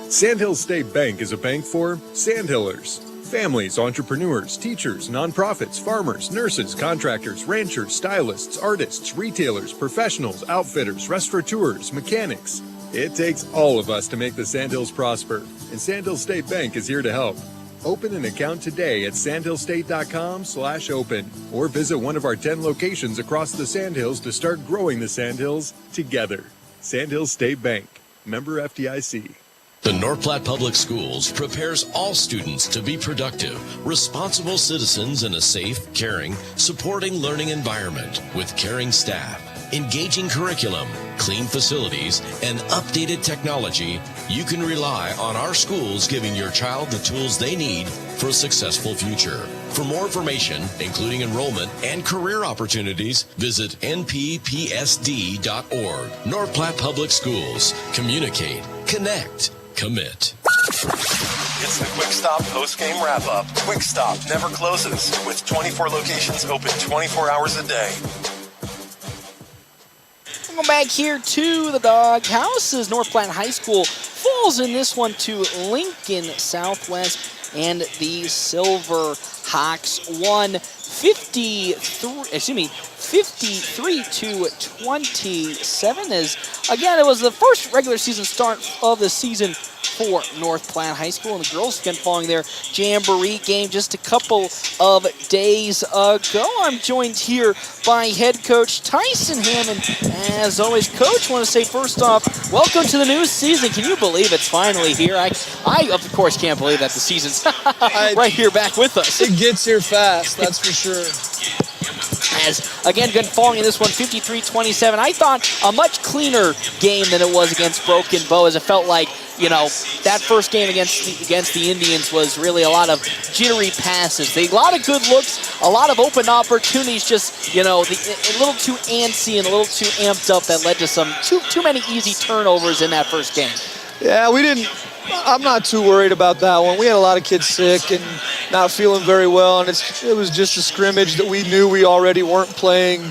Sandhill State Bank is a bank for Sandhillers. Families, entrepreneurs, teachers, nonprofits, farmers, nurses, contractors, ranchers, stylists, artists, retailers, professionals, outfitters, restaurateurs, mechanics. It takes all of us to make the Sandhills prosper, and Sandhill State Bank is here to help. Open an account today at sandhillstate.com/open or visit one of our 10 locations across the Sandhills to start growing the Sandhills together. Sandhill State Bank, member FDIC. The North Platte Public Schools prepares all students to be productive, responsible citizens in a safe, caring, supporting learning environment with caring staff, engaging curriculum, clean facilities, and updated technology. You can rely on our schools giving your child the tools they need for a successful future. For more information, including enrollment and career opportunities, visit nppsd.org. North Platte Public Schools. Communicate, connect, commit. It's the Quick Stop post-game wrap-up. Quick Stop never closes, with 24 locations open 24 hours a day. Welcome back here to the Doghouse as North Platte High School falls in this one to Lincoln Southwest, and the Silver Hawks won 53 to 27. As again, it was the first regular season start of the season for North Platte High School, and the girls again following their Jamboree game just a couple of days ago. I'm joined here by head coach Tyson Hammond. As always, coach, want to say first off, welcome to the new season. Can you believe it's finally here? I of course can't believe that the season's right here back with us. It gets here fast, that's for sure. as, again, good falling in this one, 53-27. I thought a much cleaner game than it was against Broken Bow, as it felt like, you know, that first game against the Indians was really a lot of jittery passes. A lot of good looks, a lot of open opportunities, just, you know, a little too antsy and a little too amped up that led to some too many easy turnovers in that first game. Yeah, I'm not too worried about that one. We had a lot of kids sick and not feeling very well, and it was just a scrimmage that we knew we already weren't playing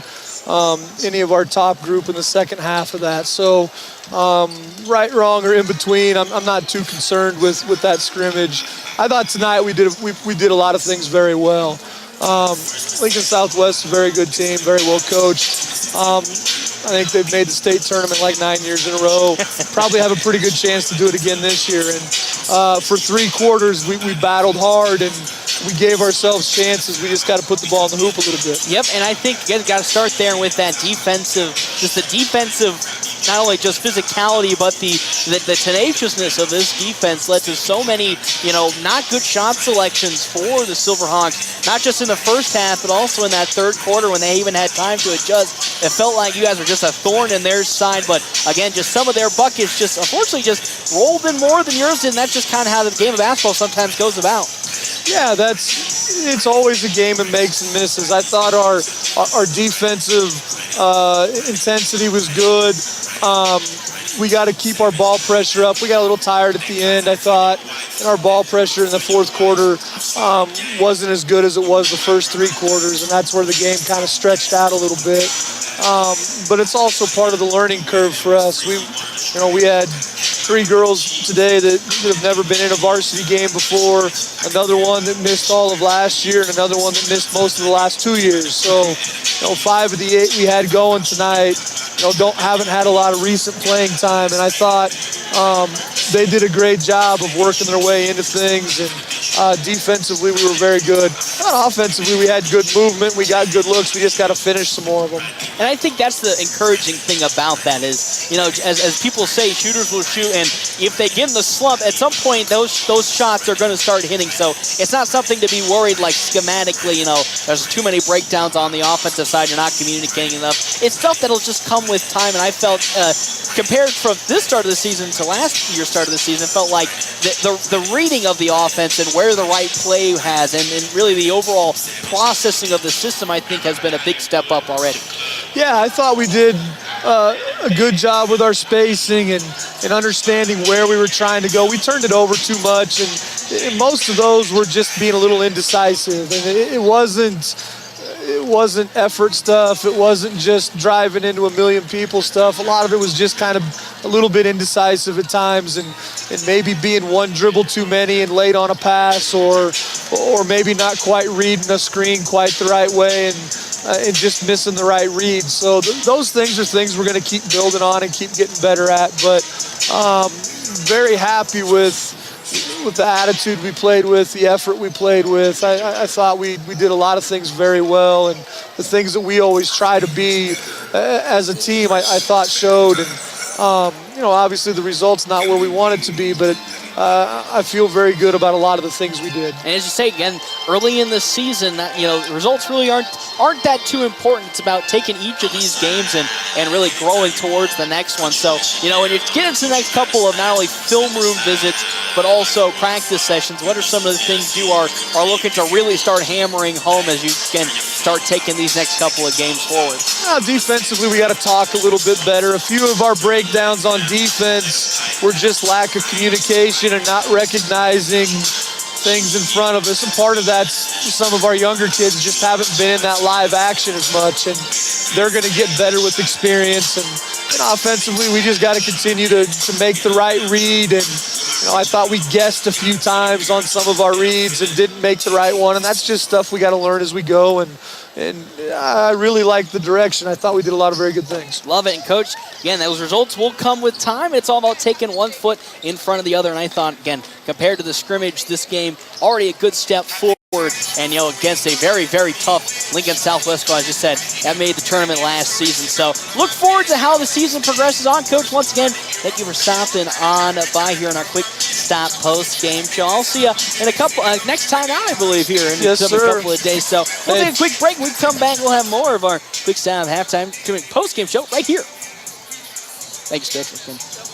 any of our top group in the second half of that. So right, wrong, or in between, I'm not too concerned with that scrimmage. I thought tonight we did a lot of things very well. Lincoln Southwest is a very good team, very well coached. I think they've made the state tournament like 9 years in a row. Probably have a pretty good chance to do it again this year. And for 3 quarters, we battled hard and we gave ourselves chances. We just got to put the ball in the hoop a little bit. Yep, and I think you got to start there with that defensive, not only just physicality, but the tenaciousness of this defense led to so many, you know, not good shot selections for the Silverhawks, not just in the first half, but also in that third quarter when they even had time to adjust. It felt like you guys were just a thorn in their side, but again, just some of their buckets just, unfortunately, just rolled in more than yours did, and that's just kind of how the game of basketball sometimes goes about. Yeah, it's always a game of makes and misses. I thought our defensive intensity was good. We got to keep our ball pressure up. We got a little tired at the end, I thought, and our ball pressure in the fourth quarter wasn't as good as it was the first 3 quarters, and that's where the game kind of stretched out a little bit. But it's also part of the learning curve for us. We had 3 girls today that have never been in a varsity game before, another one that missed all of last year, and another one that missed most of the last 2 years. So, 5 of the 8 we had going tonight, haven't had a lot of recent playing time, and I thought they did a great job of working their way into things, and defensively we were very good. Offensively we had good movement, we got good looks, we just got to finish some more of them. And I think that's the encouraging thing about that is, as people say, shooters will shoot, and if they get in the slump, at some point those shots are going to start hitting. So it's not something to be worried like schematically, there's too many breakdowns on the offensive side, you're not communicating enough. It's stuff that'll just come with time, and I felt, compared from this start of the season to last year's start of the season, it felt like the reading of the offense and where the right play has, and really the overall processing of the system, I think, has been a big step up already. Yeah, I thought we did a good job with our spacing and understanding where we were trying to go. We turned it over too much, and most of those were just being a little indecisive. And it wasn't effort stuff. It wasn't just driving into a million people stuff. A lot of it was just kind of a little bit indecisive at times, and maybe being one dribble too many and late on a pass, or maybe not quite reading a screen quite the right way, and just missing the right read. So those things are things we're going to keep building on and keep getting better at. But very happy with the attitude we played with, the effort we played with. I thought we did a lot of things very well, and the things that we always try to be as a team, I thought showed. And obviously the result's not where we want it to be, but I feel very good about a lot of the things we did. And as you say, again, early in the season, results really aren't that too important. It's about taking each of these games and really growing towards the next one. So, when you get into the next couple of not only film room visits, but also practice sessions, what are some of the things you are looking to really start hammering home as you can start taking these next couple of games forward? Defensively, we got to talk a little bit better. A few of our breakdowns on defense were just lack of communication and not recognizing things in front of us. And part of that's some of our younger kids just haven't been in that live action as much, and they're going to get better with experience. And offensively, we just got to continue to make the right read. And I thought we guessed a few times on some of our reads and didn't make the right one, and that's just stuff we got to learn as we go. And I really like the direction. I thought we did a lot of very good things. Love it. And Coach, again, those results will come with time. It's all about taking one foot in front of the other. And I thought, again, compared to the scrimmage, this game already a good step forward. and against a very, very tough Lincoln Southwest squad, as you said, that made the tournament last season. So look forward to how the season progresses on. Coach, once again, thank you for stopping on by here in our quick stop post-game show. I'll see you in a couple next time out, I believe, here in a couple of days. So we'll take a quick break. When we come back, we'll have more of our quick stop halftime post-game show right here. Thanks, Coach.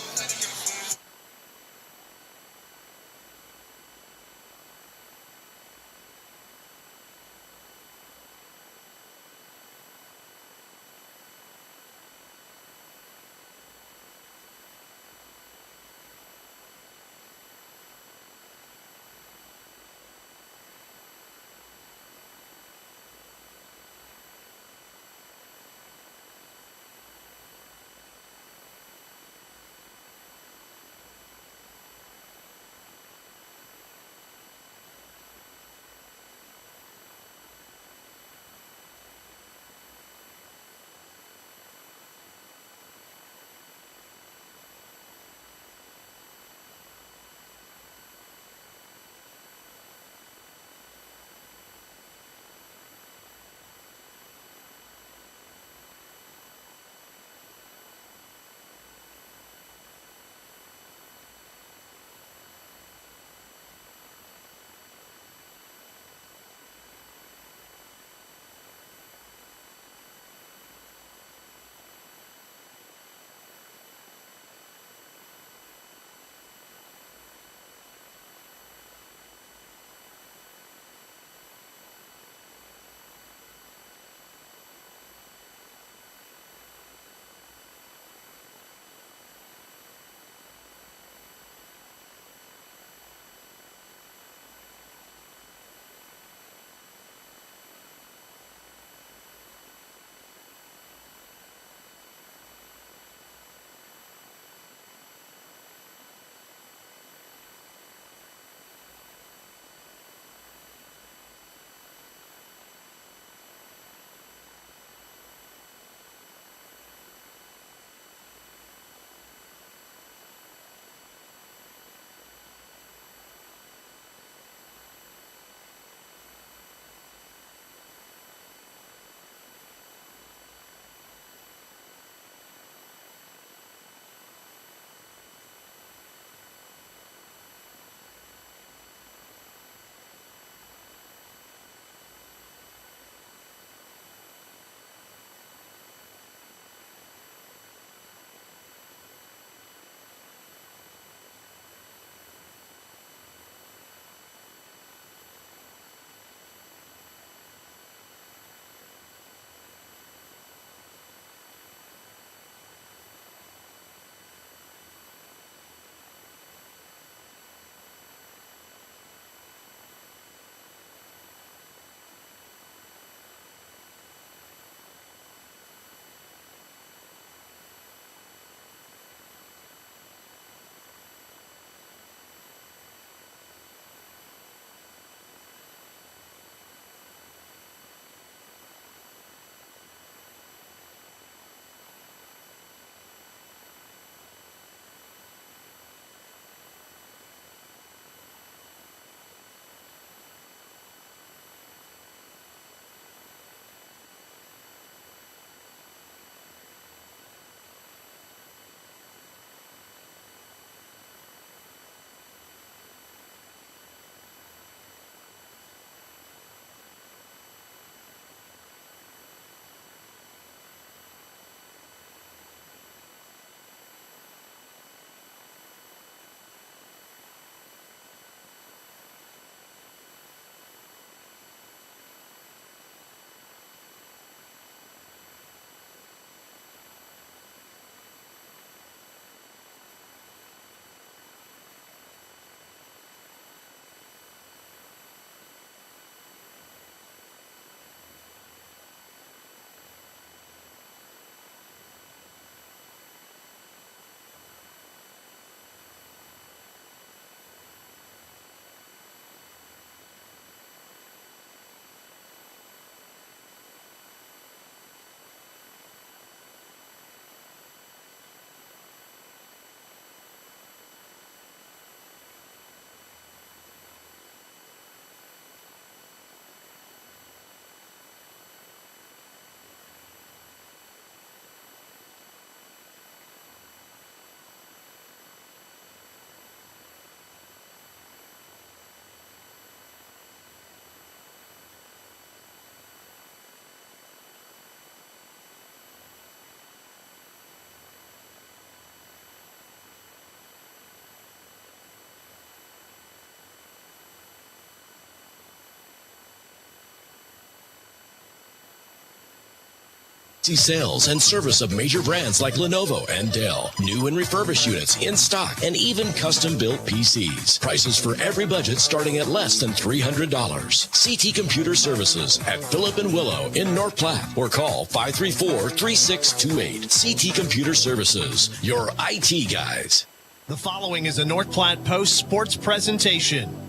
Sales and service of major brands like Lenovo and Dell. New and refurbished units in stock and even custom-built PCs. Prices for every budget starting at less than $300. CT Computer Services at Phillip and Willow in North Platte or call 534-3628. CT Computer Services, your IT guys. The following is a North Platte Post sports presentation.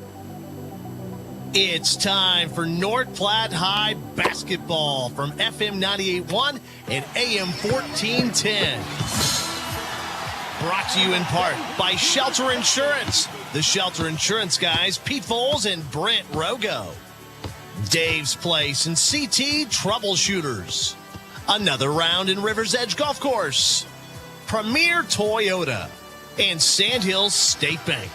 It's time for North Platte High basketball from FM 98.1 and AM 1410. Brought to you in part by Shelter Insurance. The Shelter Insurance guys, Pete Foles and Brent Rogo. Dave's Place and CT Troubleshooters. Another round in River's Edge Golf Course. Premier Toyota and Sandhills State Bank.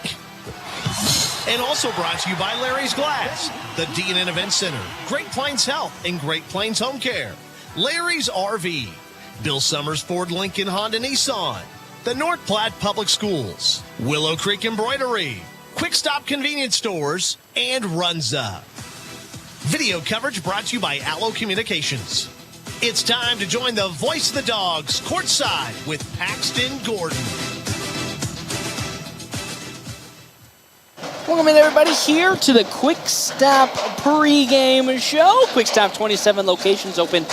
And also brought to you by Larry's Glass, the D&N Event Center, Great Plains Health, and Great Plains Home Care, Larry's RV, Bill Summers Ford Lincoln Honda Nissan, the North Platte Public Schools, Willow Creek Embroidery, Quick Stop Convenience Stores, and Runza. Video coverage brought to you by Allo Communications. It's time to join the voice of the dogs courtside with Paxton Gordon. Welcome in, everybody, here to the Quick Stop pregame show. Quick Stop 27 locations open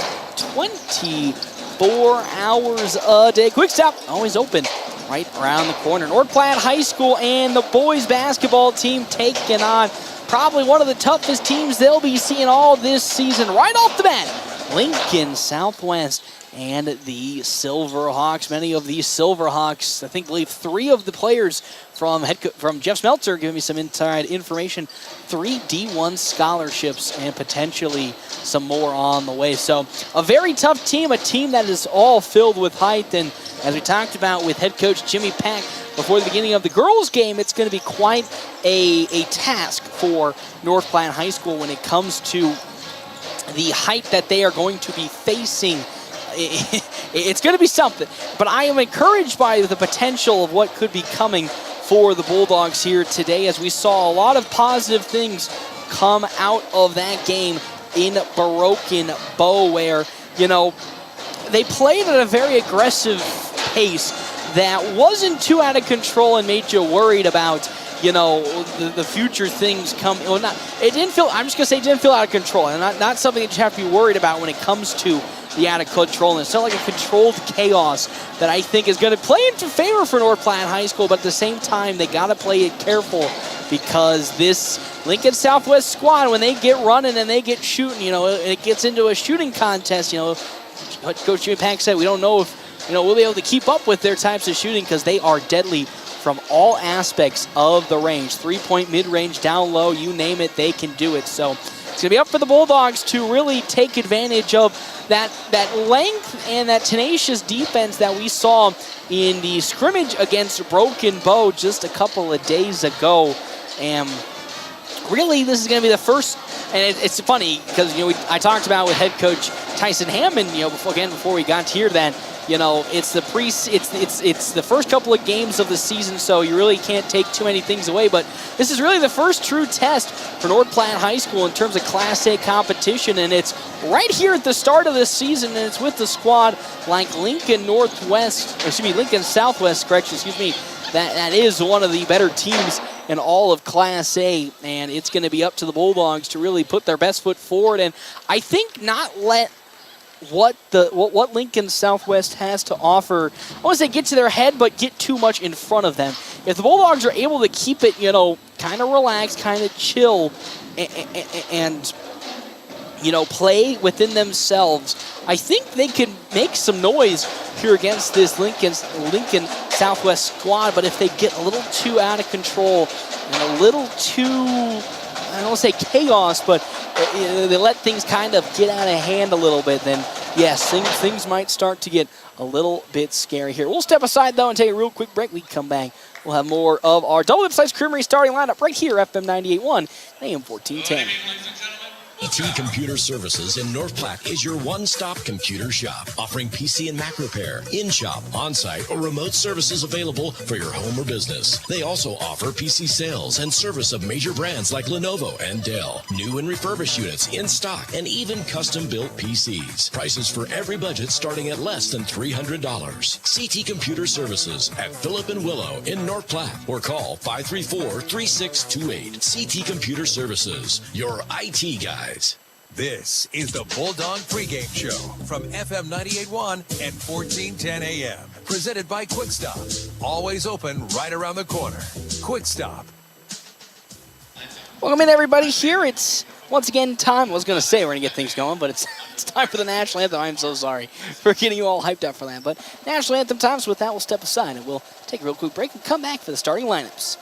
24 hours a day. Quick Stop always open right around the corner. North Platte High School and the boys basketball team taking on probably one of the toughest teams they'll be seeing all this season. Right off the bat, Lincoln Southwest and the Silverhawks. Many of these Silverhawks, I believe 3 of the players from Jeff Smeltzer giving me some inside information, 3 D1 scholarships and potentially some more on the way. So a very tough team, a team that is all filled with height. And as we talked about with head coach Jimmy Pack before the beginning of the girls' game, it's going to be quite a task for North Platte High School when it comes to the height that they are going to be facing. It's going to be something, but I am encouraged by the potential of what could be coming for the Bulldogs here today, as we saw a lot of positive things come out of that game in Broken Bow, where, they played at a very aggressive pace that wasn't too out of control and made you worried about, the future things come. Well, I'm just going to say it didn't feel out of control, and not something that you have to be worried about when it comes to the out of control. And it's not like a controlled chaos that I think is going to play into favor for North Platte High School, but at the same time, they got to play it careful, because this Lincoln Southwest squad, when they get running and they get shooting, it gets into a shooting contest. What Coach Jimmy Pack said, we don't know if, we'll be able to keep up with their types of shooting, because they are deadly from all aspects of the range. 3-point, mid-range, down low, you name it, they can do it. So it's going to be up for the Bulldogs to really take advantage of that length and that tenacious defense that we saw in the scrimmage against Broken Bow just a couple of days ago. And really, this is going to be the first, and it's funny because I talked about with head coach Tyson Hammond, before we got here, that it's the first couple of games of the season, so you really can't take too many things away. But this is really the first true test for North Platte High School in terms of Class A competition, and it's right here at the start of this season, and it's with the squad like Lincoln Southwest, that is one of the better teams in all of Class A, and it's going to be up to the Bulldogs to really put their best foot forward, and I think not let what Lincoln Southwest has to offer, I want to say get to their head, but get too much in front of them. If the Bulldogs are able to keep it, kind of relaxed, kind of chill, and play within themselves, I think they can make some noise here against this Lincoln Southwest squad. But if they get a little too out of control and a little too, I don't want to say chaos, but they let things kind of get out of hand a little bit, then yes, things might start to get a little bit scary here. We'll step aside, though, and take a real quick break. We come back, we'll have more of our Double Dip Slice Creamery starting lineup right here, FM 98.1, AM 1410. CT Computer Services in North Platte is your one-stop computer shop, offering PC and Mac repair, in-shop, on-site, or remote services available for your home or business. They also offer PC sales and service of major brands like Lenovo and Dell, new and refurbished units in stock, and even custom-built PCs. Prices for every budget starting at less than $300. CT Computer Services at Phillip and Willow in North Platte, or call 534-3628. CT Computer Services, your IT guys. This is the Bulldog Pregame Show from FM 98.1 and 1410 AM. Presented by Quick Stop. Always open right around the corner. Quick Stop. Welcome in, everybody. Here it's once again time. I was going to say we're going to get things going, but it's time for the National Anthem. I'm so sorry for getting you all hyped up for that. But National Anthem time, so with that, we'll step aside and we'll take a real quick break and come back for the starting lineups.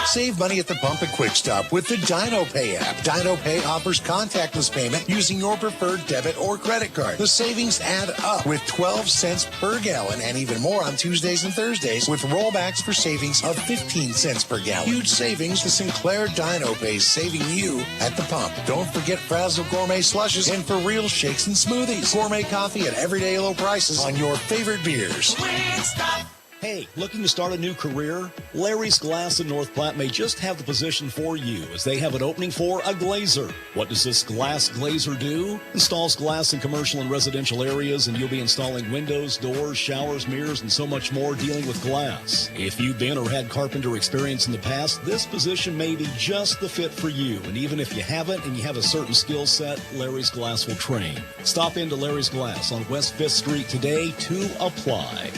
Save money at the pump at Quick Stop with the Dino Pay app. Dino Pay offers contactless payment using your preferred debit or credit card. The savings add up with 12 cents per gallon and even more on Tuesdays and Thursdays with rollbacks for savings of 15 cents per gallon. Huge savings. The Sinclair Dino Pay saving you at the pump. Don't forget Frazzle Gourmet Slushes and For Real Shakes and Smoothies. Gourmet coffee at everyday low prices on your favorite beers. Quick Stop. Hey, looking to start a new career? Larry's Glass in North Platte may just have the position for you, as they have an opening for a glazer. What does this glass glazer do? Installs glass in commercial and residential areas, and you'll be installing windows, doors, showers, mirrors, and so much more dealing with glass. If you've been or had carpenter experience in the past, this position may be just the fit for you. And even if you haven't and you have a certain skill set, Larry's Glass will train. Stop into Larry's Glass on West 5th Street today to apply.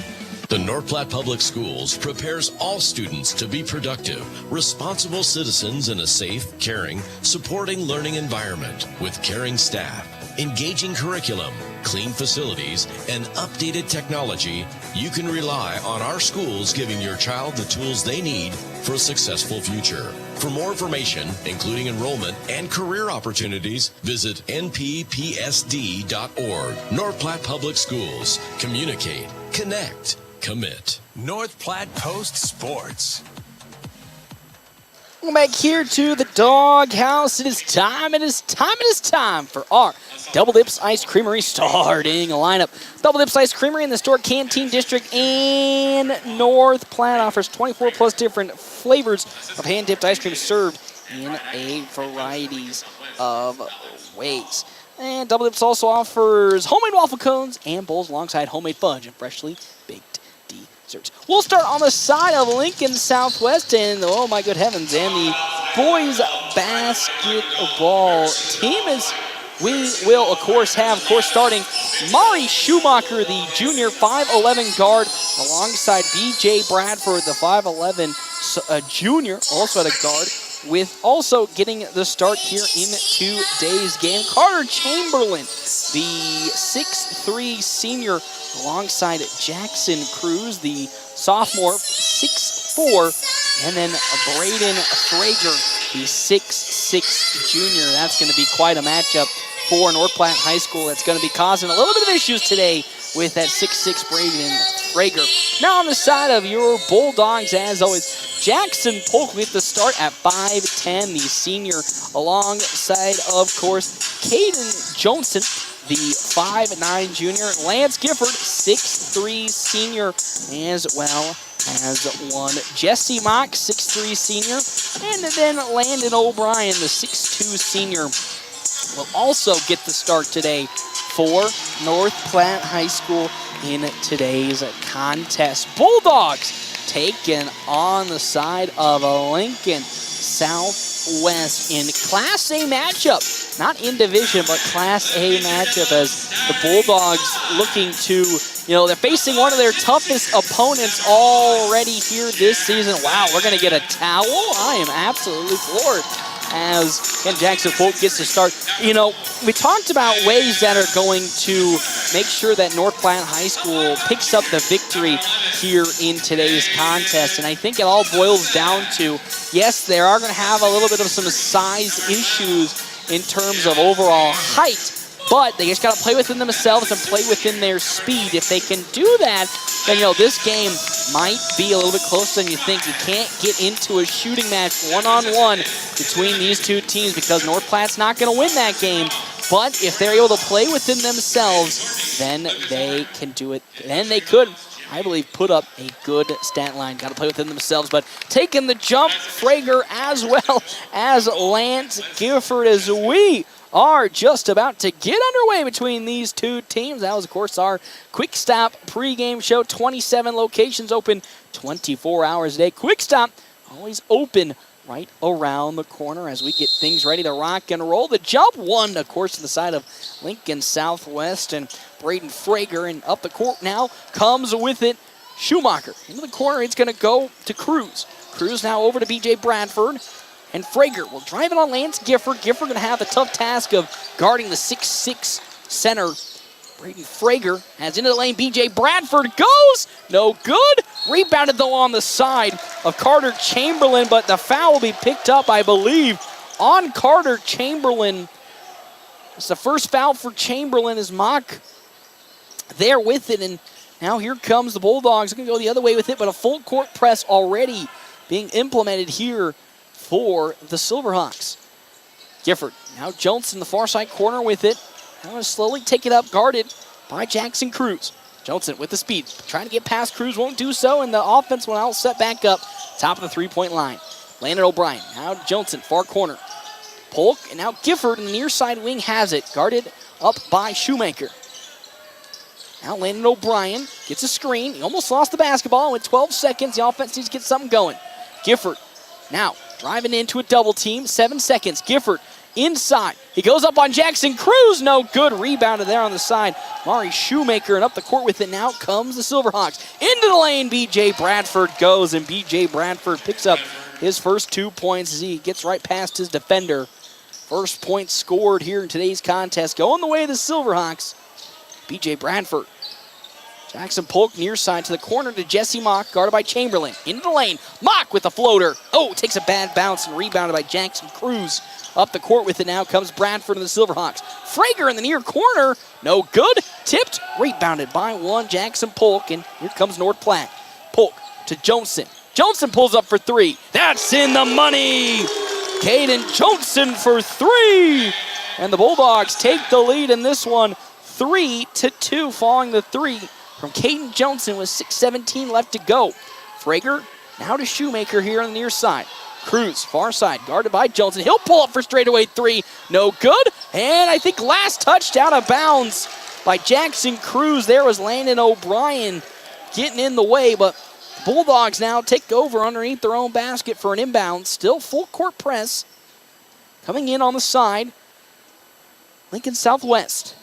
The North Platte Public Schools prepares all students to be productive, responsible citizens in a safe, caring, supporting learning environment with caring staff, engaging curriculum, clean facilities, and updated technology. You can rely on our schools giving your child the tools they need for a successful future. For more information, including enrollment and career opportunities, visit nppsd.org. North Platte Public Schools. Communicate, connect, commit. North Platte Post Sports. Welcome back here to the Doghouse. It is time for our Double Dips Ice Creamery starting lineup. Double Dips Ice Creamery in the Store Canteen District in North Platte offers 24 plus different flavors of hand-dipped ice cream served in a varieties of ways. And Double Dips also offers homemade waffle cones and bowls alongside homemade fudge and freshly baked desserts. We'll start on the side of Lincoln Southwest, and oh my good heavens, and the boys basketball team is, we will of course have, starting Mari Schumacher, the junior 5'11 guard, alongside BJ Bradford, the 5'11 junior, also at a guard, with also getting the start here in today's game. Carter Chamberlain, the 6'3 senior, alongside Jackson Cruz, the sophomore, 6'4, and then Braden Frager, the 6'6 junior. That's going to be quite a matchup for North Platte High School. That's going to be causing a little bit of issues today with that 6'6 Braden Frager. Now on the side of your Bulldogs, as always, Jackson Polk with the start at 5'10", the senior, alongside, of course, Caden Johnson, the 5'9 junior. Lance Gifford, 6'3 senior, as well as one. Jesse Mock, 6'3 senior. And then Landon O'Brien, the 6'2 senior, will also get the start today for North Platte High School in today's contest. Bulldogs taken on the side of Lincoln Southwest in Class A matchup. Not in division, but Class A matchup, as the Bulldogs looking to, they're facing one of their toughest opponents already here this season. Wow, we're going to get a towel? I am absolutely floored as Ken Jackson Polk gets to start. We talked about ways that are going to make sure that North Platte High School picks up the victory here in today's contest. And I think it all boils down to, yes, they are going to have a little bit of some size issues in terms of overall height, but they just got to play within themselves and play within their speed. If they can do that, then, this game might be a little bit closer than you think. You can't get into a shooting match one-on-one between these two teams because North Platte's not going to win that game. But if they're able to play within themselves, then they can do it. Then they could, I believe, put up a good stat line. Got to play within themselves. But taking the jump, Frager as well as Lance Gifford as we are just about to get underway between these two teams. That was, of course, our Quick Stop pregame show. 27 locations open 24 hours a day. Quick Stop always open right around the corner as we get things ready to rock and roll. The jump one, of course, to the side of Lincoln Southwest, and Braden Frager, and up the court now comes with it Schumacher. Into the corner, it's going to go to Cruz. Cruz now over to B.J. Bradford, and Frager will drive it on Lance Gifford. Gifford going to have the tough task of guarding the 6'6 center. Braden Frager has into the lane. B.J. Bradford goes. No good. Rebounded, though, on the side of Carter Chamberlain, but the foul will be picked up, I believe, on Carter Chamberlain. It's the first foul for Chamberlain as Mock there with it, and now here comes the Bulldogs. They're going to go the other way with it, but a full court press already being implemented here for the Silverhawks. Gifford, now Jones in the far side corner with it. Now going to slowly take it up, guarded by Jackson Cruz. Johnson with the speed, trying to get past Cruz, won't do so, and the offense will now set back up, top of the three-point line. Landon O'Brien, now Johnson, far corner. Polk, and now Gifford in the near side wing has it, guarded up by Shoemaker. Now Landon O'Brien gets a screen. He almost lost the basketball with 12 seconds. The offense needs to get something going. Gifford now driving into a double team, 7 seconds. Gifford inside. He goes up on Jackson Cruz. No good. Rebounded there on the side. Mari Shoemaker, and up the court with it now comes the Silverhawks. Into the lane, B.J. Bradford goes, and B.J. Bradford picks up his first 2 points as he gets right past his defender. First point scored here in today's contest. Going the way of the Silverhawks. B.J. Bradford. Jackson Polk near side to the corner to Jesse Mock, guarded by Chamberlain. Into the lane. Mock with the floater. Oh, takes a bad bounce and rebounded by Jackson Cruz. Up the court with it now comes Bradford and the Silverhawks. Frager in the near corner. No good. Tipped. Rebounded by one Jackson Polk. And here comes North Platte. Polk to Johnson. Johnson pulls up for three. That's in the money. Caden Johnson for three. And the Bulldogs take the lead in this one. 3-2 following the three from Caden Johnson with 6:17 left to go. Frager now to Shoemaker here on the near side. Cruz, far side, guarded by Johnson. He'll pull up for straightaway three. No good. And I think last touch out of bounds by Jackson Cruz. There was Landon O'Brien getting in the way, but Bulldogs now take over underneath their own basket for an inbound. Still full court press. Coming in on the side, Lincoln Southwest.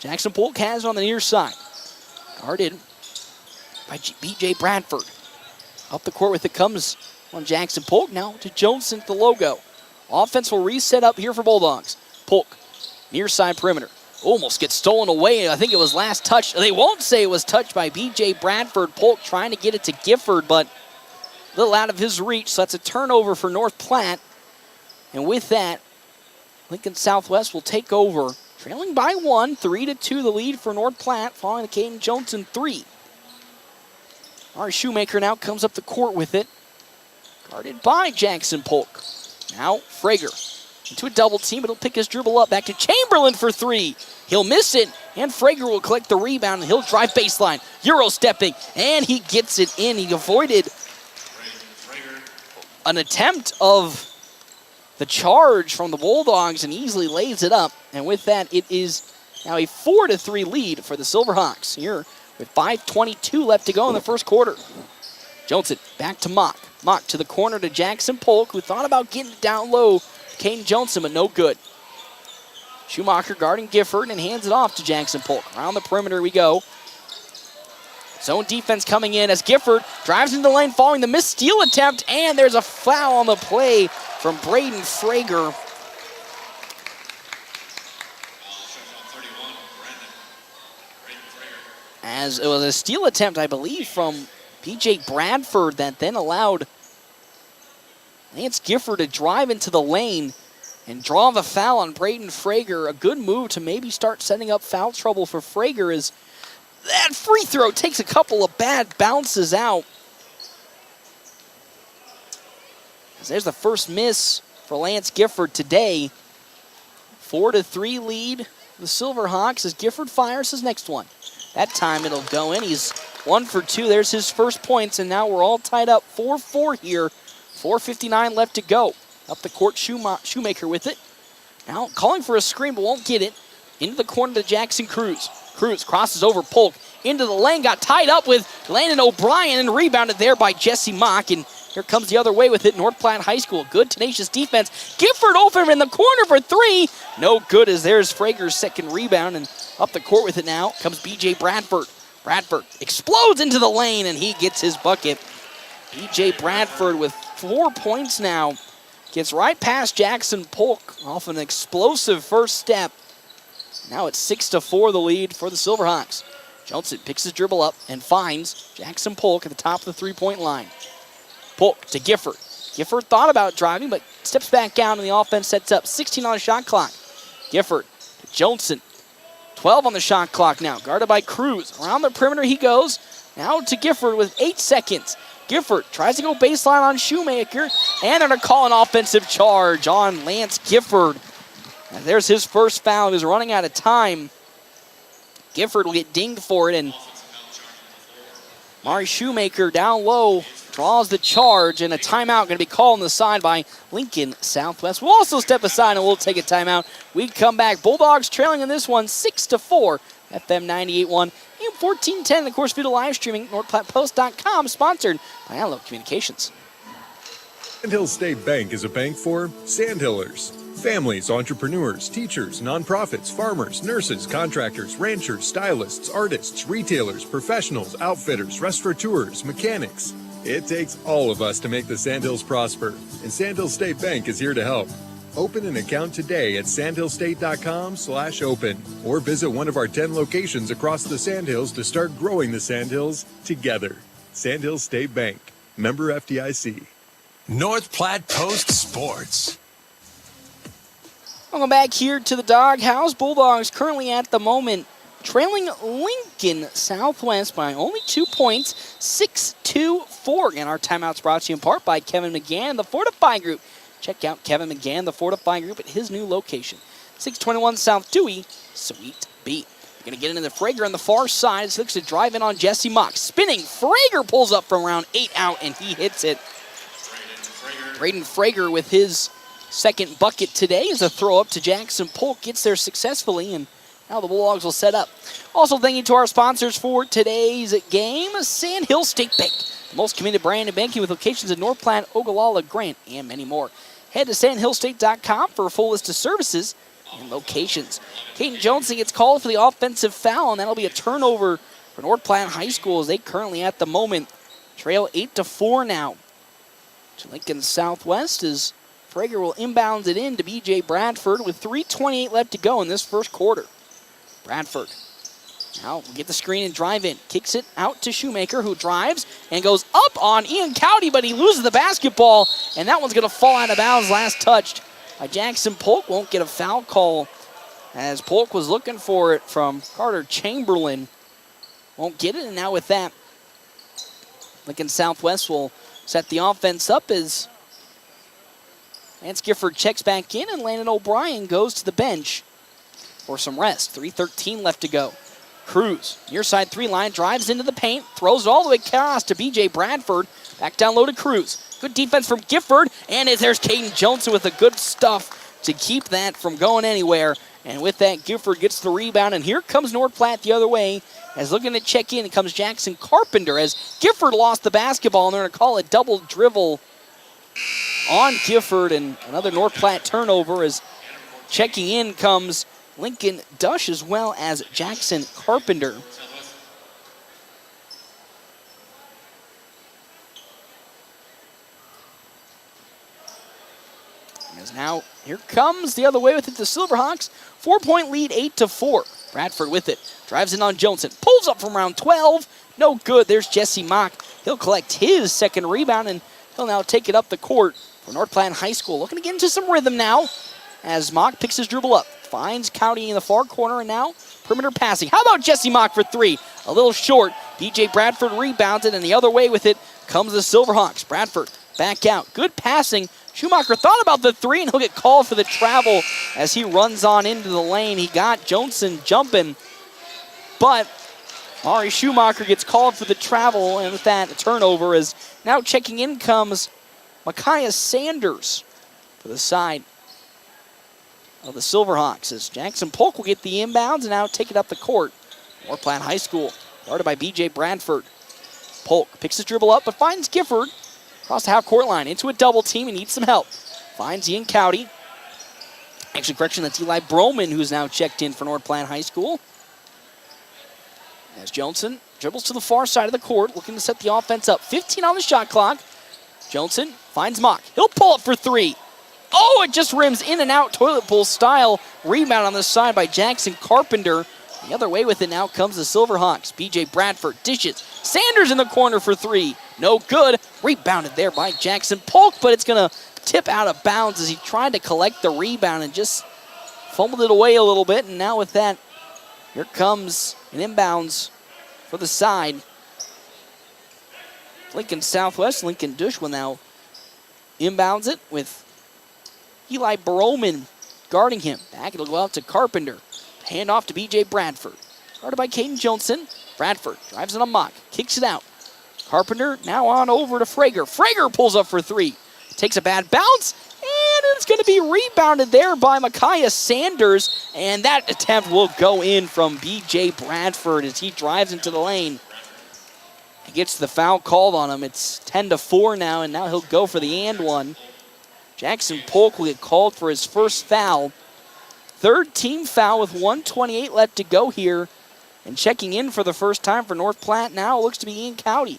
Jackson Polk has it on the near side. Guarded by B.J. Bradford. Up the court with it comes on Jackson Polk. Now to Johnson at the logo. Offense will reset up here for Bulldogs. Polk, near side perimeter. Almost gets stolen away. I think it was last touch. They won't say it was touched by B.J. Bradford. Polk trying to get it to Gifford, but a little out of his reach. So that's a turnover for North Platte. And with that, Lincoln Southwest will take over. Trailing by one, 3-2 the lead for North Platte, following the Caden Johnson three. Our Shoemaker now comes up the court with it. Guarded by Jackson Polk. Now Frager into a double team, but he'll pick his dribble up. Back to Chamberlain for three. He'll miss it, and Frager will collect the rebound, and he'll drive baseline. Euro stepping, and he gets it in. He avoided an attempt of the charge from the Bulldogs and easily lays it up. And with that, it is now a 4-3 lead for the Silverhawks here with 5:22 left to go in the first quarter. Johnson back to Mock. Mock to the corner to Jackson Polk, who thought about getting it down low. Caden Johnson, but no good. Schumacher guarding Gifford and hands it off to Jackson Polk. Around the perimeter we go. Zone defense coming in as Gifford drives into the lane following the missed steal attempt, and there's a foul on the play from Braden Frager. As it was a steal attempt, I believe, from B.J. Bradford that then allowed Lance Gifford to drive into the lane and draw the foul on Braden Frager. A good move to maybe start setting up foul trouble for Frager as that free throw takes a couple of bad bounces out. There's the first miss for Lance Gifford today. 4-3 lead the Silverhawks as Gifford fires his next one. That time it'll go in. He's 1 for 2. There's his first points, and now we're all tied up 4-4 here. 4:59 left to go. Up the court, Shoemaker with it. Now calling for a screen, but won't get it. Into the corner to Jackson Cruz. Cruz crosses over Polk. Into the lane, got tied up with Landon O'Brien and rebounded there by Jesse Mock. And here comes the other way with it, North Platte High School. Good, tenacious defense. Gifford open in the corner for 3. No good as there's Frager's second rebound. And up the court with it now comes B.J. Bradford. Bradford explodes into the lane, and he gets his bucket. B.J. Bradford with 4 points now. Gets right past Jackson Polk off an explosive first step. Now it's 6-4 the lead for the Silverhawks. Johnson picks his dribble up and finds Jackson Polk at the top of the three-point line. Polk to Gifford. Gifford thought about driving, but steps back down, and the offense sets up. 16 on the shot clock. Gifford to Johnson. 12 on the shot clock now. Guarded by Cruz. Around the perimeter he goes. Now to Gifford with 8 seconds. Gifford tries to go baseline on Shoemaker, and they're going to call an offensive charge on Lance Gifford. And there's his first foul. He's running out of time. Gifford will get dinged for it, and Mari Shoemaker down low draws the charge, and a timeout going to be called on the side by Lincoln Southwest. We'll also step aside and we'll take a timeout. We come back. Bulldogs trailing in this one 6-4. FM 98.1 and 1410. Of course, video live streaming at NorthPlattePost.com, sponsored by Allo Communications. Sandhill State Bank is a bank for Sandhillers. Families, entrepreneurs, teachers, nonprofits, farmers, nurses, contractors, ranchers, stylists, artists, retailers, professionals, outfitters, restaurateurs, mechanics. It takes all of us to make the Sandhills prosper, and Sandhill State Bank is here to help. Open an account today at sandhillstate.com/open or visit one of our 10 locations across the Sandhills to start growing the Sandhills together. Sandhill State Bank, member FDIC. North Platte Post Sports. Welcome back here to the Doghouse. Bulldogs currently at the moment trailing Lincoln Southwest by only 2 points, 6-4. And our timeout's brought to you in part by Kevin McGann, the Fortify Group. Check out Kevin McGann, the Fortify Group, at his new location, 621 South Dewey, Suite B. We're going to get into the Frager on the far side as he looks to drive in on Jesse Mock. Spinning, Frager pulls up from around 8 out, and he hits it. Braden Frager with his second bucket today as a throw up to Jackson Polk gets there successfully, and now the Bulldogs will set up. Also, thank you to our sponsors for today's game, Sandhill State Bank, the most committed brand in banking with locations in North Platte, Ogallala, Grant, and many more. Head to sandhillstate.com for a full list of services and locations. Caden Jones gets called for the offensive foul, and that'll be a turnover for North Platte High School as they currently at the moment trail 8-4 now to Lincoln Southwest as Frager will inbound it in to B.J. Bradford with 3:28 left to go in this first quarter. Bradford now will get the screen and drive in. Kicks it out to Shoemaker, who drives and goes up on Ian Cowdy, but he loses the basketball, and that one's going to fall out of bounds last touched by Jackson Polk. Won't get a foul call as Polk was looking for it from Carter Chamberlain. Won't get it, and now with that, Lincoln Southwest will set the offense up as Lance Gifford checks back in, and Landon O'Brien goes to the bench for some rest. 3:13 left to go. Cruz, near side 3 line, drives into the paint, throws it all the way across to B.J. Bradford. Back down low to Cruz. Good defense from Gifford, and there's Caden Johnson with the good stuff to keep that from going anywhere. And with that, Gifford gets the rebound, and here comes North Platte the other way. As looking to check in, it comes Jackson Carpenter as Gifford lost the basketball, and they're going to call a double dribble on Gifford, and another North Platte turnover as checking in comes Lincoln Dush as well as Jackson Carpenter. As now, here comes the other way with it, the Silverhawks. 4-point lead, 8-4. Bradford with it. Drives in on Johnson. Pulls up from round 12. No good. There's Jesse Mock. He'll collect his second rebound, and he'll now take it up the court for North Platte High School. Looking to get into some rhythm now as Mock picks his dribble up. Finds Cowdy in the far corner, and now perimeter passing. How about Jesse Mock for 3? A little short. B.J. Bradford rebounds it, and the other way with it comes the Silverhawks. Bradford back out. Good passing. Schumacher thought about the three, and he'll get called for the travel as he runs on into the lane. He got Johnson jumping, but Ari Schumacher gets called for the travel, and with that, a turnover is now checking in comes Micaiah Sanders for the side of the Silverhawks as Jackson Polk will get the inbounds and now take it up the court. North Platte High School, guarded by B.J. Bradford. Polk picks his dribble up, but finds Gifford across the half-court line into a double team and needs some help. Finds Ian Cowdy. Actually, correction, that's Eli Broman, who's now checked in for North Platte High School. As Johnson dribbles to the far side of the court, looking to set the offense up. 15 on the shot clock. Johnson finds Mock. He'll pull up for three. Oh, it just rims in and out, toilet bowl style. Rebound on the side by Jackson Carpenter. The other way with it now comes the Silverhawks. B.J. Bradford dishes. Sanders in the corner for three. No good. Rebounded there by Jackson Polk, but it's going to tip out of bounds as he tried to collect the rebound and just fumbled it away a little bit. And now with that, here comes an inbounds for the side. Lincoln Southwest. Lincoln Dush will now inbounds it with Eli Broman guarding him. Back, it'll go out to Carpenter. Hand off to B.J. Bradford. Guarded by Caden Johnson. Bradford drives it on Mock. Kicks it out. Carpenter now on over to Frager. Frager pulls up for three. Takes a bad bounce. And it's going to be rebounded there by Micaiah Sanders. And that attempt will go in from B.J. Bradford as he drives into the lane. He gets the foul called on him. It's 10-4 now, and now he'll go for the and one. Jackson Polk will get called for his first foul. Third team foul with 1:28 left to go here. And checking in for the first time for North Platte now looks to be Ian Cowdy.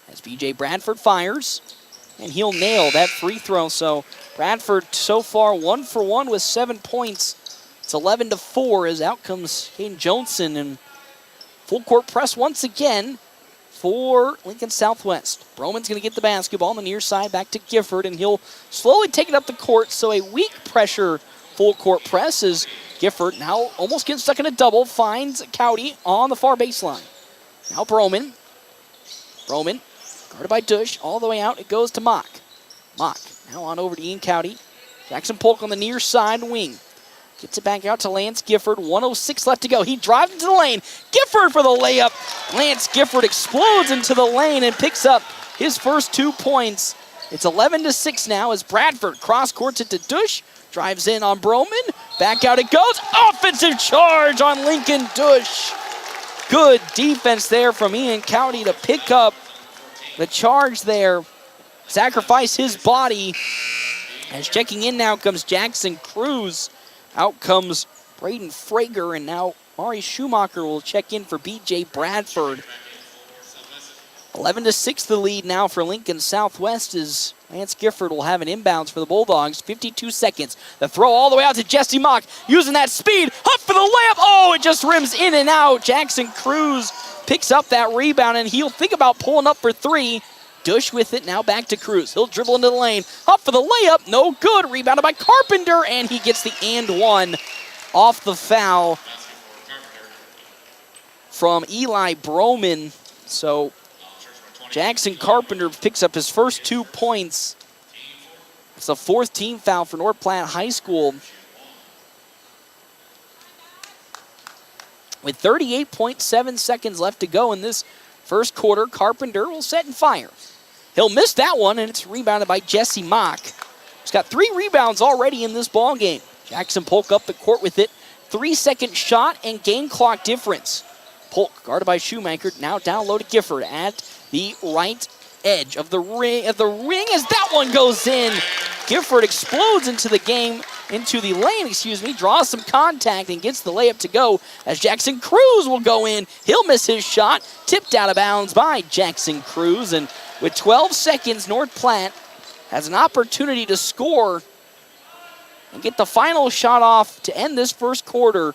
As B.J. Bradford fires, and he'll nail that free throw. So Bradford so far 1 for 1 with 7 points. It's 11-4 as out comes Caden Johnson, and full court press once again for Lincoln Southwest. Broman's going to get the basketball on the near side back to Gifford, and he'll slowly take it up the court. So a weak pressure full court press as Gifford now almost gets stuck in a double, finds Cowdy on the far baseline. Now Broman, guarded by Dush, all the way out, it goes to Mock. Mock now on over to Ian Cowdy. Jackson Polk on the near side wing. Gets it back out to Lance Gifford. 1:06 left to go. He drives into the lane. Gifford for the layup. Lance Gifford explodes into the lane and picks up his first 2 points. It's 11-6 now as Bradford cross-courts it to Dush. Drives in on Broman. Back out it goes. Offensive charge on Lincoln Dush. Good defense there from Ian Cowdy to pick up the charge there. Sacrifice his body. As checking in now comes Jackson Cruz. Out comes Braden Frager, and now Mari Schumacher will check in for B.J. Bradford. 11-6 the lead now for Lincoln Southwest as Lance Gifford will have an inbounds for the Bulldogs. 52 seconds. The throw all the way out to Jesse Mock. Using that speed. Up for the layup. Oh, it just rims in and out. Jackson Cruz picks up that rebound, and he'll think about pulling up for three. Dush with it, now back to Cruz. He'll dribble into the lane. Up for the layup, no good. Rebounded by Carpenter, and he gets the and one off the foul from Eli Broman. So Jackson Carpenter picks up his first 2 points. It's the fourth team foul for North Platte High School. With 38.7 seconds left to go in this first quarter, Carpenter will set and fire. He'll miss that one, and it's rebounded by Jesse Mock. He's got 3 rebounds already in this ball game. Jackson Polk up the court with it. 3-second shot and game clock difference. Polk guarded by Shoemaker. Now down low to Gifford at the right edge of the ring. As that one goes in, Gifford explodes into the lane, draws some contact and gets the layup to go as Jackson Cruz will go in. He'll miss his shot. Tipped out of bounds by Jackson Cruz, and with 12 seconds, North Platte has an opportunity to score and get the final shot off to end this first quarter,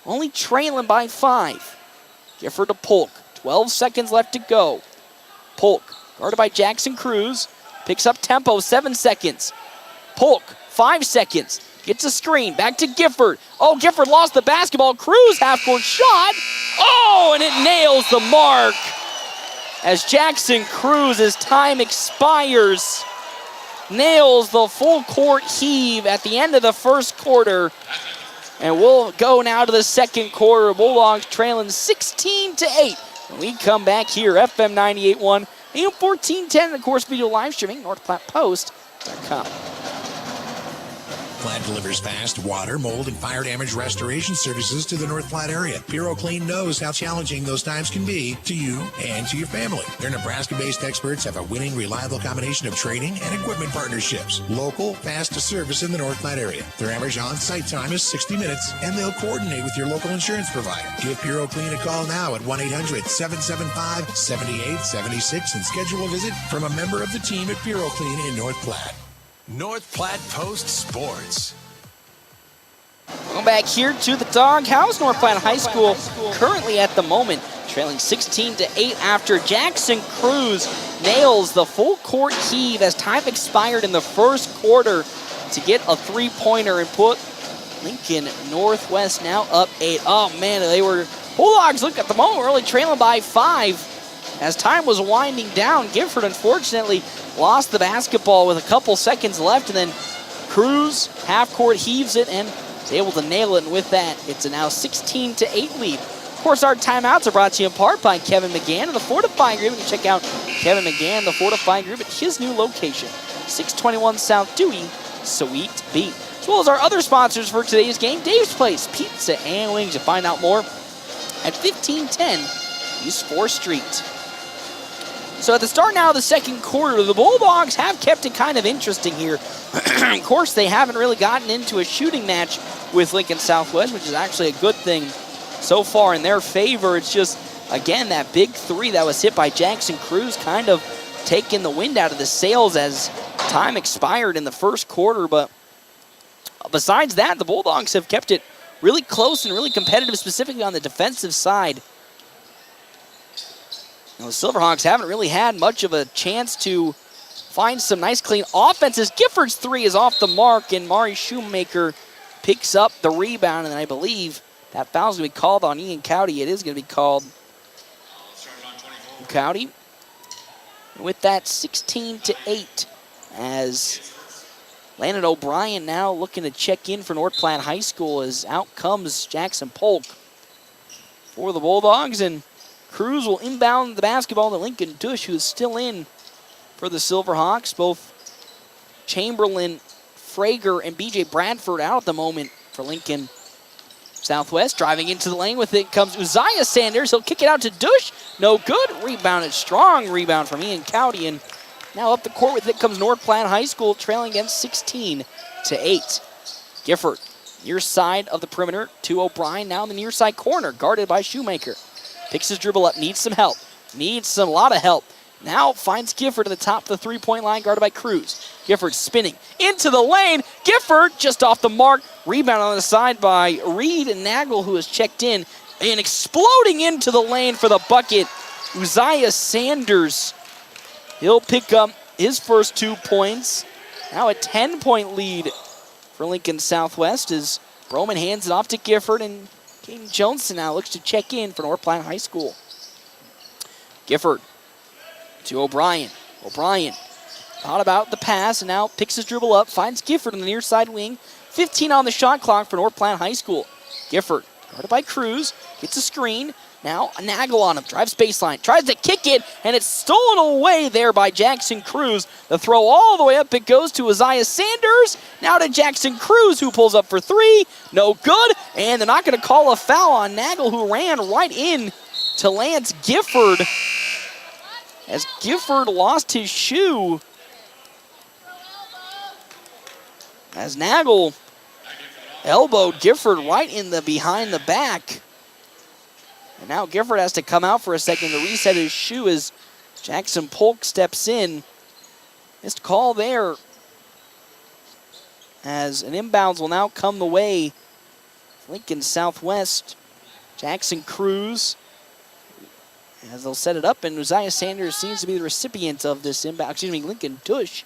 only trailing by 5. Gifford to Polk. 12 seconds left to go. Polk, guarded by Jackson Cruz, picks up tempo, 7 seconds. Polk, 5 seconds. Gets a screen, back to Gifford. Oh, Gifford lost the basketball. Cruz, half-court shot. Oh, and it nails the mark. as Jackson Cruz, as time expires, nails the full court heave at the end of the first quarter. And we'll go now to the second quarter. Bulldogs trailing 16-8. When we come back here, FM 98.1, AM 1410, and of course, video live streaming, NorthPlattePost.com. Platte delivers fast water, mold, and fire damage restoration services to the North Platte area. Puro Clean knows how challenging those times can be to you and to your family. Their Nebraska-based experts have a winning, reliable combination of training and equipment partnerships. Local, fast service in the North Platte area. Their average on-site time is 60 minutes, and they'll coordinate with your local insurance provider. Give Puro Clean a call now at 1-800-775-7876 and schedule a visit from a member of the team at Puro Clean in North Platte. North Platte Post Sports. Going back here to the doghouse. North Platte High School currently at the moment trailing 16-8 after Jackson Cruz nails the full court heave as time expired in the first quarter to get a three-pointer and put Lincoln Northwest now up 8. Oh man, Bulldogs look at the moment really trailing by 5 as time was winding down. Gifford unfortunately lost the basketball with a couple seconds left, and then Cruz half-court heaves it and is able to nail it, and with that, it's a now 16-8 lead. Of course, our timeouts are brought to you in part by Kevin McGann and the Fortify Group. You can check out Kevin McGann, the Fortify Group, at his new location, 621 South Dewey, Suite B. As well as our other sponsors for today's game, Dave's Place, Pizza and Wings. You find out more at 1510 East 4th Street. So at the start now of the second quarter, the Bulldogs have kept it kind of interesting here. Of course, they haven't really gotten into a shooting match with Lincoln Southwest, which is actually a good thing so far in their favor. It's just, again, that big three that was hit by Jackson Cruz kind of taking the wind out of the sails as time expired in the first quarter. But besides that, the Bulldogs have kept it really close and really competitive, specifically on the defensive side. Now, the Silverhawks haven't really had much of a chance to find some nice, clean offenses. Gifford's three is off the mark, and Mari Shoemaker picks up the rebound, and I believe that foul's going to be called on Ian Cowdy. It is going to be called Cowdy. With that, 16-8, as Landon O'Brien now looking to check in for North Platte High School, as out comes Jackson Polk for the Bulldogs, and Cruz will inbound the basketball to Lincoln Dush, who is still in for the Silverhawks. Both Chamberlain, Frager, and B.J. Bradford out at the moment for Lincoln Southwest. Driving into the lane with it comes Uzziah Sanders. He'll kick it out to Dush. No good. Rebounded. Strong rebound from Ian Cowdy. And now up the court with it comes North Platte High School, trailing against 16-8. Gifford, near side of the perimeter to O'Brien. Now in the near side corner, guarded by Shoemaker. Picks his dribble up, needs some help. A lot of help. Now finds Gifford at the top of the three-point line, guarded by Cruz. Gifford spinning into the lane. Gifford just off the mark. Rebound on the side by Reed and Nagel, who has checked in. And exploding into the lane for the bucket, Uzziah Sanders. He'll pick up his first 2 points. Now a 10-point lead for Lincoln Southwest as Broman hands it off to Gifford, and Caden Johnson now looks to check in for North Platte High School. Gifford to O'Brien. O'Brien thought about the pass and now picks his dribble up, finds Gifford on the near side wing. 15 on the shot clock for North Platte High School. Gifford, guarded by Cruz, gets a screen. Now a Nagel on him, drives baseline, tries to kick it, and it's stolen away there by Jackson Cruz. The throw all the way up, it goes to Uzziah Sanders. Now to Jackson Cruz, who pulls up for three. No good, and they're not going to call a foul on Nagel, who ran right in to Lance Gifford, as Gifford lost his shoe. As Nagel elbowed Gifford right in the behind the back. And now Gifford has to come out for a second to reset his shoe as Jackson Polk steps in. Missed call there, as an inbounds will now come the way of Lincoln Southwest. Jackson Cruz, as they'll set it up, and Uzziah Sanders seems to be the recipient of this inbound. Lincoln Dush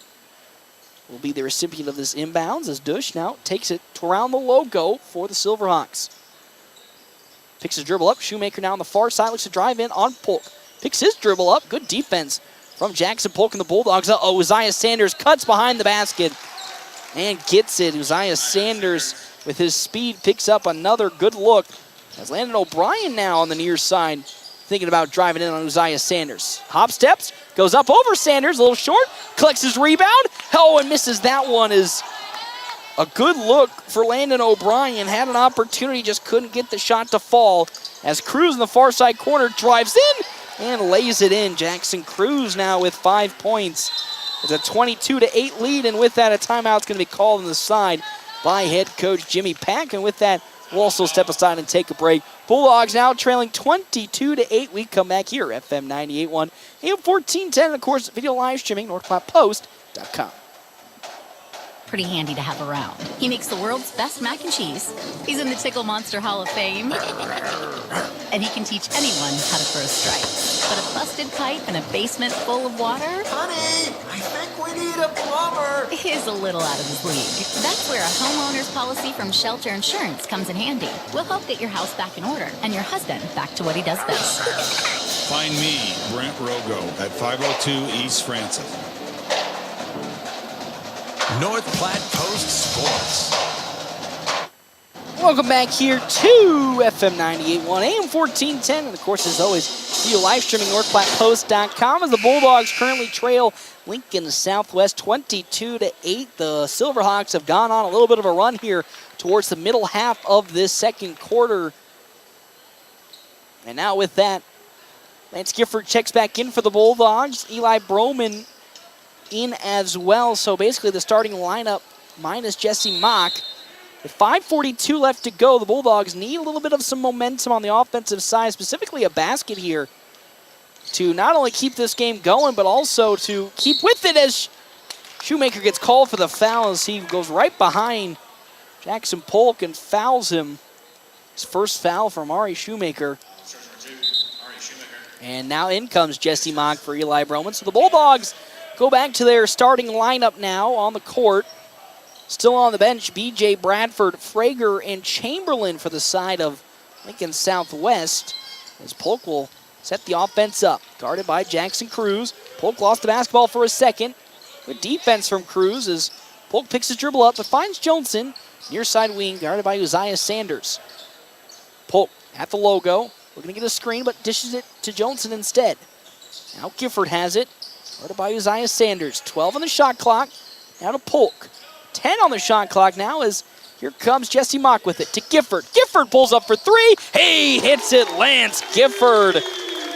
will be the recipient of this inbounds, as Dush now takes it to around the logo for the Silverhawks. Picks his dribble up. Shoemaker now on the far side, looks to drive in on Polk. picks his dribble up. Good defense from Jackson Polk and the Bulldogs. Uzziah Sanders cuts behind the basket and gets it. Uzziah Sanders, with his speed, picks up another good look. As Landon O'Brien now on the near side, thinking about driving in on Uzziah Sanders. Hop steps, goes up over Sanders, a little short, collects his rebound. Oh, and misses that one. Is a good look for Landon O'Brien. Had an opportunity, just couldn't get the shot to fall. As Cruz in the far side corner drives in and lays it in. Jackson Cruz now with 5 points. It's a 22-8 lead, and with that, a timeout's going to be called on the side by head coach Jimmy Pack. And with that, we'll also step aside and take a break. Bulldogs now trailing 22-8. We come back here, FM 98.1, AM 1410, and of course, video live streaming, NorthPlattePost.com. Pretty handy to have around. He makes the world's best mac and cheese. He's in the Tickle Monster Hall of Fame. And he can teach anyone how to throw strikes. But a busted pipe in a basement full of water? Honey, I think we need a plumber. Is a little out of his league. That's where a homeowner's policy from Shelter Insurance comes in handy. We'll help get your house back in order and your husband back to what he does best. Find me, Brent Rogo, at 502 East Francis. North Platte Post Sports. Welcome back here to FM 98.1, AM 1410, and of course, as always, video live streaming NorthPlattePost.com as the Bulldogs currently trail Lincoln Southwest 22-8. The Silverhawks have gone on a little bit of a run here towards the middle half of this second quarter. And now with that, Lance Gifford checks back in for the Bulldogs. Eli Broman in as well. So basically the starting lineup minus Jesse Mock. With 5:42 left to go, the Bulldogs need a little bit of some momentum on the offensive side, specifically a basket here, to not only keep this game going, but also to keep with it as Shoemaker gets called for the foul as he goes right behind Jackson Polk and fouls him. His first foul from Ari Shoemaker. And now in comes Jesse Mock for Eli Broman. So the Bulldogs go back to their starting lineup now on the court. Still on the bench, B.J. Bradford, Frager, and Chamberlain for the side of Lincoln Southwest. As Polk will set the offense up. Guarded by Jackson Cruz. Polk lost the basketball for a second. Good defense from Cruz as Polk picks his dribble up but finds Johnson. Near side wing, guarded by Uzziah Sanders. Polk at the logo. Looking to get a screen, but dishes it to Johnson instead. Now Gifford has it. Guarded by Uzziah Sanders. 12 on the shot clock. Now to Polk. 10 on the shot clock now as here comes Jesse Mock with it to Gifford. Gifford pulls up for three. He hits it, Lance Gifford.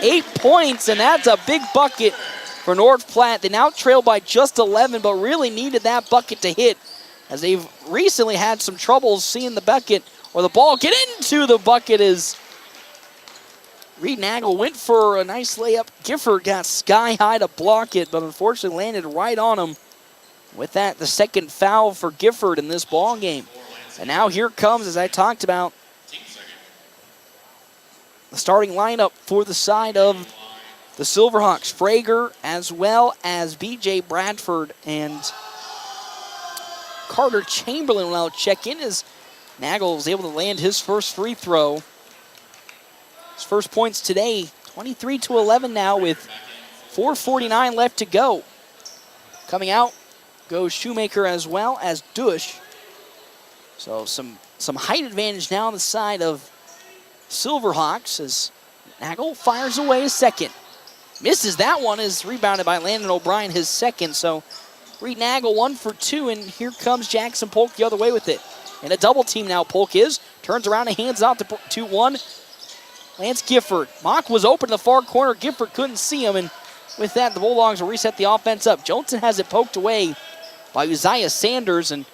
8 points, and that's a big bucket for North Platte. They now trail by just 11, but really needed that bucket to hit as they've recently had some troubles seeing the bucket or the ball get into the bucket as Reed Nagel went for a nice layup. Gifford got sky high to block it, but unfortunately landed right on him. With that, the second foul for Gifford in this ball game. And now here comes, as I talked about, the starting lineup for the side of the Silverhawks. Frager as well as B.J. Bradford and Carter Chamberlain will now check in as Nagel was able to land his first free throw. His first points today, 23-11 now with 4:49 left to go. Coming out goes Shoemaker as well as Dush. So some height advantage now on the side of Silverhawks as Nagel fires away a second. Misses that one, is rebounded by Landon O'Brien, his second. So Reed Nagel 1 for 2, and here comes Jackson Polk the other way with it. And a double team now Polk is. Turns around and hands out to 2-1. Lance Gifford. Mock was open in the far corner. Gifford couldn't see him, and with that, the Bulldogs will reset the offense up. Johnson has it poked away by Uzziah Sanders, and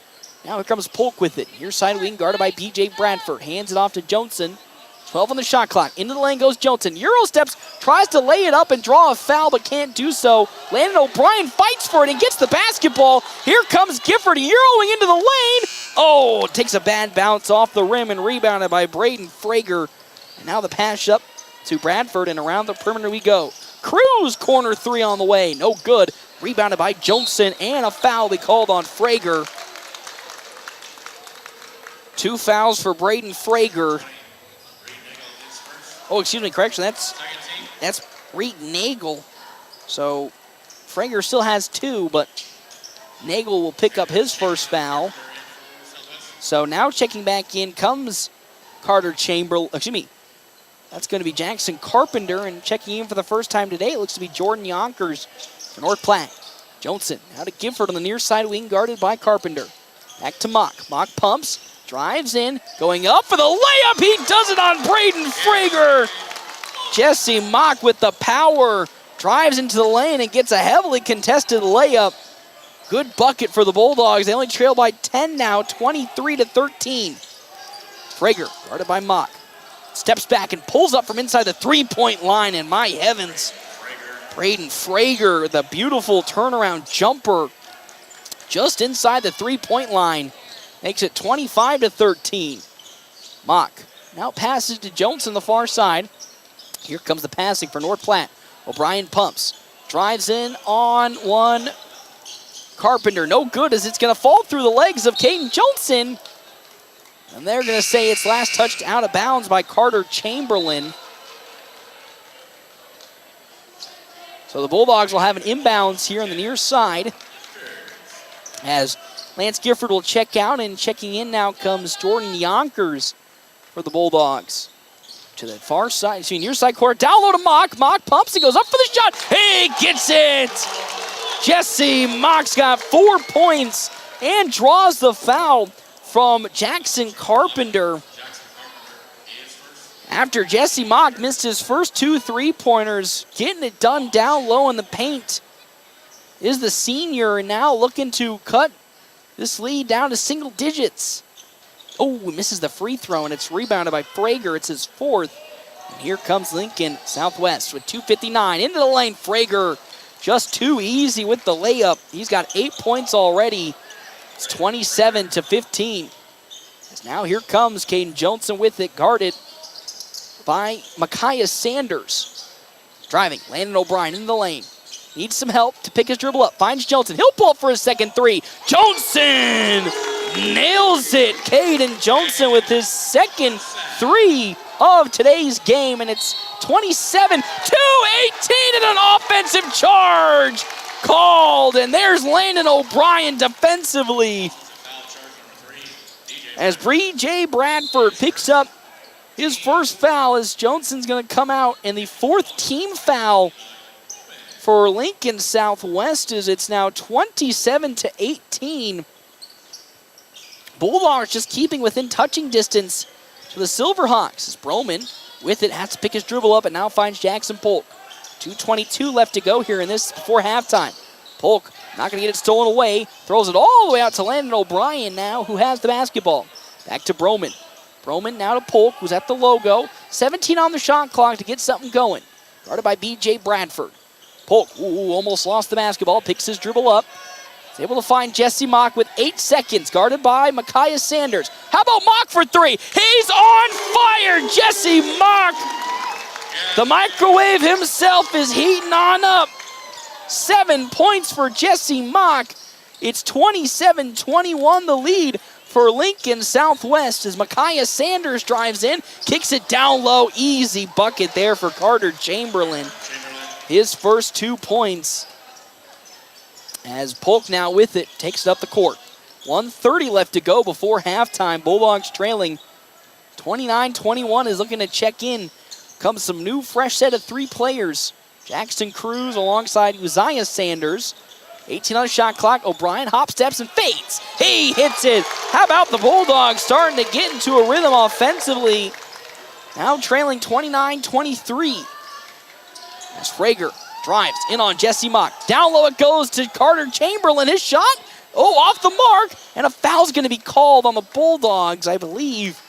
now here comes Polk with it. Near side wing guarded by B.J. Bradford. Hands it off to Johnson. 12 on the shot clock. Into the lane goes Johnson. Euro steps, tries to lay it up and draw a foul, but can't do so. Landon O'Brien fights for it and gets the basketball. Here comes Gifford Euroing into the lane. Oh, takes a bad bounce off the rim and rebounded by Braden Frager. And now the pass up to Bradford, and around the perimeter we go. Cruz corner three on the way. No good. Rebounded by Johnson, and a foul they called on Frager. 2 fouls for Braden Frager. Oh, excuse me, correction. That's Reed Nagel. So Frager still has 2, but Nagel will pick up his first foul. So now checking back in comes Carter Chamberlain. Excuse me. That's going to be Jackson Carpenter, and checking in for the first time today, it looks to be Jordan Yonkers for North Platte. Johnson now to Gifford on the near side wing, guarded by Carpenter. Back to Mock. Mock pumps, drives in, going up for the layup. He does it on Braden Frager. Jesse Mock with the power, drives into the lane and gets a heavily contested layup. Good bucket for the Bulldogs. They only trail by 10 now, 23-13. Frager, guarded by Mock. Steps back and pulls up from inside the three-point line, and my heavens, Braden Frager, the beautiful turnaround jumper just inside the three-point line, makes it 25-13. Mock now passes to Jones on the far side. Here comes the passing for North Platte. O'Brien pumps, drives in on one. Carpenter, no good as it's going to fall through the legs of Caden Johnson. And they're going to say it's last touched out of bounds by Carter Chamberlain. So the Bulldogs will have an inbounds here on the near side as Lance Gifford will check out, and checking in now comes Jordan Yonkers for the Bulldogs. To the far side, near side court, down low to Mock. Mock pumps and goes up for the shot. He gets it! Jesse Mock's got 4 points and draws the foul from Jackson Carpenter. After Jesse Mock missed his first 2 3-pointers, getting it done down low in the paint is the senior, and now looking to cut this lead down to single digits. Oh, misses the free throw, and it's rebounded by Frager. It's his 4th. And here comes Lincoln Southwest with 2:59 into the lane. Frager just too easy with the layup. He's got 8 points already. It's 27-15. As now here comes Caden Johnson with it, guarded by Micaiah Sanders. Driving, Landon O'Brien in the lane. Needs some help to pick his dribble up. Finds Johnson. He'll pull up for his second 3. Johnson nails it. Caden Johnson with his second 3 of today's game, and it's 27-18 and an offensive charge called, and there's Landon O'Brien defensively as B.J. Bradford picks up his first foul as Johnson's going to come out, and the 4th team foul for Lincoln Southwest is it's now 27-18. Bulldogs just keeping within touching distance to the Silverhawks as Broman with it has to pick his dribble up and now finds Jackson Polk. 2:22 left to go here in this before halftime. Polk not going to get it stolen away. Throws it all the way out to Landon O'Brien now, who has the basketball. Back to Broman. Broman now to Polk, who's at the logo. 17 on the shot clock to get something going. Guarded by B.J. Bradford. Polk, almost lost the basketball. Picks his dribble up. Is able to find Jesse Mock with 8 seconds. Guarded by Micaiah Sanders. How about Mock for 3? He's on fire! Jesse Mock! The microwave himself is heating on up. 7 points for Jesse Mock. It's 27-21 the lead for Lincoln Southwest as Micaiah Sanders drives in, kicks it down low. Easy bucket there for Carter Chamberlain. His first 2 points as Polk now with it takes it up the court. 1:30 left to go before halftime. Bulldogs trailing 29-21 is looking to check in. Comes some new fresh set of 3 players. Jackson Cruz alongside Uzziah Sanders. 18 on the shot clock. O'Brien hop steps and fades. He hits it. How about the Bulldogs starting to get into a rhythm offensively? Now trailing 29-23. As Frager drives in on Jesse Mock. Down low it goes to Carter Chamberlain. His shot, off the mark. And a foul's going to be called on the Bulldogs, I believe.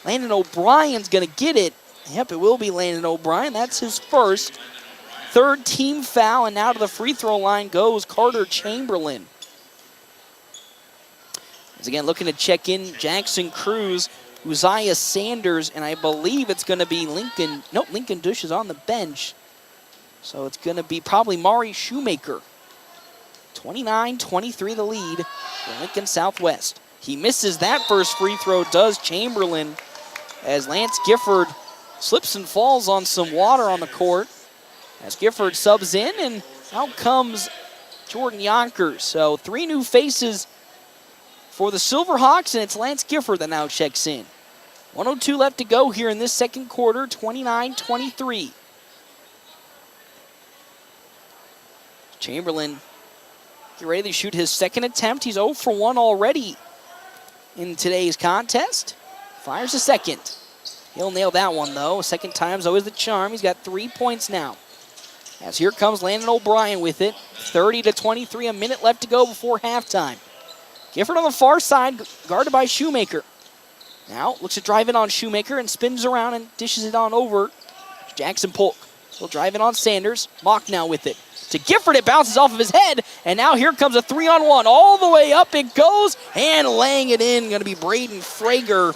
Landon O'Brien's going to get it. Yep, it will be Landon O'Brien. That's his first. 3rd team foul, and now to the free throw line goes Carter Chamberlain. As again, looking to check in Jackson Cruz, Uzziah Sanders, and I believe it's going to be Lincoln. Nope, Lincoln Dush is on the bench. So it's going to be probably Mari Shoemaker. 29-23 the lead for Lincoln Southwest. He misses that first free throw, does Chamberlain, as Lance Gifford slips and falls on some water on the court As Gifford subs in, and out comes Jordan Yonkers. So 3 new faces for the Silverhawks, and it's Lance Gifford that now checks in. 1:02 left to go here in this second quarter, 29-23. Chamberlain get ready to shoot his second attempt. He's 0 for 1 already in today's contest. Fires a second. He'll nail that one, though. Second time's always the charm. He's got 3 points now. As here comes Landon O'Brien with it. 30-23, a minute left to go before halftime. Gifford on the far side, guarded by Shoemaker. Now looks to drive in on Shoemaker and spins around and dishes it on over Jackson Polk. He'll drive in on Sanders. Mock now with it. To Gifford, it bounces off of his head, and now here comes a 3-on-1. All the way up it goes, and laying it in, going to be Braden Frager.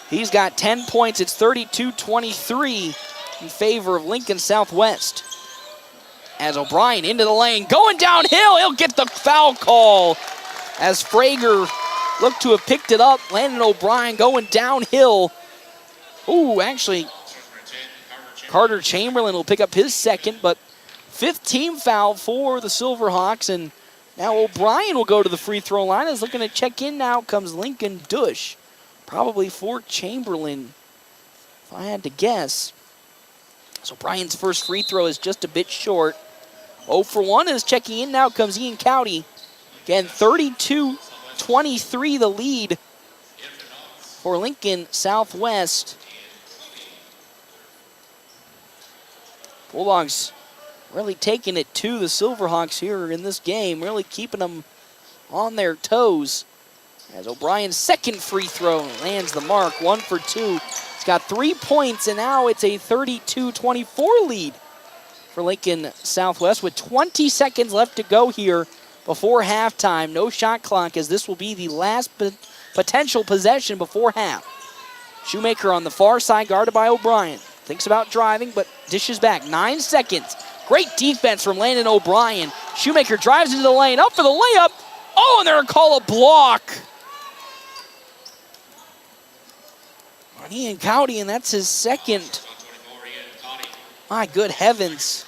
He's got 10 points. It's 32-23 in favor of Lincoln Southwest. As O'Brien into the lane, going downhill, he'll get the foul call. As Frager looked to have picked it up, Landon O'Brien going downhill. Ooh, actually, Carter Chamberlain will pick up his second, but 5th team foul for the Silverhawks, and now O'Brien will go to the free throw line. Is looking to check in now. Comes Lincoln Dush, probably for Chamberlain, if I had to guess. So O'Brien's first free throw is just a bit short. 0 for 1 is checking in now. Comes Ian Cowdy. Again, 32-23 the lead for Lincoln Southwest. Bulldogs really taking it to the Silverhawks here in this game, really keeping them on their toes. As O'Brien's second free throw lands the mark, 1 for 2. He's got 3 points, and now it's a 32-24 lead for Lincoln Southwest with 20 seconds left to go here before halftime. No shot clock, as this will be the last potential possession before half. Shoemaker on the far side, guarded by O'Brien. Thinks about driving, but dishes back. 9 seconds. Great defense from Landon O'Brien. Shoemaker drives into the lane, up for the layup. Oh, and they're going to call a block on Ian Cowdy, and that's his second. My good heavens.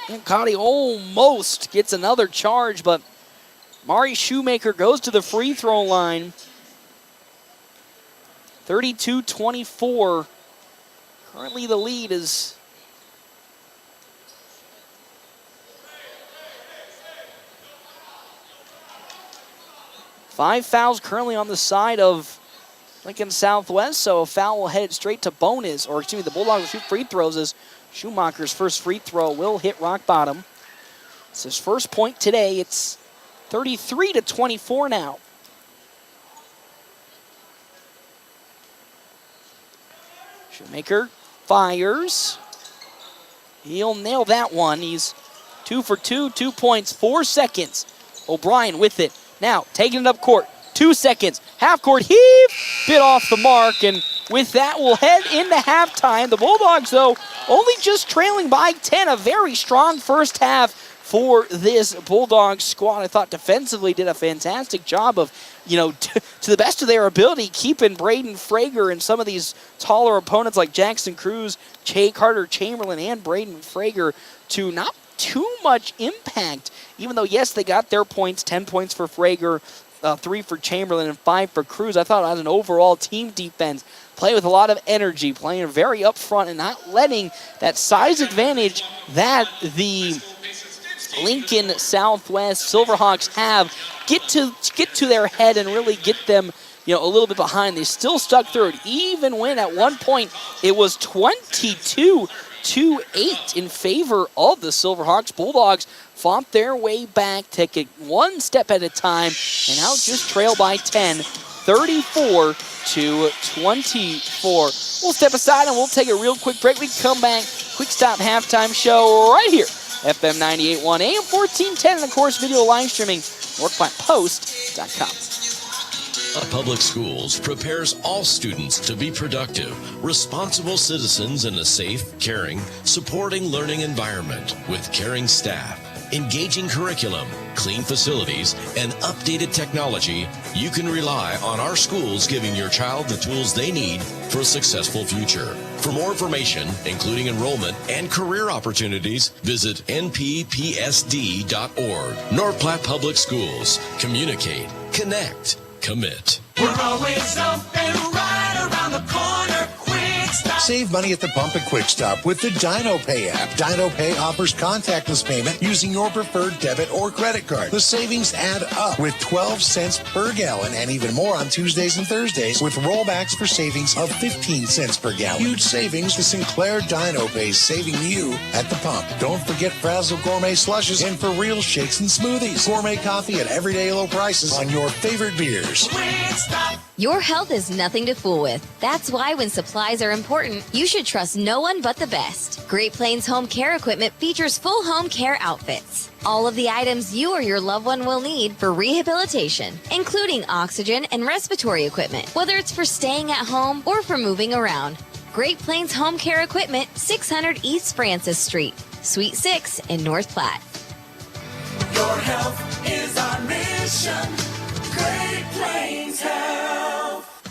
Ian Cowdy almost gets another charge, but Mari Shoemaker goes to the free throw line. 32-24. Currently the lead is 5 fouls currently on the side of Lincoln Southwest, so a foul will head straight to bonus, or excuse me, the Bulldogs will shoot free throws as Schumacher's first free throw will hit rock bottom. It's his first point today. It's 33-24 now. Shoemaker fires. He'll nail that one. He's 2 for 2, 2 points, 4 seconds. O'Brien with it. Now, taking it up court. 2 seconds. Half court heave. Bit off the mark, and with that, we'll head into halftime. The Bulldogs, though, only just trailing by 10. A very strong first half for this Bulldogs squad. I thought defensively did a fantastic job of, to the best of their ability, keeping Braden Frager and some of these taller opponents like Jackson Cruz, Carter Chamberlain, and Braden Frager to not too much impact, even though, yes, they got their points, 10 points for Frager, 3 for Chamberlain, and 5 for Cruz. I thought as an overall team defense, play with a lot of energy, playing very upfront and not letting that size advantage that the Lincoln Southwest Silverhawks have get to their head and really get them a little bit behind. They still stuck through it, even when at one point it was 22-8 in favor of the Silverhawks. Bulldogs fought their way back, take it one step at a time, and now just trail by 10, 34-24. We'll step aside and we'll take a real quick break. We come back, quick stop halftime show right here, FM 98.1 AM 1410, and of course video live streaming, NorthPlattePost.com. Public Schools prepares all students to be productive, responsible citizens in a safe, caring, supporting learning environment with caring staff. engaging curriculum, clean facilities, and updated technology, you can rely on our schools giving your child the tools they need for a successful future. For more information, including enrollment and career opportunities, visit nppsd.org. North Platte Public Schools. Communicate, connect, commit. We're always open right around the corner. Quick Stop. Save money at the pump at Quick Stop with the Dino Pay app. Dino Pay offers contactless payment using your preferred debit or credit card. The savings add up with 12 cents per gallon and even more on Tuesdays and Thursdays with rollbacks for savings of 15 cents per gallon. Huge savings. The Sinclair Dino Pay saving you at the pump. Don't forget Frazzle Gourmet slushes and for real shakes and smoothies. Gourmet coffee at everyday low prices on your favorite beers. Your health is nothing to fool with. That's why when supplies are important, you should trust no one but the best. Great Plains Home Care Equipment features full home care outfits. All of the items you or your loved one will need for rehabilitation, including oxygen and respiratory equipment, whether it's for staying at home or for moving around. Great Plains Home Care Equipment, 600 East Francis Street, Suite 6 in North Platte. Your health is our mission. Great Plains Health.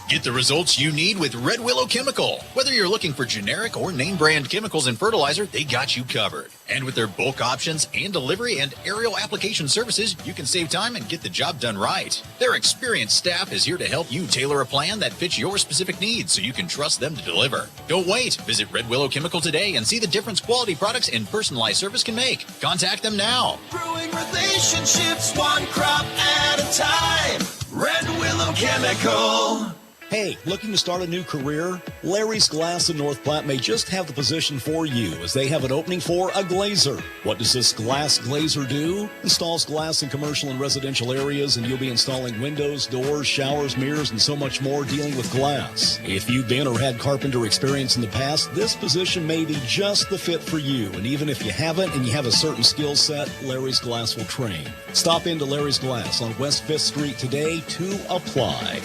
Get the results you need with Red Willow Chemical. Whether you're looking for generic or name brand chemicals and fertilizer, they got you covered. And with their bulk options and delivery and aerial application services, you can save time and get the job done right. Their experienced staff is here to help you tailor a plan that fits your specific needs so you can trust them to deliver. Don't wait. Visit Red Willow Chemical today and see the difference quality products and personalized service can make. Contact them now. Growing relationships one crop at a time. Red Willow Chemical. Hey, looking to start a new career? Larry's Glass in North Platte may just have the position for you as they have an opening for a glazer. What does this glass glazer do? Installs glass in commercial and residential areas, and you'll be installing windows, doors, showers, mirrors, and so much more dealing with glass. If you've been or had carpenter experience in the past, this position may be just the fit for you. And even if you haven't and you have a certain skill set, Larry's Glass will train. Stop into Larry's Glass on West 5th Street today to apply.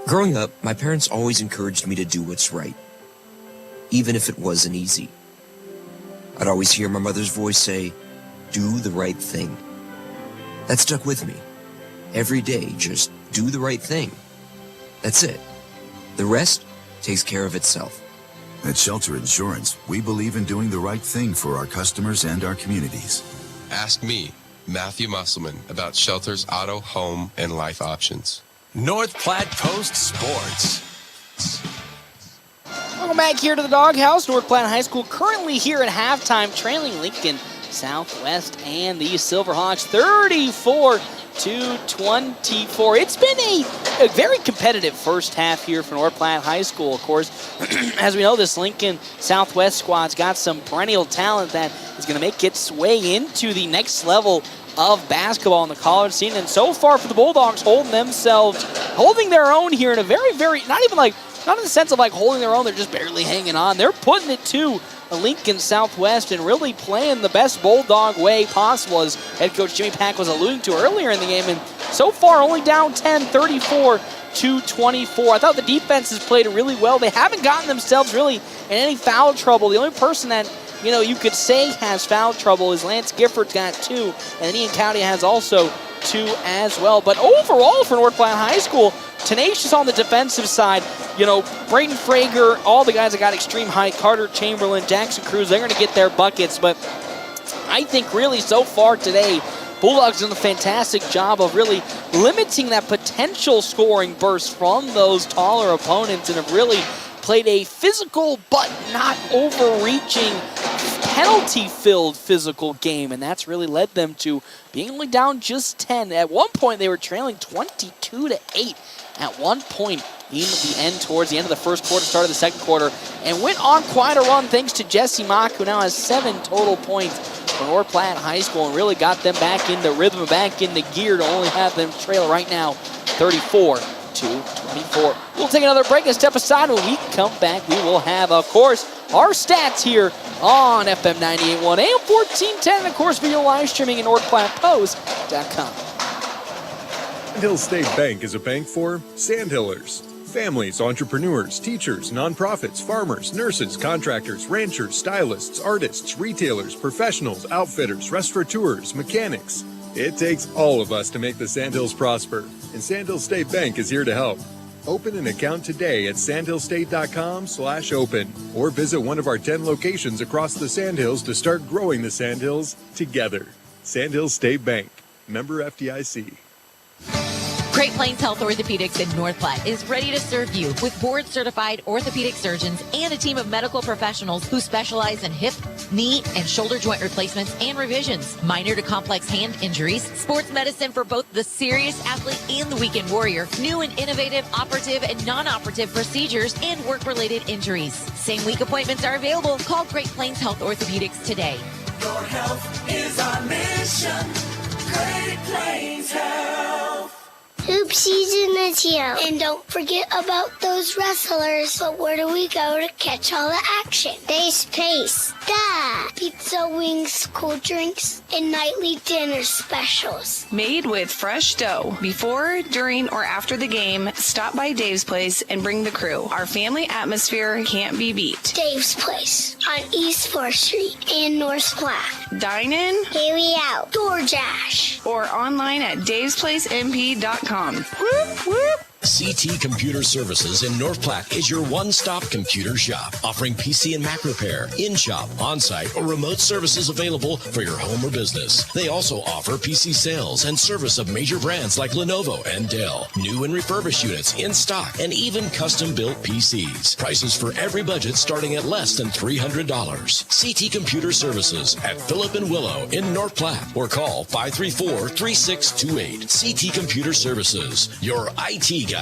Growing up, my parents always encouraged me to do what's right, even if it wasn't easy. I'd always hear my mother's voice say, "Do the right thing." That stuck with me. Every day, just do the right thing. That's it. The rest takes care of itself. At Shelter Insurance, we believe in doing the right thing for our customers and our communities. Ask me, Matthew Musselman, about Shelter's auto, home, and life options. North Platte Post Sports. Welcome back here to the Doghouse. North Platte High School currently here at halftime, trailing Lincoln Southwest and the Silverhawks 34-24. It's been a very competitive first half here for North Platte High School, of course. As we know, this Lincoln Southwest squad's got some perennial talent that is going to make its way into the next level of basketball in the college scene. And so far for the Bulldogs, holding their own here in a very, not in the sense of like holding their own, they're just barely hanging on. They're putting it to Lincoln Southwest and really playing the best Bulldog way possible, as head coach Jimmy Pack was alluding to earlier in the game. And so far only down 10, 34-24. I thought the defense has played really well. They haven't gotten themselves really in any foul trouble. The only person that you could say has foul trouble is Lance Gifford's got 2, and then Ian County has also 2 as well. But overall for North Platte High School, tenacious on the defensive side. Braden Frager, all the guys that got extreme height, Carter Chamberlain, Jackson Cruz, they're going to get their buckets. But I think really so far today, Bulldogs done a fantastic job of really limiting that potential scoring burst from those taller opponents and have really played a physical but not overreaching, penalty-filled physical game, and that's really led them to being only down just 10. At one point, they were trailing 22-8 at one point in the end, towards the end of the first quarter, start of the second quarter, and went on quite a run thanks to Jesse Mock, who now has 7 total points for North Platte High School and really got them back in the rhythm, back in the gear to only have them trail right now 34-24. We'll take another break and step aside. When we come back, we will have, of course, our stats here on FM 98.1 AM 1410, and of course, video live streaming at NorthPlattePost.com. Sandhill State Bank is a bank for Sandhillers, Families, entrepreneurs, teachers, nonprofits, farmers, nurses, contractors, ranchers, stylists, artists, retailers, professionals, outfitters, restaurateurs, mechanics. It takes all of us to make the Sandhills prosper, and Sandhills State Bank is here to help. Open an account today at sandhillstate.com/open or visit one of our 10 locations across the Sandhills to start growing the Sandhills together. Sandhills State Bank, member FDIC. Great Plains Health Orthopedics in North Platte is ready to serve you with board-certified orthopedic surgeons and a team of medical professionals who specialize in hip, knee, and shoulder joint replacements and revisions, minor to complex hand injuries, sports medicine for both the serious athlete and the weekend warrior, new and innovative operative and non-operative procedures, and work-related injuries. Same-week appointments are available. Call Great Plains Health Orthopedics today. Your health is our mission. Great Plains Health. Hoop season is here. And don't forget about those wrestlers. But where do we go to catch all the action? Dave's Place. Duh! Pizza, wings, cool drinks, and nightly dinner specials. Made with fresh dough. Before, during, or after the game, stop by Dave's Place and bring the crew. Our family atmosphere can't be beat. Dave's Place on East 4th Street in North Platte. Dine in, carry out, DoorDash, or online at davesplacemp.com. Whoop, whoop. CT Computer Services in North Platte is your one-stop computer shop, offering PC and Mac repair, in-shop, on-site, or remote services available for your home or business. They also offer PC sales and service of major brands like Lenovo and Dell, new and refurbished units in stock, and even custom-built PCs. Prices for every budget starting at less than $300. CT Computer Services at Phillip and Willow in North Platte, or call 534-3628. CT Computer Services, your IT guys.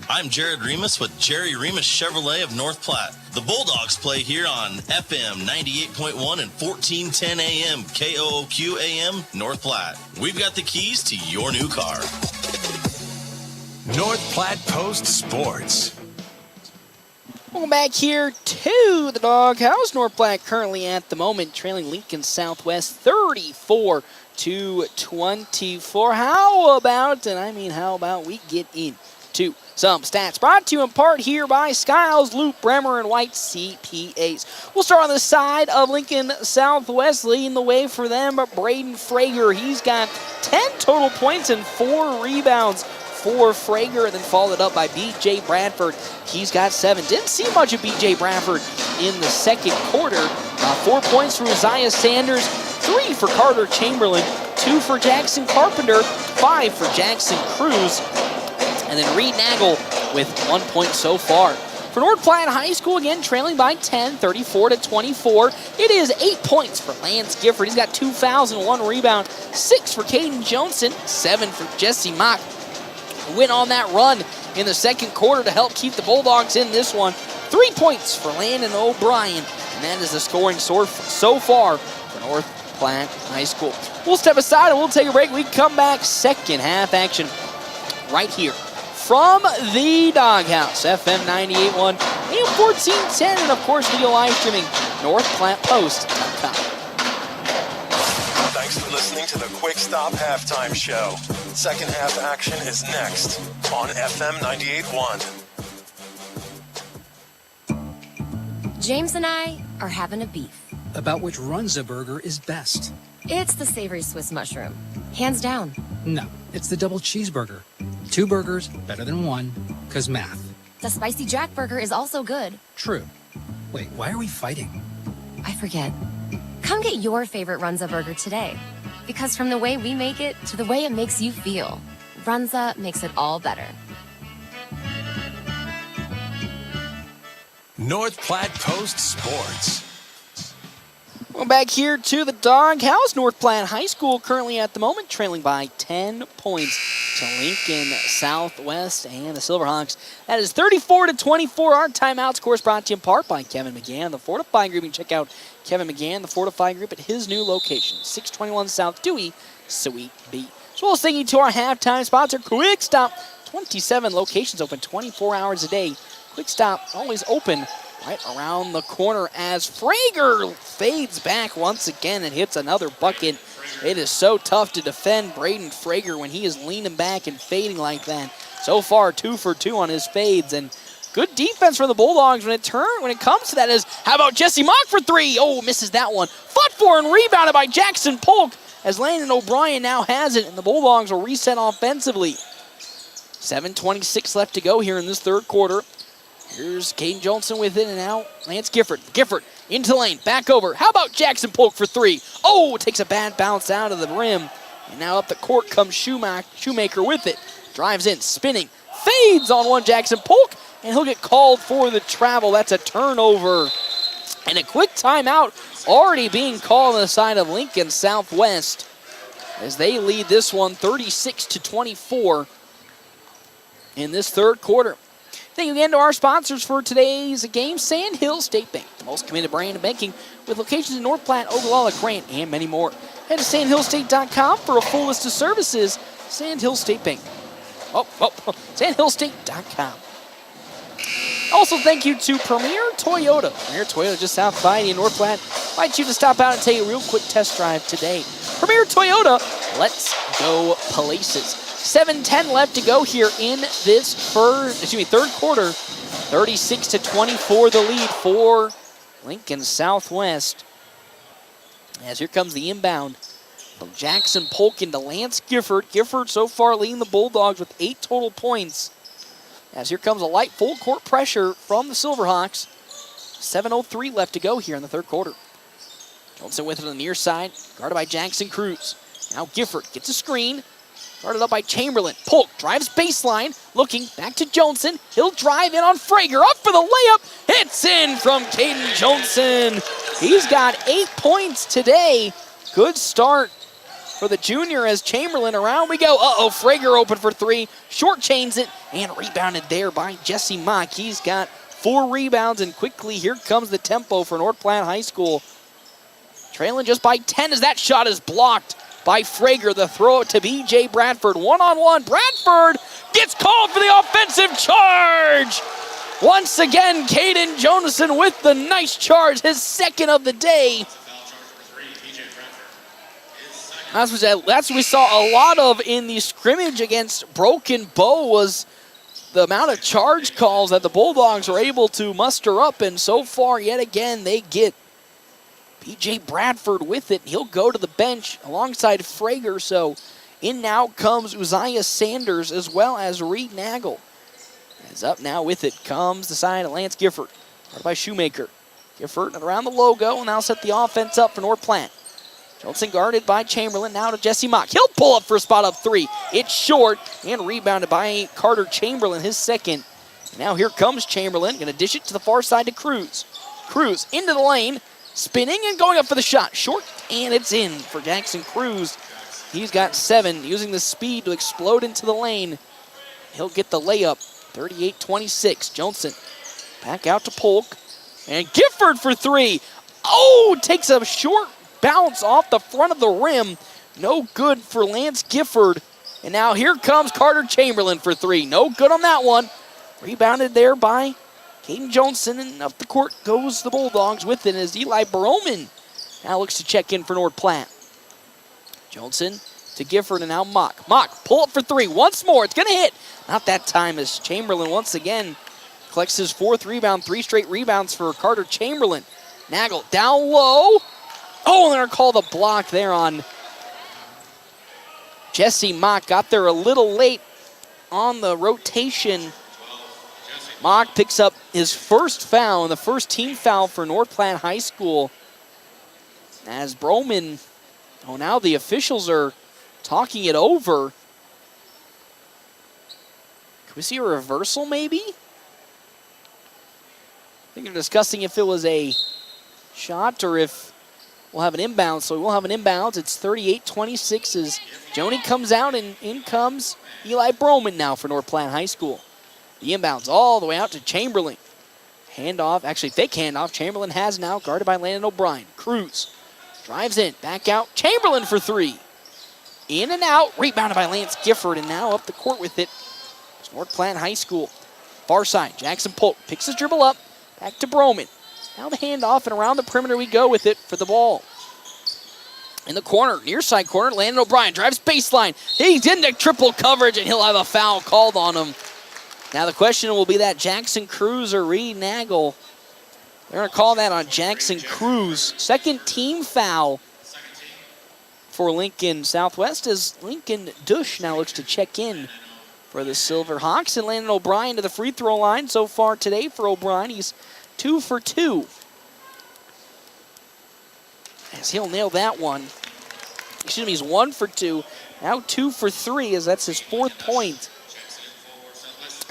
I'm Jared Remus with Jerry Remus Chevrolet of North Platte. The Bulldogs play here on FM 98.1 and 1410 AM KOOQ AM North Platte. We've got the keys to your new car. North Platte Post Sports. Welcome back here to the Doghouse. North Platte currently at the moment trailing Lincoln Southwest 34-24. How about we get into some stats brought to you in part here by Skiles, Luke Bremer, and White CPAs. We'll start on the side of Lincoln Southwest, leading the way for them, Braden Frager. He's got 10 total points and 4 rebounds for Frager, and then followed up by B.J. Bradford. He's got 7. Didn't see much of B.J. Bradford in the second quarter. 4 points for Uzziah Sanders, 3 for Carter Chamberlain, 2 for Jackson Carpenter, 5 for Jackson Cruz, and then Reed Nagel with 1 point so far. For North Platte High School, again, trailing by 10, 34-24. It is 8 points for Lance Gifford. He's got 2 fouls and 1 rebound, 6 for Caden Johnson, 7 for Jesse Mock. Went on that run in the second quarter to help keep the Bulldogs in this one. 3 points for Landon O'Brien, and that is the scoring source so far for North Platte High School. We'll step aside and we'll take a break. We come back, second half action right here from the Doghouse, FM 98.1, AM 1410, and of course video live streaming, NorthPlattePost.com. Thanks for listening to the Quick Stop Halftime Show. Second half action is next on FM 98.1. James and I are having a beef. About which Runza burger is best. It's the savory Swiss mushroom. Hands down. No, it's the double cheeseburger. 2 burgers, better than 1, 'cause math. The spicy Jack burger is also good. True. Wait, why are we fighting? I forget. Come get your favorite Runza burger today. Because from the way we make it to the way it makes you feel, Runza makes it all better. North Platte Post Sports. Well, back here to the Doghouse. North Platte High School currently at the moment trailing by 10 points to Lincoln Southwest and the Silverhawks. That is 34-24. Our timeouts, of course, brought to you in part by Kevin McGann, the Fortify Group. You can check out Kevin McGann, the Fortify Group, at his new location, 621 South Dewey, Suite B. So we'll sing you to our halftime sponsor, Quick Stop. 27 locations open 24 hours a day. Quick Stop always open right around the corner as Frager fades back once again and hits another bucket. It is so tough to defend Braden Frager when he is leaning back and fading like that. So far, 2 for 2 on his fades, and good defense from the Bulldogs when it comes to that is, how about Jesse Mock for 3? Oh, misses that one. Fought for and rebounded by Jackson Polk as Landon O'Brien now has it, and the Bulldogs will reset offensively. 7:26 left to go here in this third quarter. Here's Caden Johnson with it, and now Lance Gifford. Gifford into the lane, back over. How about Jackson Polk for 3? Oh, takes a bad bounce out of the rim. And now up the court comes Shoemaker with it. Drives in, spinning, fades on one Jackson Polk, and he'll get called for the travel. That's a turnover. And a quick timeout already being called on the side of Lincoln Southwest as they lead this one 36-24 in this third quarter. Thank you again to our sponsors for today's game, Sandhill State Bank, the most committed brand of banking with locations in North Platte, Ogallala, Grant, and many more. Head to sandhillstate.com for a full list of services. Sandhill State Bank. Sandhillstate.com. Also, thank you to Premier Toyota. Premier Toyota just south by in North Platte. Invite you to stop out and take a real quick test drive today. Premier Toyota, let's go places. 7:10 left to go here in this third quarter. 36-24 the lead for Lincoln Southwest. As here comes the inbound from Jackson Polk into Lance Gifford. Gifford so far leading the Bulldogs with 8 total points. As here comes a light full court pressure from the Silverhawks. 7:03 left to go here in the third quarter. Johnson with it on the near side, guarded by Jackson Cruz. Now Gifford gets a screen. Guarded up by Chamberlain. Polk drives baseline. Looking back to Johnson. He'll drive in on Frager. Up for the layup. Hits in from Caden Johnson. He's got 8 points today. Good start for the junior as Chamberlain. Around we go. Frager open for 3. Short chains it and rebounded there by Jesse Mock. He's got 4 rebounds, and quickly here comes the tempo for North Platte High School. Trailing just by 10 as that shot is blocked by Frager. The throw to B.J. Bradford. One-on-one. Bradford gets called for the offensive charge. Once again, Caden Jonason with the nice charge, his second of the day. That's what we saw a lot of in the scrimmage against Broken Bow, was the amount of charge calls that the Bulldogs are able to muster up, and so far, yet again, they get P.J. Bradford with it. He'll go to the bench alongside Frager. So in now comes Uzziah Sanders as well as Reed Nagel. As up now with it comes the side of Lance Gifford. Guarded by Shoemaker. Gifford around the logo and now set the offense up for North Platte. Johnson guarded by Chamberlain. Now to Jesse Mock. He'll pull up for a spot up 3. It's short and rebounded by Carter Chamberlain, his second. Now here comes Chamberlain. Going to dish it to the far side to Cruz. Cruz into the lane. Spinning and going up for the shot. Short, and it's in for Jackson Cruz. He's got 7, using the speed to explode into the lane. He'll get the layup. 38-26. Johnson back out to Polk. And Gifford for 3. Oh, takes a short bounce off the front of the rim. No good for Lance Gifford. And now here comes Carter Chamberlain for 3. No good on that one. Rebounded there by Caden Johnson, and up the court goes the Bulldogs with it as Eli Broman now looks to check in for North Platte. Johnson to Gifford, and now Mock. Mock, pull up for 3 once more. It's going to hit. Not that time as Chamberlain once again collects his 4th rebound, 3 straight rebounds for Carter Chamberlain. Nagel down low. Oh, and they're called a block there on Jesse Mock. Got there a little late on the rotation. Mock picks up his first foul, and the first team foul for North Platte High School. As Broman, now the officials are talking it over. Can we see a reversal maybe? I think they're discussing if it was a shot or if we'll have an inbound. So we'll have an inbound. It's 38-26 as Joni comes out, and in comes Eli Broman now for North Platte High School. The inbounds all the way out to Chamberlain. Handoff, actually fake handoff. Chamberlain has now, guarded by Landon O'Brien. Cruz drives in, back out. Chamberlain for 3. In and out, rebounded by Lance Gifford, and now up the court with it. It's North Platte High School. Far side, Jackson Polk picks his dribble up, Back to Broman. Now the handoff, and around the perimeter we go with it for the ball. In the corner, near side corner, Landon O'Brien drives baseline. He's into triple coverage, and he'll have a foul called on him. Now the question will be that Jackson Cruz or Reed Nagel. They're going to call that on Jackson Cruz. Second team foul for Lincoln Southwest as Lincoln Dush now looks to check in for the Silverhawks. And Landon O'Brien to the free throw line so far today for O'Brien. He's 2 for 2. As he'll nail that one. Excuse me, he's 1 for 2. Now 2 for 3 as that's his 4th point.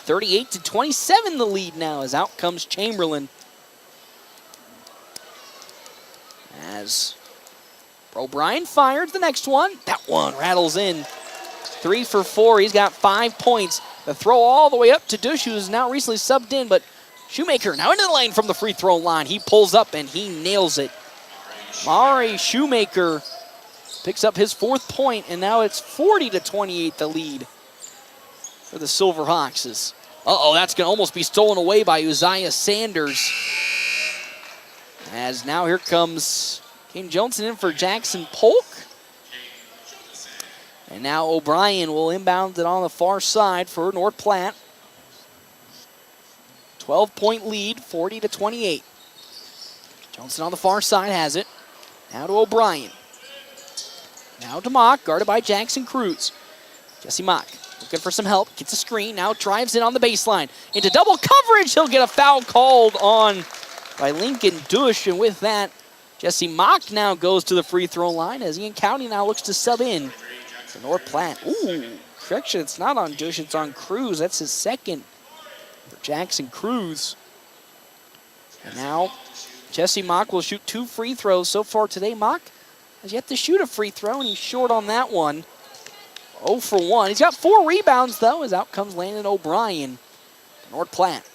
38-27 the lead now as out comes Chamberlain. As O'Brien fires the next one. That one rattles in. 3 for 4. He's got 5 points. The throw all the way up to Dush, who is now recently subbed in, but Shoemaker now into the lane from the free throw line. He pulls up and he nails it. Mari Shoemaker picks up his 4th point, and now it's 40-28 the lead for the Silverhawks. That's going to almost be stolen away by Uzziah Sanders. As now here comes Kane Johnson in for Jackson Polk. And now O'Brien will inbound it on the far side for North Platte. 12-point lead, 40-28. Johnson on the far side has it. Now to O'Brien. Now to Mock, guarded by Jackson Cruz. Jesse Mock looking for some help, gets a screen, now drives in on the baseline. Into double coverage, he'll get a foul called on by Lincoln Dush, and with that, Jesse Mock now goes to the free throw line as Ian County now looks to sub in for North Platte. Ooh, correction, it's not on Dush, it's on Cruz. That's his 2nd for Jackson Cruz. And now Jesse Mock will shoot 2 free throws so far today. Mock has yet to shoot a free throw, and he's short on that one. 0 for 1. He's got 4 rebounds, though, as out comes Landon O'Brien for North Platte.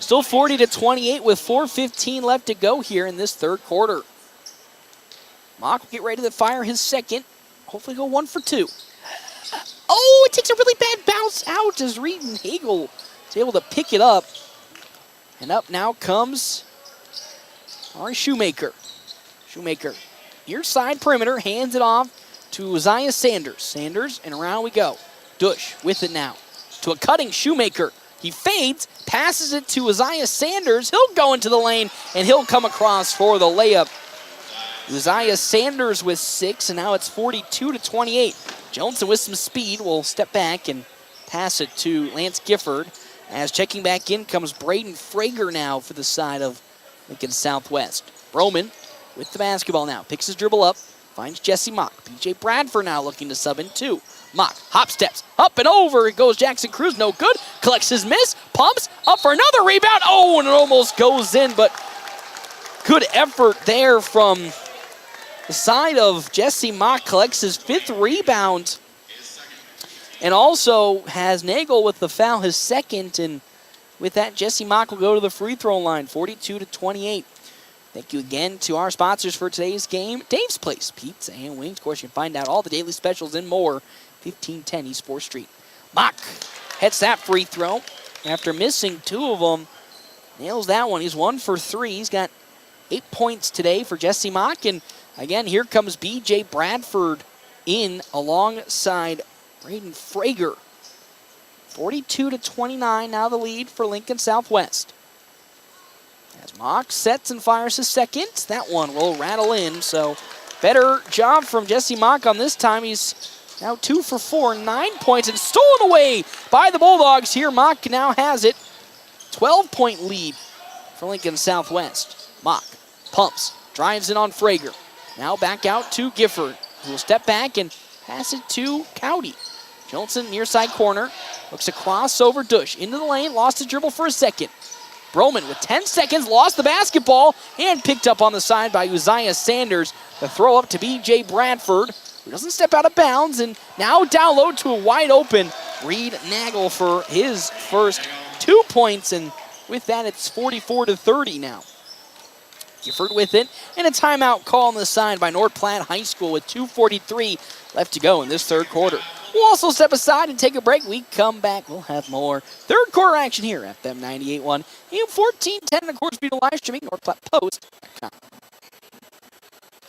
Still 40-28 with 4:15 left to go here in this 3rd quarter. Mock will get ready to fire his 2nd. Hopefully go 1 for 2. It takes a really bad bounce out as Reed and Hagel is able to pick it up. And up now comes our Shoemaker. Shoemaker, near side perimeter, hands it off to Uzziah Sanders. Sanders, and around we go. Dush with it now to a cutting Shoemaker. He fades, passes it to Uzziah Sanders. He'll go into the lane, and he'll come across for the layup. Uzziah Sanders with 6, and now it's 42-28. Johnson with some speed will step back and pass it to Lance Gifford. As checking back in comes Braden Frager now for the side of Lincoln Southwest. Broman with the basketball now. Picks his dribble up. Finds Jesse Mock. BJ Bradford now looking to sub in 2. Mock, hop steps, up and over. It goes Jackson Cruz, no good. Collects his miss, pumps, up for another rebound. And it almost goes in, but good effort there from the side of Jesse Mock. Collects his 5th rebound. And also has Nagel with the foul, his 2nd. And with that, Jesse Mock will go to the free throw line, 42-28. Thank you again to our sponsors for today's game, Dave's Place, Pizza and Wings. Of course, you can find out all the daily specials and more, 1510 East 4th Street. Mock hits that free throw after missing 2 of them. Nails that one. He's 1 for 3. He's got 8 points today for Jesse Mock. And again, here comes B.J. Bradford in alongside Braden Frager. 42-29, now the lead for Lincoln Southwest. As Mock sets and fires his 2nd, that one will rattle in. So better job from Jesse Mock on this time. He's now 2 for 4, 9 points, and stolen away by the Bulldogs here. Mock now has it. 12-point lead for Lincoln Southwest. Mock pumps, drives in on Frager. Now back out to Gifford, who will step back and pass it to Cowdy. Johnson near side corner, looks across over Dush into the lane, lost his dribble for a 2nd. Broman with 10 seconds, lost the basketball, and picked up on the side by Uzziah Sanders. The throw up to B.J. Bradford, who doesn't step out of bounds, and now down low to a wide open Reed Nagel for his first 2 points, and with that, it's 44-30 now. Gifford with it, and a timeout call on the side by North Platte High School with 2:43 left to go in this 3rd quarter. We'll also step aside and take a break. We come back. We'll have more third quarter action here at FM 98.1 and 1410, and of course, be the live streaming NorthPlattePost.com.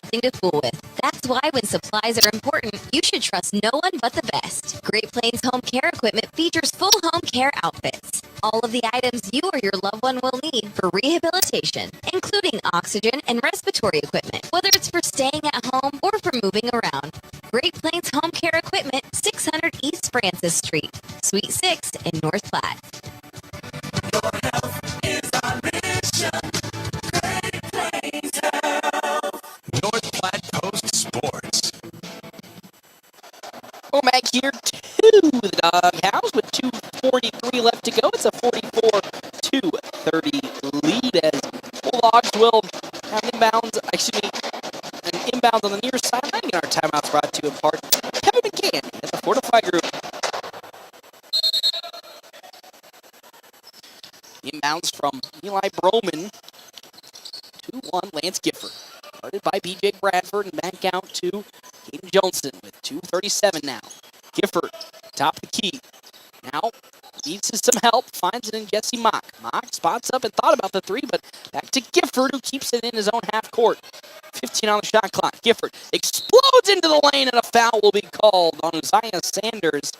Nothing to fool with. That's why when supplies are important, you should trust no one but the best. Great Plains Home Care Equipment features full home care outfits. All of the items you or your loved one will need for rehabilitation, including oxygen and respiratory equipment, whether it's for staying at home or for moving around. Great Plains Home Care Equipment, 600 East Francis Street, Suite 6 in North Platte. Your health is our mission. Great Plains Health. North Platte Post Sports. Go back here to the doghouse with 2:43 left to go. It's a 44-30 lead as Bulldogs will have an inbounds on the near sideline. And our timeouts brought to you in part Kevin McCann at the Fortify Group. Inbounds from Eli Broman. 2-1 Lance Gifford. Guarded by B.J. Bradford and back out to Caden Johnson with 2:37 now. Gifford, top of the key. Now needs some help. Finds it in Jesse Mock. Mock spots up and thought about the three, but back to Gifford, who keeps it in his own half court. 15 on the shot clock. Gifford explodes into the lane, and a foul will be called on Uzziah Sanders.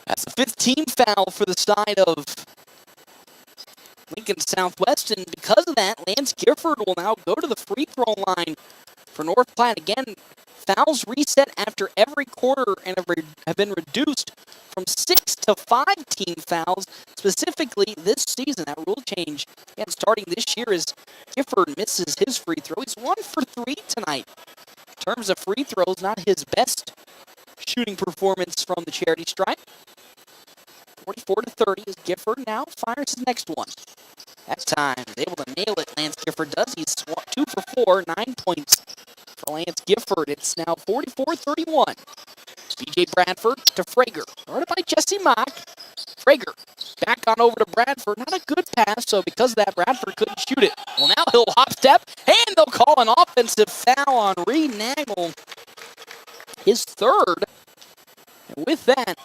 That's the 15th foul for the side of Lincoln Southwest, and because of that, Lance Gifford will now go to the free throw line for North Platte. Again, fouls reset after every quarter and have been reduced from 6 to 5 team fouls, specifically this season. That rule change, again, starting this year as Gifford misses his free throw. He's 1 for 3 tonight. In terms of free throws, not his best shooting performance from the charity stripe. 44-30 as Gifford now fires his next one. That time, he's able to nail it. Lance Gifford does. He's 2 for 4, 9 points for Lance Gifford. It's now 44-31. B.J. Bradford to Frager. Guarded by Jesse Mock. Frager back on over to Bradford. Not a good pass, so because of that, Bradford couldn't shoot it. Well, now he'll hop step, and they'll call an offensive foul on Reed Nagel. His third. And with that,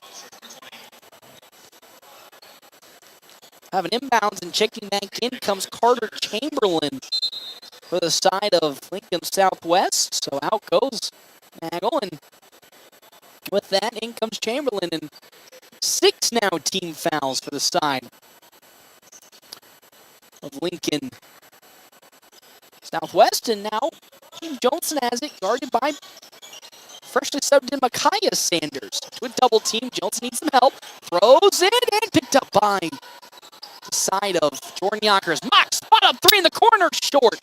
have an inbounds, and checking back in comes Carter Chamberlain for the side of Lincoln Southwest. So out goes Nagel, and with that, in comes Chamberlain, and 6 now team fouls for the side of Lincoln Southwest. And now Team Johnson has it, guarded by freshly subbed in Micaiah Sanders. To a double team, Johnson needs some help. Throws it, and picked up by the side of Jordan Yonkers. Mock, spot up 3 in the corner, short.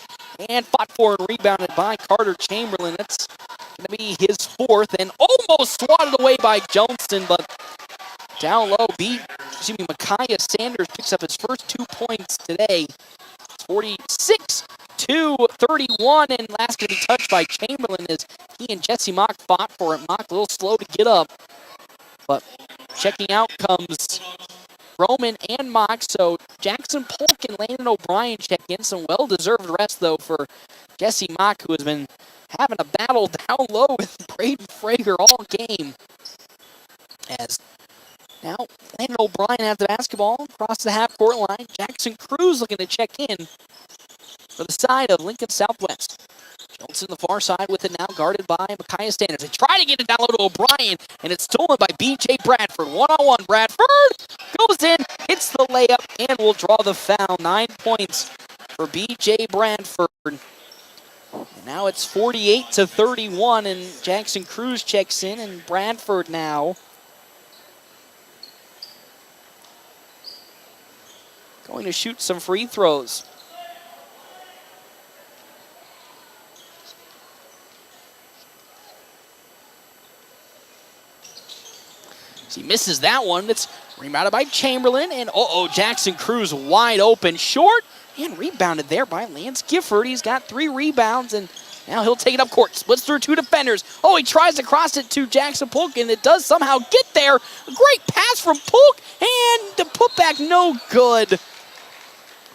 And fought for and rebounded by Carter Chamberlain. That's going to be his 4th, and almost swatted away by Johnson, but down low, Micaiah Sanders picks up his first 2 points today. It's 46-31, and last going to be touched by Chamberlain as he and Jesse Mock fought for it. Mock a little slow to get up, but checking out comes Roman and Mock, so Jackson Polk and Landon O'Brien check in. Some well-deserved rest, though, for Jesse Mock, who has been having a battle down low with Braden Frager all game. As now Landon O'Brien has the basketball across the half-court line. Jackson Cruz looking to check in for the side of Lincoln Southwest. Johnson on the far side with it now, guarded by Micaiah Sanders. They try to get it down low to O'Brien, and it's stolen by B.J. Bradford. One-on-one, Bradford goes in, hits the layup, and will draw the foul. 9 points for B.J. Bradford. And now it's 48-31, and Jackson Cruz checks in, and Bradford now going to shoot some free throws. He misses that one. It's rebounded by Chamberlain, and Jackson Cruz wide open, short, and rebounded there by Lance Gifford. He's got 3 rebounds, and Now he'll take it up court. Splits through two defenders. Oh, he tries to cross it to Jackson Polk, and it does somehow get there. A great pass from Polk, and the putback no good.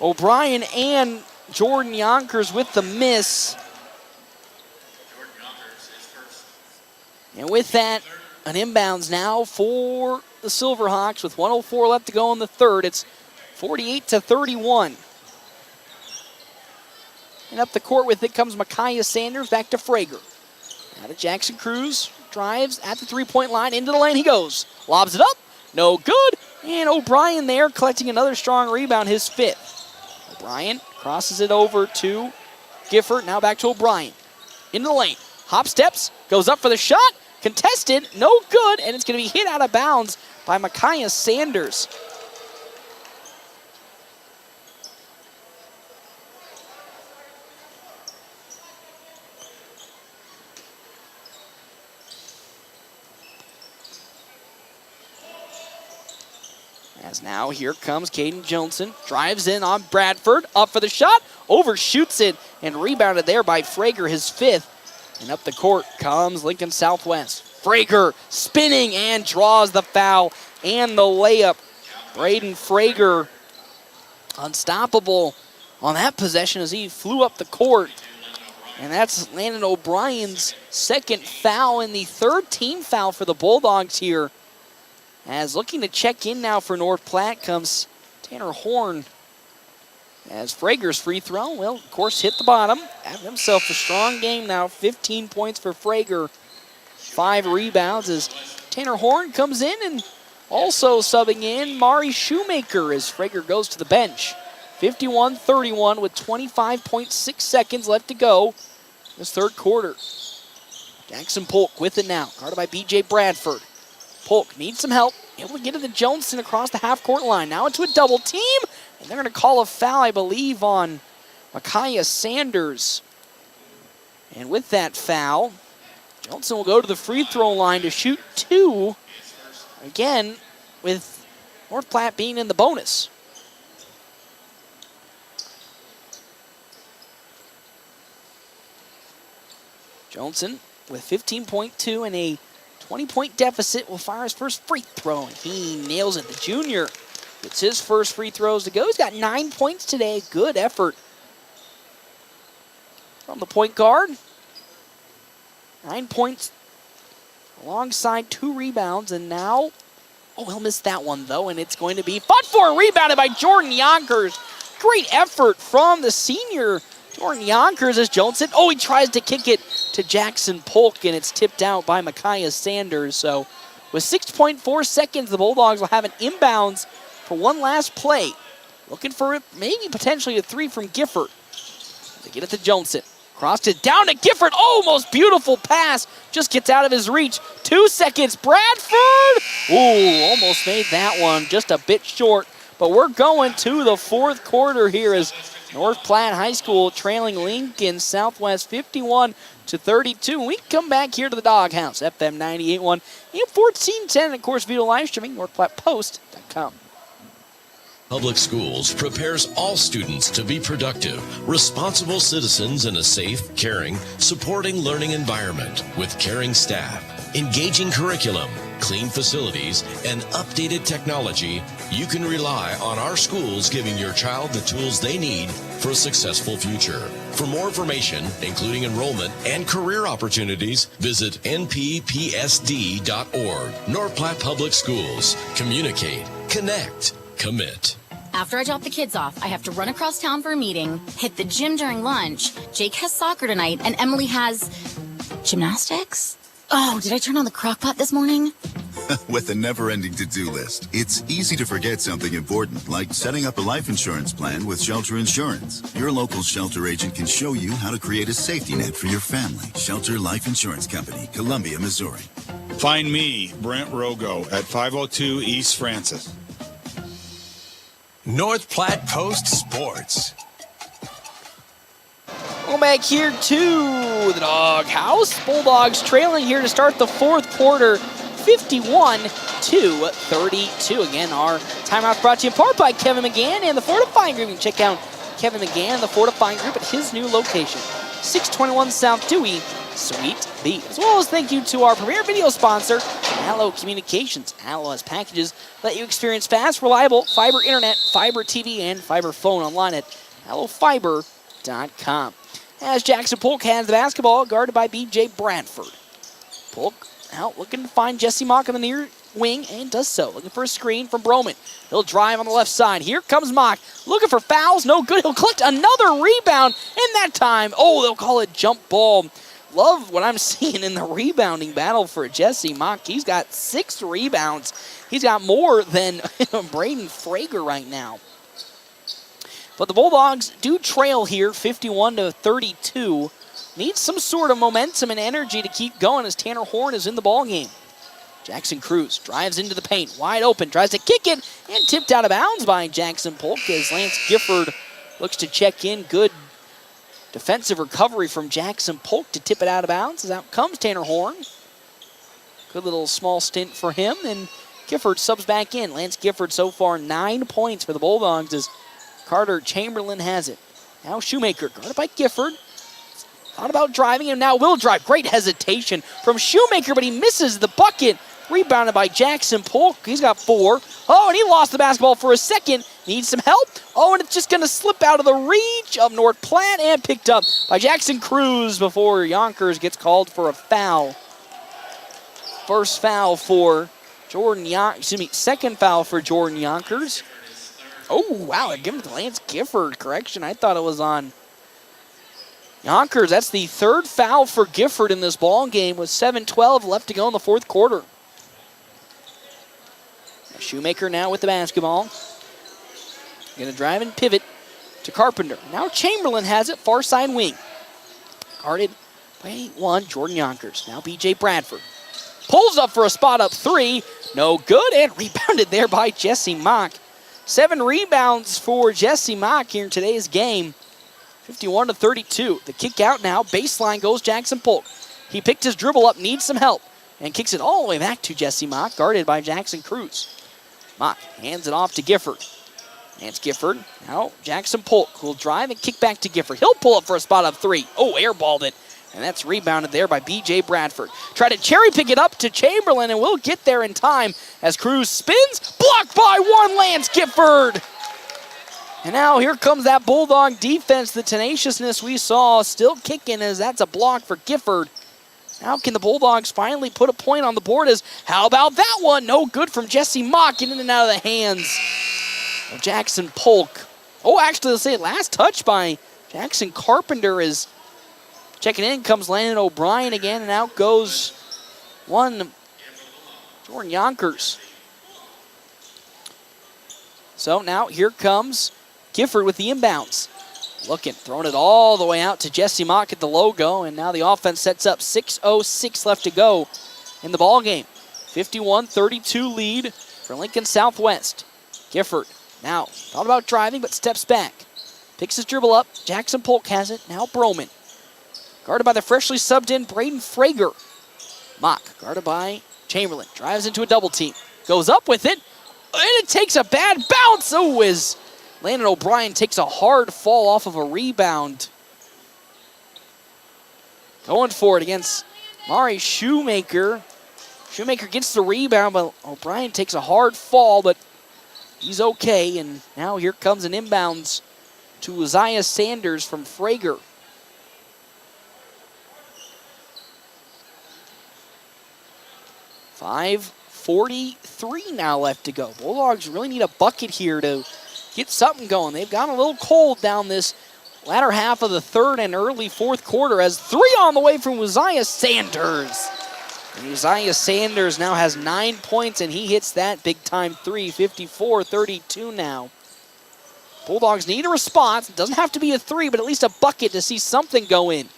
O'Brien and Jordan Yonkers with the miss. And with that, an inbounds now for the Silverhawks with 1:04 left to go in the third. It's 48-31. And up the court with it comes Micaiah Sanders, back to Frager. Now to Jackson Cruz, drives at the three-point line, into the lane he goes. Lobs it up, no good. And O'Brien there collecting another strong rebound, his fifth. O'Brien crosses it over to Gifford, now back to O'Brien. Into the lane, hop steps, goes up for the shot, contested, no good, and it's going to be hit out of bounds by Micaiah Sanders. As now here comes Caden Johnson, drives in on Bradford, up for the shot, overshoots it, and rebounded there by Frager, his fifth. And up the court comes Lincoln Southwest. Frager spinning and draws the foul and the layup. Braden Frager unstoppable on that possession as he flew up the court. And that's Landon O'Brien's second foul and the third team foul for the Bulldogs here. As looking to check in now for North Platte comes Tanner Horn. As Frager's free throw, well, of course, hit the bottom. Having himself a strong game now. 15 points for Frager. 5 rebounds as Tanner Horn comes in, and also subbing in Mari Shoemaker as Frager goes to the bench. 51-31 with 25.6 seconds left to go in this third quarter. Jackson Polk with it now, guarded by B.J. Bradford. Polk needs some help, able to get it to Johnson across the half-court line. Now into a double team, and they're going to call a foul, I believe, on Micaiah Sanders. And with that foul, Johnson will go to the free throw line to shoot 2. Again, with North Platte being in the bonus. Johnson with 15.2 and a 20-point deficit will fire his first free throw, and he nails it. The junior gets his first free throws to go. He's got 9 points today. Good effort from the point guard. 9 points alongside 2 rebounds, and now, oh, he'll miss that one, though, and it's going to be fought for and rebounded by Jordan Yonkers. Great effort from the senior Jordan Yonkers as Johnson. Oh, he tries to kick it to Jackson Polk, and it's tipped out by Micaiah Sanders. So with 6.4 seconds, the Bulldogs will have an inbounds for one last play. Looking for maybe potentially a 3 from Gifford. They get it to Johnson. Crossed it down to Gifford. Oh, most beautiful pass. Just gets out of his reach. 2 seconds. Bradford. Ooh, almost made that one. Just a bit short. But we're going to the fourth quarter here as North Platte High School trailing Lincoln Southwest 51-32. We come back here to the Doghouse, FM 98.1 and 1410, and of course, video live streaming, NorthPlattePost.com. Public Schools prepares all students to be productive, responsible citizens in a safe, caring, supporting learning environment with caring staff, engaging curriculum, clean facilities, and updated technology. You can rely on our schools giving your child the tools they need for a successful future. For more information, including enrollment and career opportunities, visit nppsd.org. North Platte Public Schools. Communicate, connect, commit. After I drop the kids off, I have to run across town for a meeting, hit the gym during lunch. Jake has soccer tonight, and Emily has gymnastics? Oh, did I turn on the crock pot this morning? With a never-ending to-do list, it's easy to forget something important, like setting up a life insurance plan with Shelter Insurance. Your local Shelter agent can show you how to create a safety net for your family. Shelter Life Insurance Company, Columbia, Missouri. Find me, Brent Rogo, at 502 East Francis. North Platte Post Sports. Welcome back here to the Doghouse. Bulldogs trailing here to start the fourth quarter, 51-32. Again, our timeout brought to you in part by Kevin McGann and the Fortifying Group. You can check out Kevin McGann and the Fortifying Group at his new location, 621 South Dewey, Suite B. As well as thank you to our premier video sponsor, Allo Communications. Allo has packages that let you experience fast, reliable fiber internet, fiber TV, and fiber phone online at allofiber.com. As Jackson Polk has the basketball, guarded by B.J. Bradford. Polk out looking to find Jesse Mock on the near wing, and does so. Looking for a screen from Broman. He'll drive on the left side. Here comes Mock. Looking for fouls. No good. He'll collect another rebound. And that time, they'll call it jump ball. Love what I'm seeing in the rebounding battle for Jesse Mock. He's got 6 rebounds. He's got more than Braden Frager right now. But the Bulldogs do trail here, 51-32. Needs some sort of momentum and energy to keep going as Tanner Horn is in the ballgame. Jackson Cruz drives into the paint, wide open, tries to kick it, and tipped out of bounds by Jackson Polk as Lance Gifford looks to check in. Good defensive recovery from Jackson Polk to tip it out of bounds as out comes Tanner Horn. Good little small stint for him, and Gifford subs back in. Lance Gifford so far 9 points for the Bulldogs as Carter Chamberlain has it. Now Shoemaker, guarded by Gifford. Thought about driving and now will drive. Great hesitation from Shoemaker, but he misses the bucket. Rebounded by Jackson Polk. He's got 4. And he lost the basketball for a second. Needs some help. And it's just going to slip out of the reach of North Platte and picked up by Jackson Cruz before Yonkers gets called for a foul. First foul for Jordan Yonkers. Second foul for Jordan Yonkers. Oh, wow. They're giving it to Lance Gifford. Correction. I thought it was on Yonkers. That's the third foul for Gifford in this ball game with 7:12 left to go in the fourth quarter. Shoemaker now with the basketball. Going to drive and pivot to Carpenter. Now Chamberlain has it, far side wing. Guarded by Jordan Yonkers. Now B.J. Bradford. Pulls up for a spot up 3. No good, and rebounded there by Jesse Mock. 7 rebounds for Jesse Mock here in today's game. 51-32. The kick out now. Baseline goes Jackson Polk. He picked his dribble up, needs some help, and kicks it all the way back to Jesse Mock, guarded by Jackson Cruz. Mock hands it off to Gifford. It's Gifford. Now Jackson Polk will drive and kick back to Gifford. He'll pull up for a spot up 3. Airballed it. And that's rebounded there by B.J. Bradford. Try to cherry pick it up to Chamberlain, and we'll get there in time as Cruz spins. Blocked by Lance Gifford. And now here comes that Bulldog defense. The tenaciousness we saw still kicking as that's a block for Gifford. Now can the Bulldogs finally put a point on the board as, how about that one? No good from Jesse Mock, in and out of the hands of Jackson Polk. Actually, let's say last touch by Jackson Carpenter is checking in. Comes Landon O'Brien again, and out goes Jordan Yonkers. So now here comes Gifford with the inbounds. Looking, throwing it all the way out to Jesse Mock at the logo, and now the offense sets up. 6:06 left to go in the ball game. 51-32 lead for Lincoln Southwest. Gifford now thought about driving, but steps back. Picks his dribble up. Jackson Polk has it. Now Broman. Guarded by the freshly subbed in Braden Frager. Mock, guarded by Chamberlain. Drives into a double team. Goes up with it, and it takes a bad bounce. As Landon O'Brien takes a hard fall off of a rebound. Going for it against Mari Shoemaker. Shoemaker gets the rebound, but O'Brien takes a hard fall, but he's okay. And now here comes an inbounds to Uzziah Sanders from Frager. .43 now left to go. Bulldogs really need a bucket here to get something going. They've gone a little cold down this latter half of the third and early fourth quarter as 3 on the way from Uzziah Sanders. And Uzziah Sanders now has 9 points, and he hits that big-time 3, 54-32 now. Bulldogs need a response. It doesn't have to be a 3, but at least a bucket to see something go in.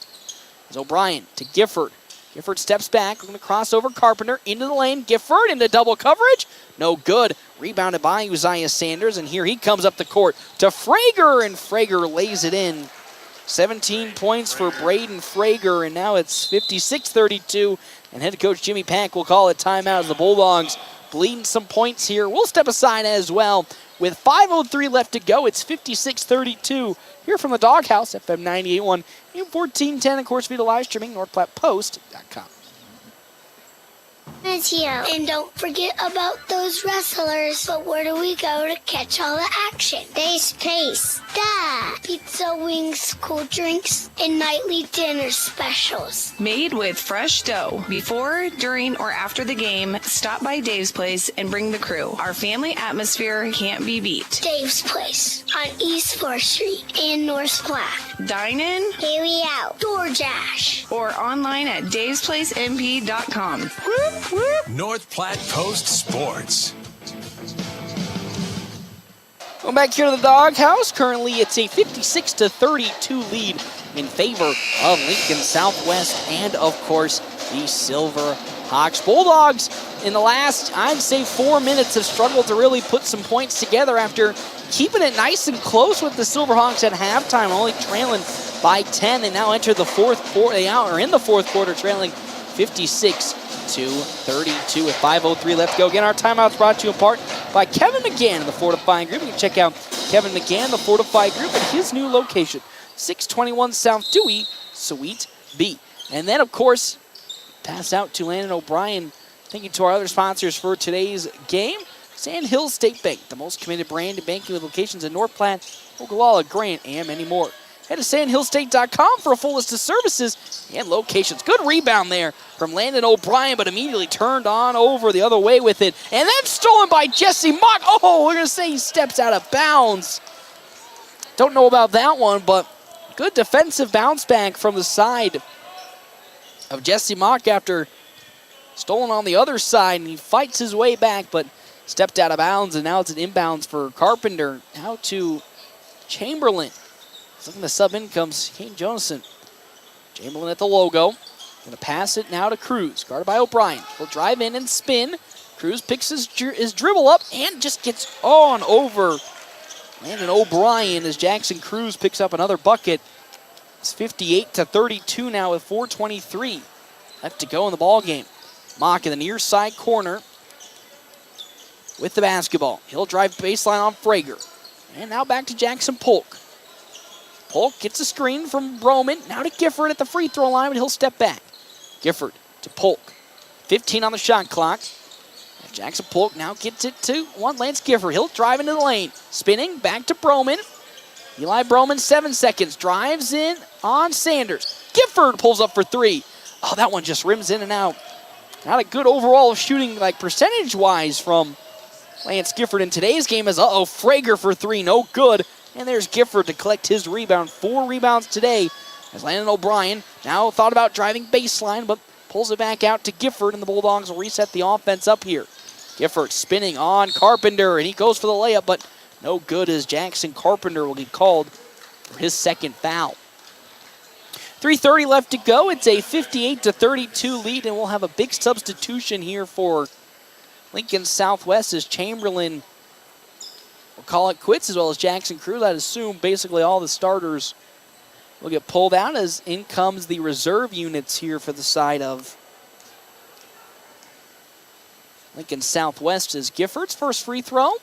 As O'Brien to Gifford. Gifford steps back, going to cross over Carpenter into the lane. Gifford into double coverage. No good. Rebounded by Uzziah Sanders, and here he comes up the court to Frager, and Frager lays it in. 17 points for Braden Frager, and now it's 56-32, and head coach Jimmy Pack will call it timeout as the Bulldogs bleeding some points here. We'll step aside as well. With 5:03 left to go, it's 56-32 here from the Doghouse, FM 98.1 and 1410, of course, via live streaming, NorthPlattePost.com. And don't forget about those wrestlers. But where do we go to catch all the action? Dave's Place. Duh. Pizza, wings, cool drinks, and nightly dinner specials. Made with fresh dough. Before, during, or after the game, stop by Dave's Place and bring the crew. Our family atmosphere can't be beat. Dave's Place on East 4th Street in North Platte. Dine in, carry out, DoorDash, or online at davesplacemp.com. North Platte Post Sports. Going back here to the Doghouse. Currently, it's a 56-32 lead in favor of Lincoln Southwest and, of course, the Silver Hawks. Bulldogs, in the last, I'd say, 4 minutes, have struggled to really put some points together after keeping it nice and close with the Silverhawks at halftime, only trailing by 10. They now enter the fourth quarter. They are in the fourth quarter, trailing 56-32 with 5:03 left to go. Again, our timeout's brought to you in part by Kevin McGann of the Fortifying Group. You can check out Kevin McGann, the Fortifying Group, at his new location, 621 South Dewey, Suite B. And then, of course, pass out to Landon O'Brien. Thank you to our other sponsors for today's game. Sand Hills State Bank, the most committed brand in banking with locations in North Platte, Ogallala, Grant, and many more. Head to sandhillstate.com for a full list of services and locations. Good rebound there from Landon O'Brien, but immediately turned on over the other way with it. And then stolen by Jesse Mock. Oh, we're going to say he steps out of bounds. Don't know about that one, but good defensive bounce back from the side of Jesse Mock after stolen on the other side. And he fights his way back, but stepped out of bounds, and now it's an inbounds for Carpenter. Out to Chamberlain. Looking to sub in comes Kane Jonason. Chamberlain at the logo. Going to pass it now to Cruz. Guarded by O'Brien. He'll drive in and spin. Cruz picks his dribble up and just gets on over Landon O'Brien as Jackson Cruz picks up another bucket. It's 58-32 now with 4:23 left to go in the ball game. Mock in the near side corner with the basketball. He'll drive baseline on Frager. And now back to Jackson Polk. Polk gets a screen from Broman. Now to Gifford at the free throw line, but he'll step back. Gifford to Polk. 15 on the shot clock. And Jackson Polk now gets it to Lance Gifford. He'll drive into the lane. Spinning back to Broman. Eli Broman, 7 seconds. Drives in on Sanders. Gifford pulls up for three. Oh, that one just rims in and out. Not a good overall shooting, like percentage-wise, from Lance Gifford in today's game. Is Frager for three, no good. And there's Gifford to collect his rebound. 4 rebounds today as Landon O'Brien now thought about driving baseline, but pulls it back out to Gifford, and the Bulldogs will reset the offense up here. Gifford spinning on Carpenter, and he goes for the layup, but no good as Jackson Carpenter will get called for his second foul. 3:30 left to go. It's a 58-32 lead, and we'll have a big substitution here for Lincoln Southwest as Chamberlain will call it quits, as well as Jackson Cruz. I'd assume basically all the starters will get pulled out as in comes the reserve units here for the side of Lincoln Southwest as Gifford's first free throw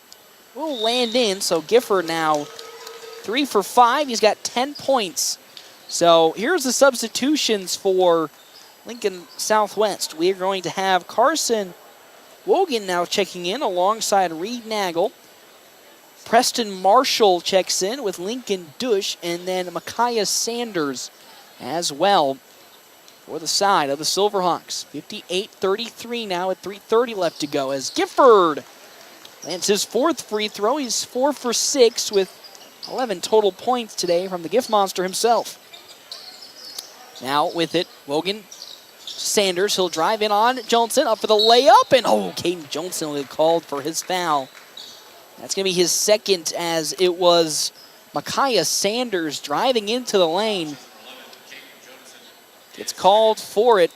will land in. So Gifford now 3 for 5. He's got 10 points. So here's the substitutions for Lincoln Southwest. We are going to have Carson Wogan now checking in alongside Reed Nagel. Preston Marshall checks in with Lincoln Dush, and then Micaiah Sanders as well for the side of the Silverhawks. 58-33 now with 3:30 left to go as Gifford lands his 4th free throw. He's 4 for 6 with 11 total points today from the Gift Monster himself. Now with it, Wogan Sanders. He'll drive in on Johnson, up for the layup, and Caden Johnson will get called for his foul. That's going to be his second, as it was Micaiah Sanders driving into the lane. Gets called for it.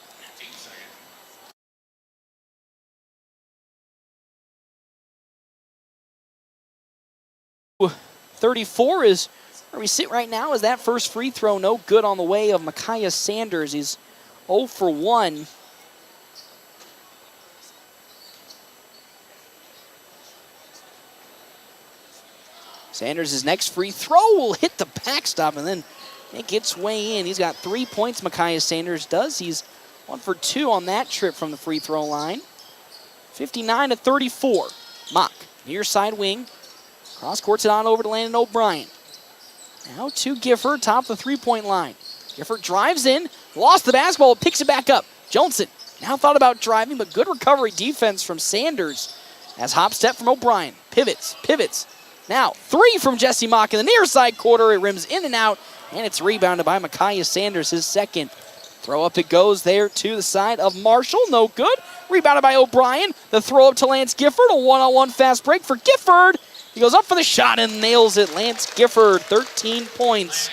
.34 is where we sit right now, as that first free throw no good on the way of Micaiah Sanders. He's 0 for 1. Sanders' next free throw will hit the backstop and then make its way in. He's got 3 points, Micaiah Sanders does. He's 1 for 2 on that trip from the free throw line. 59-34. Mock, near side wing. Cross courts it on over to Landon O'Brien. Now to Gifford, top of the three-point line. Gifford drives in, lost the basketball, picks it back up. Johnson now thought about driving, but good recovery defense from Sanders. As hop step from O'Brien. Pivots. Now, 3 from Jesse Mock in the near side quarter. It rims in and out, and it's rebounded by Micaiah Sanders, his second. Throw up it goes there to the side of Marshall. No good. Rebounded by O'Brien. The throw up to Lance Gifford. A one-on-one fast break for Gifford. He goes up for the shot and nails it. Lance Gifford, 13 points.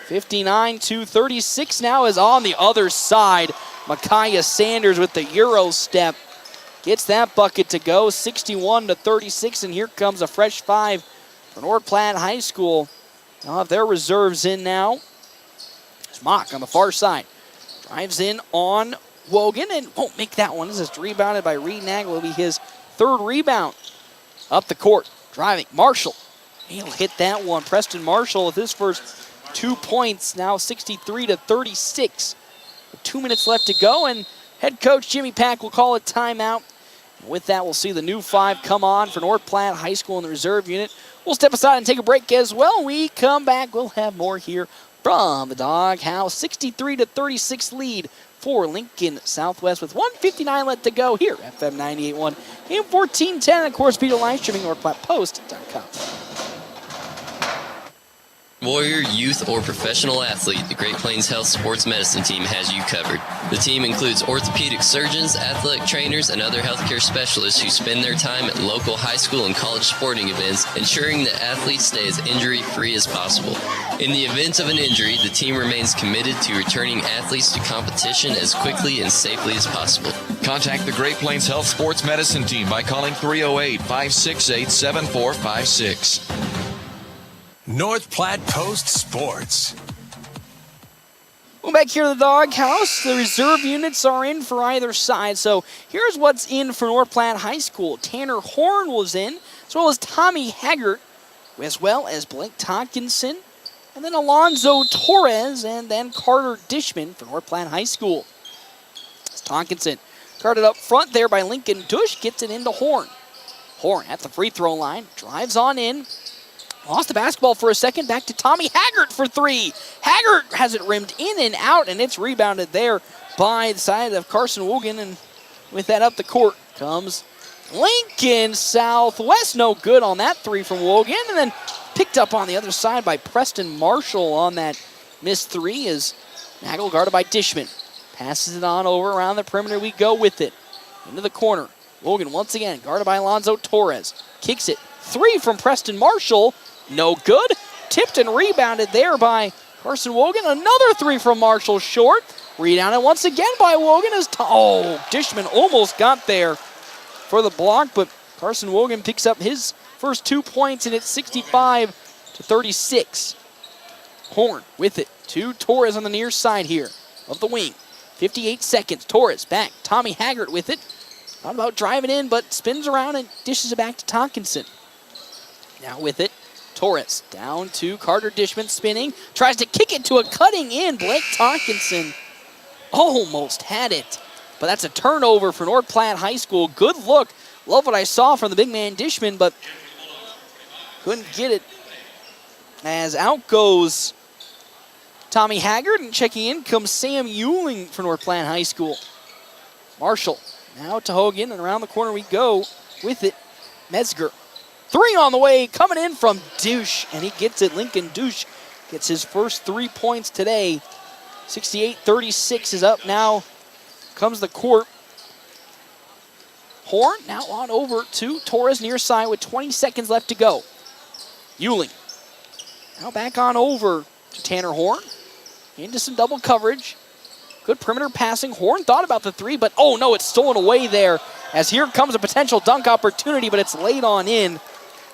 59-36 now is on the other side. Micaiah Sanders with the Euro step. Gets that bucket to go, 61-36, and here comes a fresh 5 for North Platte High School. They'll have their reserves in now. It's Mock on the far side. Drives in on Wogan and won't make that one. This is rebounded by Reed Nagel. It'll be his 3rd rebound. Up the court, driving, Marshall. He'll hit that one. Preston Marshall with his first 2 points, now 63-36. 2 minutes left to go, and head coach Jimmy Pack will call a timeout. And with that, we'll see the new 5 come on for North Platte High School in the reserve unit. We'll step aside and take a break as well. When we come back, we'll have more here from the Doghouse. 63-36 lead for Lincoln Southwest with 1:59 left to go here at FM 98.1 and 1410. And of course, video live streaming NorthPlattePost.com. Warrior, youth, or professional athlete, the Great Plains Health Sports Medicine Team has you covered. The team includes orthopedic surgeons, athletic trainers, and other healthcare specialists who spend their time at local high school and college sporting events, ensuring that athletes stay as injury-free as possible. In the event of an injury, the team remains committed to returning athletes to competition as quickly and safely as possible. Contact the Great Plains Health Sports Medicine Team by calling 308-568-7456. North Platte Post Sports. Well, back here to the Doghouse, the reserve units are in for either side. So here's what's in for North Platte High School. Tanner Horn was in, as well as Tommy Haggart, as well as Blake Tonkinson, and then Alonzo Torres, and then Carter Dishman for North Platte High School. It's Tonkinson guarded up front there by Lincoln Dush, gets it into Horn. Horn at the free throw line, drives on in. Lost the basketball for a second, back to Tommy Haggart for 3. Haggart has it rimmed in and out, and it's rebounded there by the side of Carson Wogan, and with that up the court comes Lincoln Southwest. No good on that 3 from Wogan, and then picked up on the other side by Preston Marshall on that missed 3 as Nagel guarded by Dishman. Passes it on over around the perimeter. We go with it. Into the corner. Wogan once again guarded by Alonzo Torres. Kicks it. 3 from Preston Marshall. No good. Tipped and rebounded there by Carson Wogan. Another 3 from Marshall short. Rebounded once again by Wogan. Dishman almost got there for the block, but Carson Wogan picks up his first 2 points, and it's 65-36. Horn with it to Torres on the near side here of the wing. 58 seconds. Torres back. Tommy Haggart with it. Thought about driving in, but spins around and dishes it back to Tonkinson. Now with it, Torres down to Carter Dishman spinning. Tries to kick it to a cutting in. Blake Tonkinson almost had it. But that's a turnover for North Platte High School. Good look. Love what I saw from the big man Dishman, but couldn't get it. As out goes Tommy Haggart, and checking in comes Sam Euling for North Platte High School. Marshall now to Hogan, and around the corner we go with it. Metzger. 3 on the way, coming in from Douche, and he gets it. Lincoln Douche gets his first 3 points today. 68-36 is up now. Comes the court. Horn now on over to Torres near side with 20 seconds left to go. Euling now back on over to Tanner Horn. Into some double coverage. Good perimeter passing. Horn thought about the 3, but oh no, it's stolen away there. As here comes a potential dunk opportunity, but it's laid on in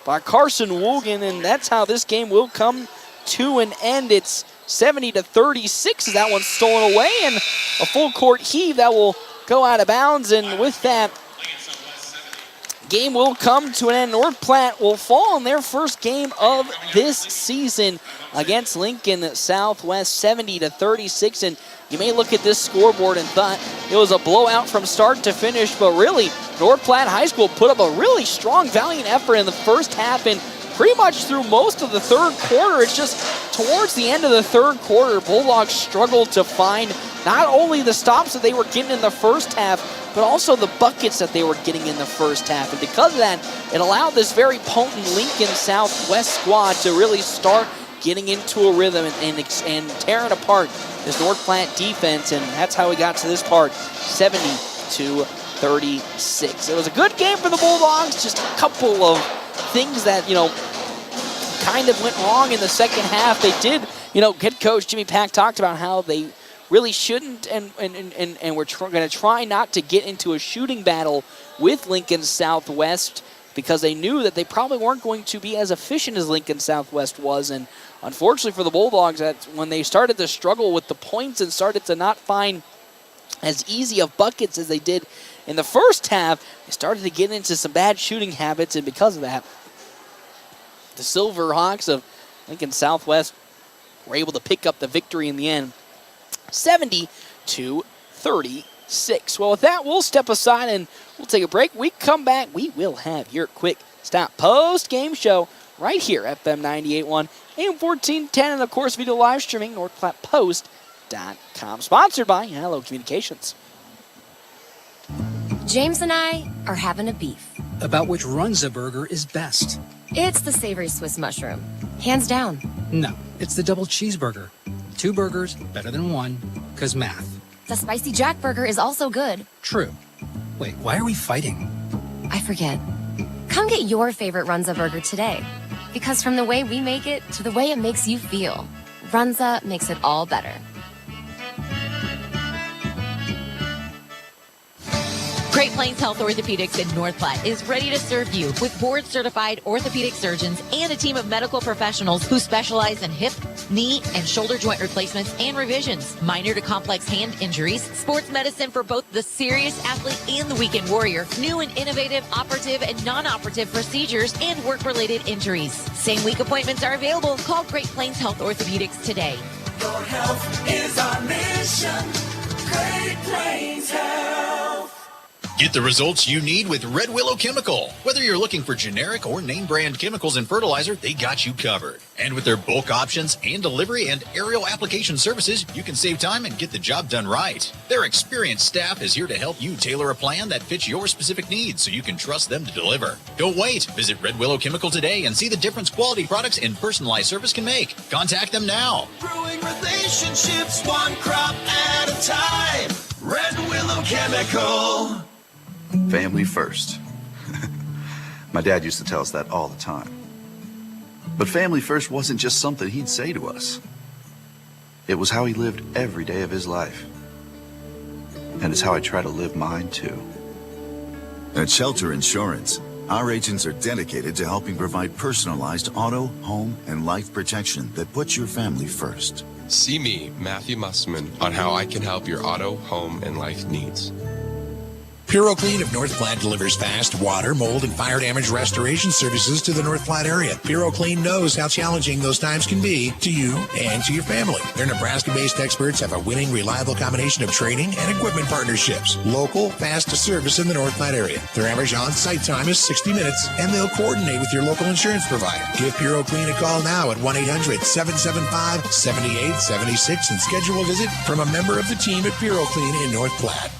by Carson Wogan, and that's how this game will come to an end. It's 70-36 as that one's stolen away, and a full court heave that will go out of bounds, and with that, game will come to an end. North Platte will fall in their first game of this season against Lincoln Southwest, 70-36. And you may look at this scoreboard and thought it was a blowout from start to finish, but really, North Platte High School put up a really strong, valiant effort in the first half and pretty much through most of the third quarter. It's just towards the end of the third quarter, Bulldogs struggled to find not only the stops that they were getting in the first half, but also the buckets that they were getting in the first half. And because of that, it allowed this very potent Lincoln Southwest squad to really start getting into a rhythm and tearing apart this North Platte defense. And that's how we got to this part, 70-36. It was a good game for the Bulldogs, just a couple of things that, kind of went wrong in the second half. They did, head coach Jimmy Pack talked about how they really shouldn't and we're going to try not to get into a shooting battle with Lincoln Southwest because they knew that they probably weren't going to be as efficient as Lincoln Southwest was. And unfortunately for the Bulldogs, that's when they started to struggle with the points and started to not find as easy of buckets as they did in the first half, they started to get into some bad shooting habits, and because of that, the Silver Hawks of Lincoln Southwest were able to pick up the victory in the end, 70-36. Well, with that, we'll step aside and we'll take a break. We come back, we will have your quick stop post-game show right here at FM 98.1, AM 1410, and of course, video live streaming, NorthPlattePost.com. Sponsored by Hello Communications. James and I are having a beef. About which Runza burger is best. It's the savory Swiss mushroom. Hands down. No, it's the double cheeseburger. 2 burgers, better than 1, because math. The spicy Jack burger is also good. True. Wait, why are we fighting? I forget. Come get your favorite Runza burger today. Because from the way we make it to the way it makes you feel, Runza makes it all better. Great Plains Health Orthopedics in North Platte is ready to serve you with board-certified orthopedic surgeons and a team of medical professionals who specialize in hip, knee, and shoulder joint replacements and revisions, minor to complex hand injuries, sports medicine for both the serious athlete and the weekend warrior, new and innovative operative and non-operative procedures, and work-related injuries. Same-week appointments are available. Call Great Plains Health Orthopedics today. Your health is our mission. Great Plains Health. Get the results you need with Red Willow Chemical. Whether you're looking for generic or name brand chemicals and fertilizer, they got you covered. And with their bulk options and delivery and aerial application services, you can save time and get the job done right. Their experienced staff is here to help you tailor a plan that fits your specific needs so you can trust them to deliver. Don't wait. Visit Red Willow Chemical today and see the difference quality products and personalized service can make. Contact them now. Growing relationships one crop at a time. Red Willow Chemical. Family first. My dad used to tell us that all the time. But family first wasn't just something he'd say to us. It was how he lived every day of his life. And it's how I try to live mine too. At Shelter Insurance, our agents are dedicated to helping provide personalized auto, home, and life protection that puts your family first. See me, Matthew Musselman, on how I can help your auto, home, and life needs. PuroClean of North Platte delivers fast water, mold, and fire damage restoration services to the North Platte area. PuroClean knows how challenging those times can be to you and to your family. Their Nebraska-based experts have a winning, reliable combination of training and equipment partnerships. Local, fast service in the North Platte area. Their average on-site time is 60 minutes, and they'll coordinate with your local insurance provider. Give PuroClean a call now at 1-800-775-7876 and schedule a visit from a member of the team at PuroClean in North Platte.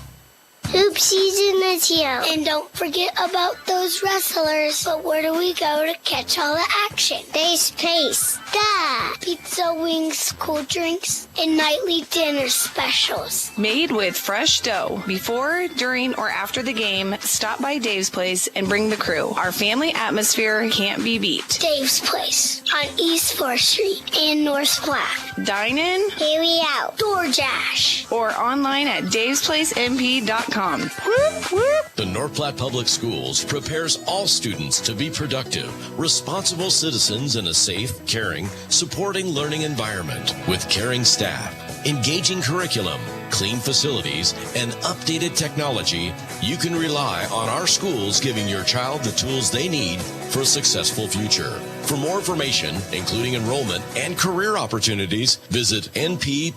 Hoop season is here. And don't forget about those wrestlers. But where do we go to catch all the action? Dave's Place. Duh. Pizza, wings, cool drinks, and nightly dinner specials. Made with fresh dough. Before, during, or after the game, stop by Dave's Place and bring the crew. Our family atmosphere can't be beat. Dave's Place on East 4th Street in North Platte. Dine in, carry out, DoorDash, or online at davesplacemp.com. The North Platte Public Schools prepares all students to be productive, responsible citizens in a safe, caring, supporting learning environment with caring staff. engaging curriculum, clean facilities, and updated technology, you can rely on our schools giving your child the tools they need for a successful future. For more information, including enrollment and career opportunities, visit nppsd.org.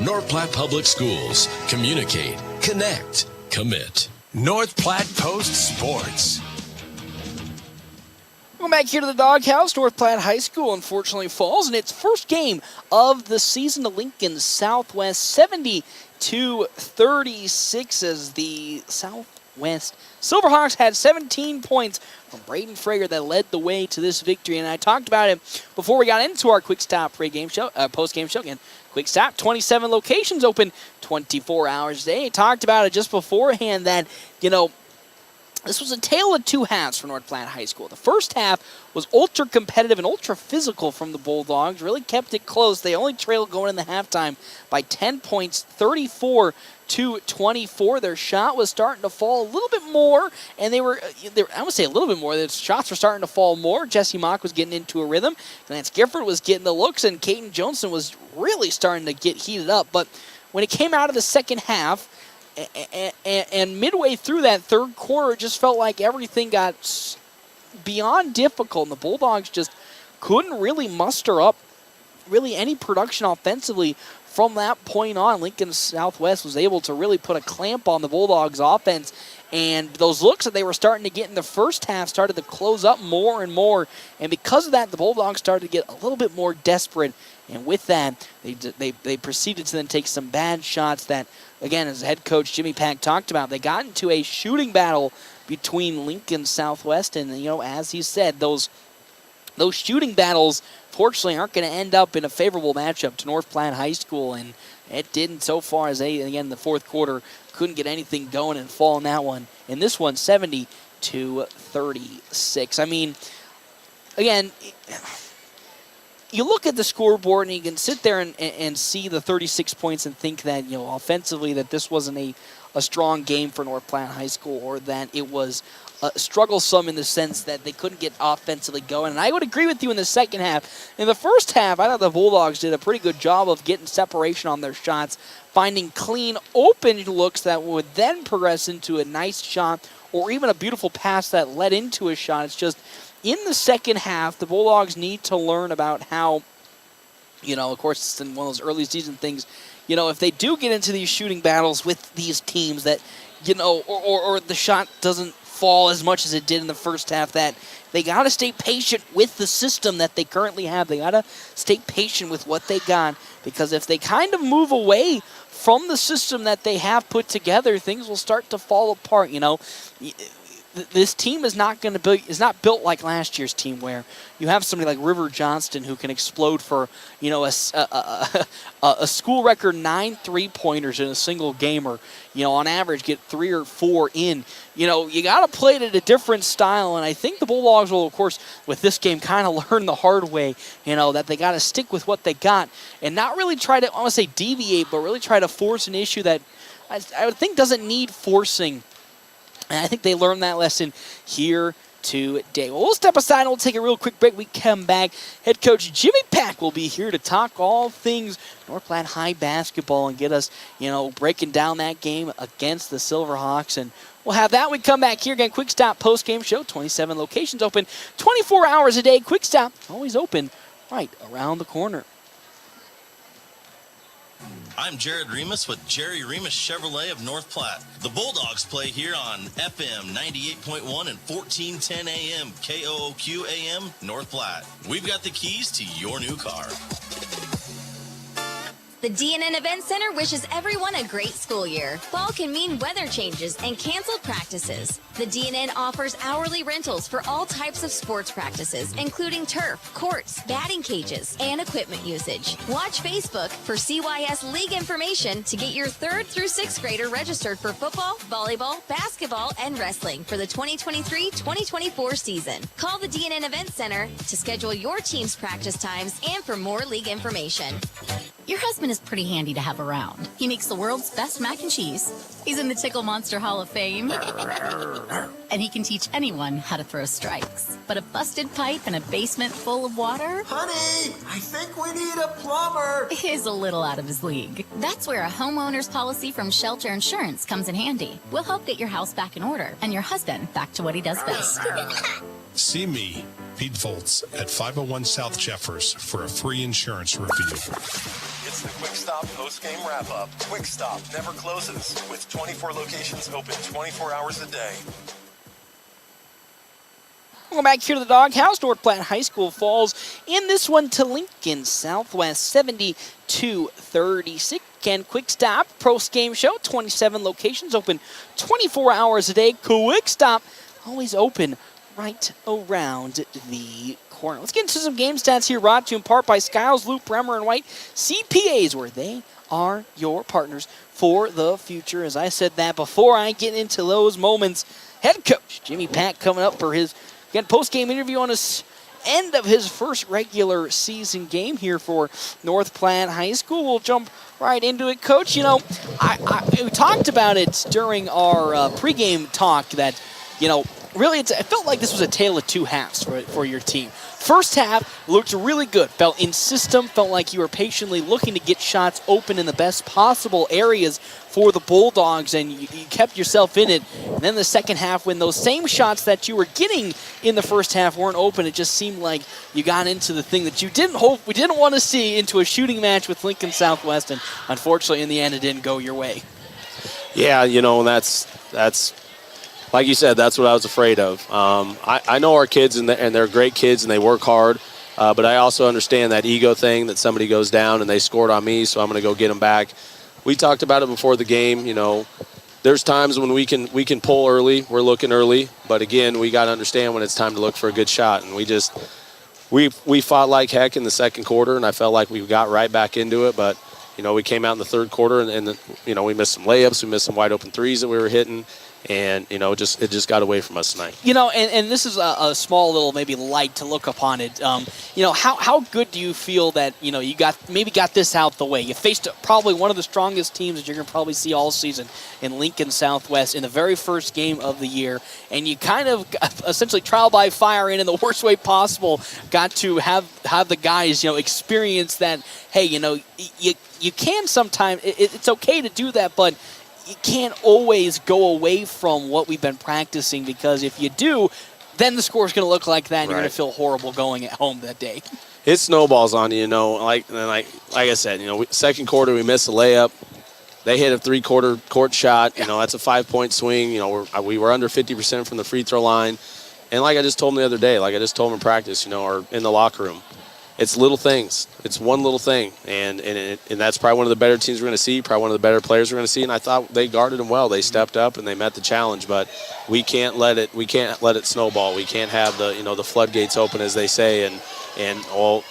North Platte Public Schools. Communicate, connect, commit. North Platte Post Sports. Welcome back here to the Doghouse. North Platte High School unfortunately falls in its first game of the season to Lincoln Southwest, 70-36, as the Southwest Silverhawks had 17 points from Braden Frager that led the way to this victory. And I talked about it before we got into our quick stop post-game show. Again, quick stop, 27 locations open 24 hours a day. I talked about it just beforehand that, this was a tale of two halves for North Platte High School. The first half was ultra competitive and ultra physical from the Bulldogs. Really kept it close. They only trailed going in the halftime by 10 points, 34-24. Their shot was starting to fall a little bit more, and I would say a little bit more. The shots were starting to fall more. Jesse Mock was getting into a rhythm. Lance Gifford was getting the looks, and Caden Johnson was really starting to get heated up. But when it came out of the second half, and midway through that third quarter, it just felt like everything got beyond difficult, and the Bulldogs just couldn't really muster up really any production offensively from that point on. Lincoln Southwest was able to really put a clamp on the Bulldogs' offense, and those looks that they were starting to get in the first half started to close up more and more, and because of that, the Bulldogs started to get a little bit more desperate, and with that, they proceeded to then take some bad shots that, again, as head coach Jimmy Pack talked about, they got into a shooting battle between Lincoln Southwest, and, as he said, those shooting battles, fortunately, aren't going to end up in a favorable matchup to North Platte High School, and it didn't so far as they, again, in the fourth quarter, couldn't get anything going and fall in that one. In this one, 70-36. I mean, again, you look at the scoreboard and you can sit there and see the 36 points and think that, offensively that this wasn't a strong game for North Platte High School, or that it was strugglesome in the sense that they couldn't get offensively going. And I would agree with you in the second half. In the first half, I thought the Bulldogs did a pretty good job of getting separation on their shots, finding clean, open looks that would then progress into a nice shot or even a beautiful pass that led into a shot. It's just, in the second half, the Bulldogs need to learn about how, of course, it's in one of those early season things, if they do get into these shooting battles with these teams that, or the shot doesn't fall as much as it did in the first half, that they got to stay patient with the system that they currently have. They got to stay patient with what they got, because if they kind of move away from the system that they have put together, things will start to fall apart. This team is not built like last year's team, where you have somebody like River Johnston who can explode for a school record 9 3-pointers in a single game, or on average get 3 or 4 in. You got to play it at a different style, and I think the Bulldogs will, of course, with this game, kind of learn the hard way. That they got to stick with what they got and not really try to, I want to say deviate, but really try to force an issue that I would think doesn't need forcing. And I think they learned that lesson here today. Well, we'll step aside and we'll take a real quick break. We come back. Head coach Jimmy Pack will be here to talk all things North Platte High basketball and get us, breaking down that game against the Silverhawks. And we'll have that. We come back here again. Quick Stop post-game show. 27 locations open 24 hours a day. Quick Stop always open right around the corner. I'm Jared Remus with Jerry Remus Chevrolet of North Platte. The Bulldogs play here on FM 98.1 and 1410 AM KOOQ AM North Platte. We've got the keys to your new car. The DNN Event Center wishes everyone a great school year. Fall can mean weather changes and canceled practices. The DNN offers hourly rentals for all types of sports practices, including turf, courts, batting cages, and equipment usage. Watch Facebook for CYS League information to get your 3rd through 6th grader registered for football, volleyball, basketball, and wrestling for the 2023-2024 season. Call the DNN Event Center to schedule your team's practice times and for more league information. Your husband is pretty handy to have around. He makes the world's best mac and cheese. He's in the Tickle Monster Hall of Fame. And he can teach anyone how to throw strikes. But a busted pipe in a basement full of water? Honey, I think we need a plumber. Is a little out of his league. That's where a homeowner's policy from Shelter Insurance comes in handy. We'll help get your house back in order and your husband back to what he does best. See me, Pete Volz, at 501 South Jeffers for a free insurance review. It's the Quick Stop post-game wrap-up. Quick Stop never closes, with 24 locations open 24 hours a day. Welcome back here to the Doghouse. North Platte High School falls in this one to Lincoln Southwest 72-36. Again, Quick Stop post-game show. 27 locations open 24 hours a day. Quick Stop always open right around the corner. Let's get into some game stats here, brought to you in part by Skiles, Loop, Bremer, and White CPAs, where they are your partners for the future. As I said that before I get into those moments, head coach Jimmy Pack coming up for his post-game interview on his end of his first regular season game here for North Platte High School. We'll jump right into it. Coach, we talked about it during our pregame talk that, really, it felt like this was a tale of two halves for your team. First half looked really good. Felt in system, felt like you were patiently looking to get shots open in the best possible areas for the Bulldogs, and you kept yourself in it. And then the second half, when those same shots that you were getting in the first half weren't open, it just seemed like you got into the thing that we didn't want to see, into a shooting match with Lincoln Southwest, and unfortunately, in the end, it didn't go your way. Yeah, that's like you said, that's what I was afraid of. I know our kids, and they're great kids, and they work hard. But I also understand that ego thing, that somebody goes down and they scored on me, so I'm going to go get them back. We talked about it before the game. There's times when we can pull early. We're looking early. But, again, we got to understand when it's time to look for a good shot. And we fought like heck in the second quarter, and I felt like we got right back into it. But, we came out in the third quarter, and we missed some layups. We missed some wide open threes that we were hitting. And, it just got away from us tonight. And this is a small little maybe light to look upon it. How good do you feel that, you got this out the way? You faced probably one of the strongest teams that you're going to probably see all season in Lincoln Southwest in the very first game of the year. And you kind of essentially trial by fire in the worst way possible got to have the guys, experience that, hey, you can sometimes, it's okay to do that, but you can't always go away from what we've been practicing, because if you do, then the score is going to look like that, and you're going to feel horrible going at home that day. It snowballs on you, like I said, second quarter we missed a layup. They hit a three-quarter court shot. That's a 5-point swing. We were under 50% from the free throw line. And like I just told them the other day, like I just told them in practice, or in the locker room, it's little things. It's one little thing, and that's probably one of the better teams we're going to see, probably one of the better players we're going to see. And I thought they guarded them well. They stepped up and they met the challenge. But we can't let it snowball. We can't have the floodgates open, as they say. And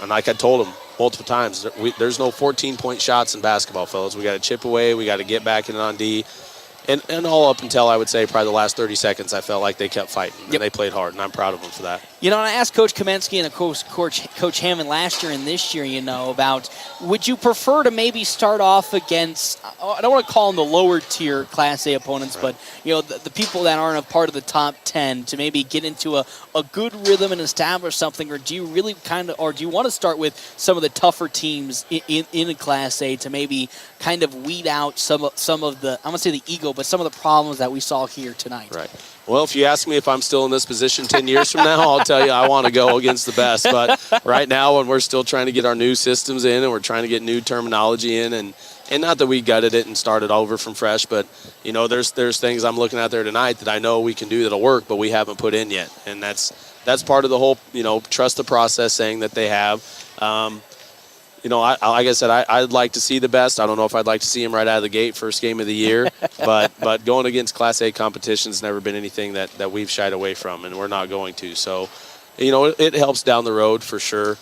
like I told them multiple times, there's no 14-point shots in basketball, fellas. We got to chip away. We got to get back in on D. And all up until, I would say, probably the last 30 seconds, I felt like they kept fighting. And they played hard, and I'm proud of them for that. And I asked Coach Kamensky and Coach Hammond last year and this year, about would you prefer to maybe start off against, I don't want to call them the lower tier Class A opponents, but, the people that aren't a part of the top 10 to maybe get into a good rhythm and establish something, or do you really or do you want to start with some of the tougher teams in a Class A to maybe kind of weed out some of the, I'm going to say the ego, but some of the problems that we saw here tonight? Right. Well, if you ask me if I'm still in this position 10 years from now, I'll tell you I want to go against the best. But right now, when we're still trying to get our new systems in and we're trying to get new terminology in, and not that we gutted it and started over from fresh, but, there's things I'm looking at there tonight that I know we can do that'll work, but we haven't put in yet. And that's part of the whole, trust the process saying that they have. Like I said, I'd like to see the best. I don't know if I'd like to see him right out of the gate, first game of the year. but going against Class A competition has never been anything that we've shied away from, and we're not going to. So, it helps down the road for sure.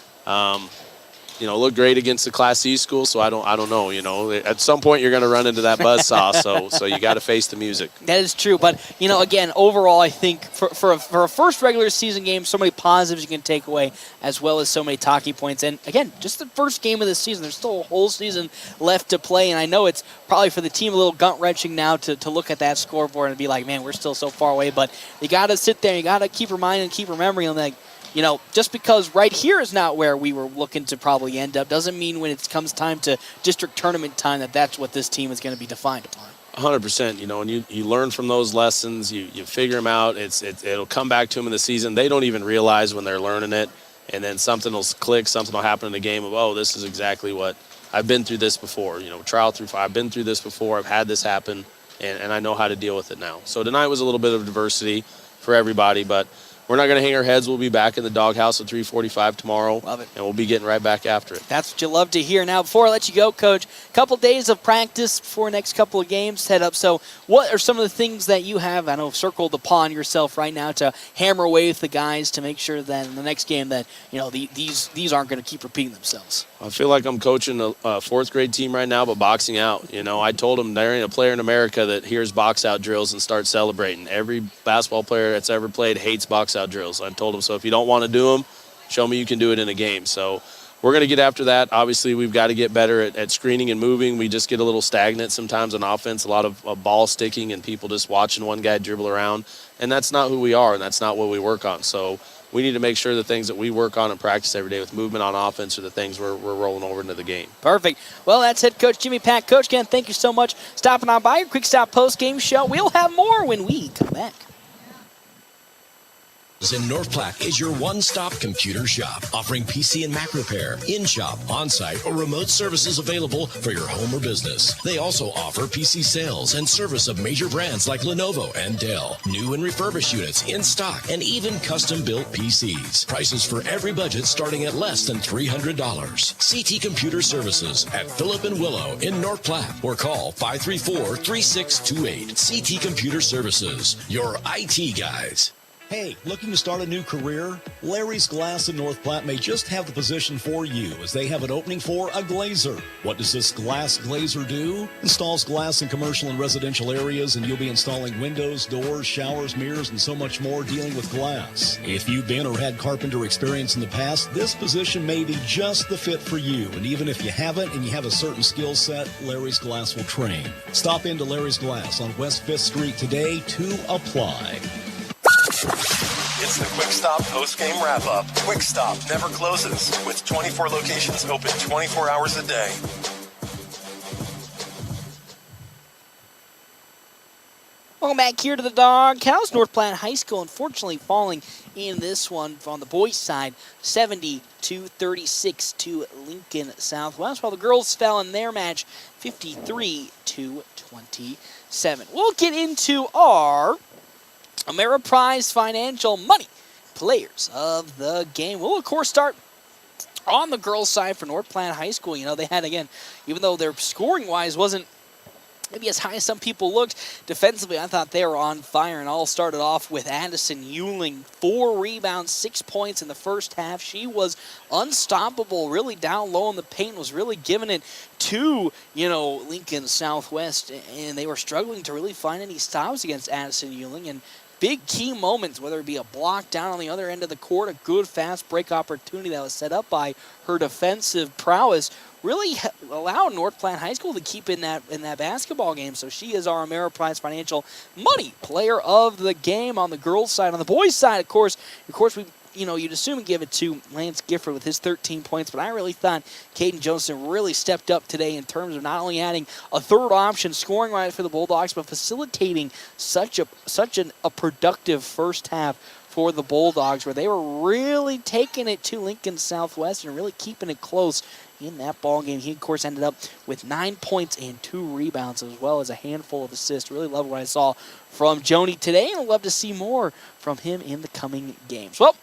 looked great against the Class C school. So I don't know. At some point you're going to run into that buzzsaw. so you got to face the music. That is true. But, again, overall, I think for a first regular season game, so many positives you can take away as well as so many talking points. And, again, just the first game of the season. There's still a whole season left to play. And I know it's probably for the team a little gut-wrenching now to look at that scoreboard and be like, man, we're still so far away. But you got to sit there. You got to keep reminding and keep remembering them, like, just because right here is not where we were looking to probably end up doesn't mean when it comes time to district tournament time that's what this team is going to be defined upon. 100%, and you learn from those lessons. You figure them out. It'll come back to them in the season. They don't even realize when they're learning it, and then something will click. Something will happen in the game of, this is exactly what I've been through this before. Trial through fire. I've been through this before. I've had this happen, and I know how to deal with it now. So tonight was a little bit of diversity for everybody, but we're not going to hang our heads. We'll be back in the doghouse at 3:45 tomorrow. Love it. And we'll be getting right back after it. That's what you love to hear. Now, before I let you go, Coach, a couple days of practice before next couple of games head up. So what are some of the things that you have, I know, circled upon yourself right now to hammer away with the guys to make sure that in the next game that, these aren't going to keep repeating themselves? I feel like I'm coaching a fourth grade team right now, but boxing out. I told them there ain't a player in America that hears box out drills and starts celebrating. Every basketball player that's ever played hates box out drills. I told them, so if you don't want to do them, show me you can do it in a game. So we're going to get after that. Obviously, we've got to get better at screening and moving. We just get a little stagnant sometimes on offense, a lot of ball sticking and people just watching one guy dribble around. And that's not who we are, and that's not what we work on. So we need to make sure the things that we work on and practice every day with movement on offense are the things we're rolling over into the game. Perfect. Well, that's head coach Jimmy Pack. Coach, again, thank you so much stopping on by your Quick Stop post-game show. We'll have more when we come back. In North Platte is your one-stop computer shop, offering PC and Mac repair, in-shop, on-site, or remote services available for your home or business. They also offer PC sales and service of major brands like Lenovo and Dell, new and refurbished units in stock, and even custom-built PCs. Prices for every budget starting at less than $300. CT Computer Services at Phillip and Willow in North Platte, or call 534-3628. CT Computer Services, your IT guys. Hey, looking to start a new career? Larry's Glass in North Platte may just have the position for you, as they have an opening for a glazer. What does this glass glazer do? Installs glass in commercial and residential areas, and you'll be installing windows, doors, showers, mirrors, and so much more dealing with glass. If you've been or had carpenter experience in the past, this position may be just the fit for you. And even if you haven't and you have a certain skill set, Larry's Glass will train. Stop into Larry's Glass on West 5th Street today to apply. It's the Quick Stop post-game wrap-up. Quick Stop never closes, with 24 locations open 24 hours a day. Welcome back here to the Doghouse. North Platte High School unfortunately falling in this one on the boys' side, 70-36 to Lincoln Southwest, while the girls fell in their match 53-27. We'll get into our Ameriprise Financial Money Players of the Game. We'll, of course, start on the girls' side for North Platte High School. They had, again, even though their scoring-wise wasn't maybe as high as some people looked, defensively I thought they were on fire, and all started off with Addison Euling. 4 rebounds, 6 points in the first half. She was unstoppable, really down low in the paint, was really giving it to, Lincoln Southwest, and they were struggling to really find any stops against Addison Euling, and big key moments, whether it be a block down on the other end of the court, a good fast break opportunity that was set up by her defensive prowess, really allowed North Platte High School to keep in that basketball game. So she is our Ameriprise Financial Money Player of the Game on the girls' side. On the boys' side, of course, we you'd assume and give it to Lance Gifford with his 13 points, but I really thought Caden Johnson really stepped up today in terms of not only adding a third option scoring right for the Bulldogs, but facilitating such a productive first half for the Bulldogs, where they were really taking it to Lincoln Southwest and really keeping it close in that ball game. He, of course, ended up with 9 points and 2 rebounds, as well as a handful of assists. Really love what I saw from Joni today, and I'd love to see more from him in the coming games. Well,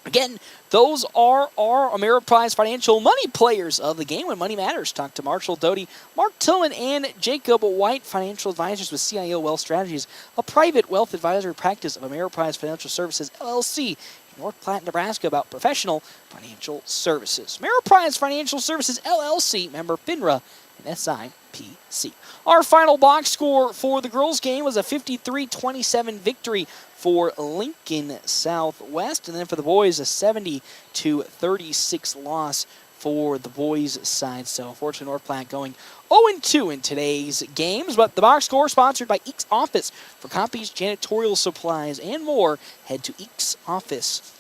again, those are our Ameriprise Financial Money Players of the Game. When money matters, talk to Marshall Doty, Mark Tillman, and Jacob White, financial advisors with CIO Wealth Strategies, a private wealth advisory practice of Ameriprise Financial Services, LLC, North Platte, Nebraska, about professional financial services. Ameriprise Financial Services, LLC, member FINRA and SIPC. Our final box score for the girls' game was a 53-27 victory for Lincoln Southwest. And then for the boys, a 70-36 loss for the boys' side. So, unfortunately, North Platte going 0-2 in today's games. But the box score sponsored by Eeks Office. For copies, janitorial supplies, and more, head to Eeks Office.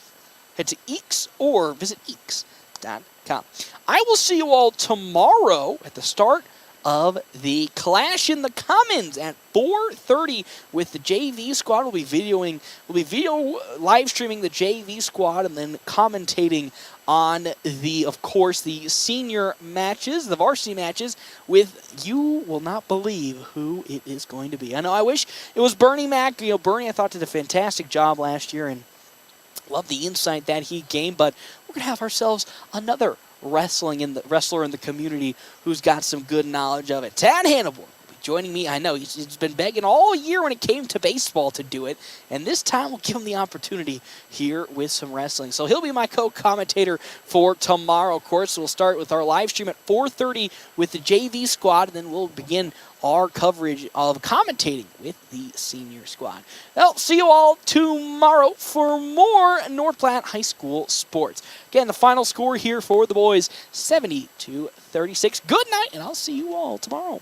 Head to Eeks or visit eeks.com. I will see you all tomorrow at the start of the Clash in the Commons at 4:30 with the JV squad. We'll be live streaming the JV squad and then commentating on of course, the senior matches, the varsity matches with, you will not believe who it is going to be. I know I wish it was Bernie Mac. Bernie, I thought, did a fantastic job last year and love the insight that he gained, but we're going to have ourselves another wrestler in the community who's got some good knowledge of it. Tad Hannibal will be joining me. I know he's been begging all year when it came to baseball to do it, and this time we'll give him the opportunity here with some wrestling. So he'll be my co-commentator for tomorrow. Of course, we'll start with our live stream at 4:30 with the JV squad, and then we'll begin our coverage of commentating with the senior squad. Well, see you all tomorrow for more North Platte High School sports. Again, the final score here for the boys, 70-36. Good night, and I'll see you all tomorrow.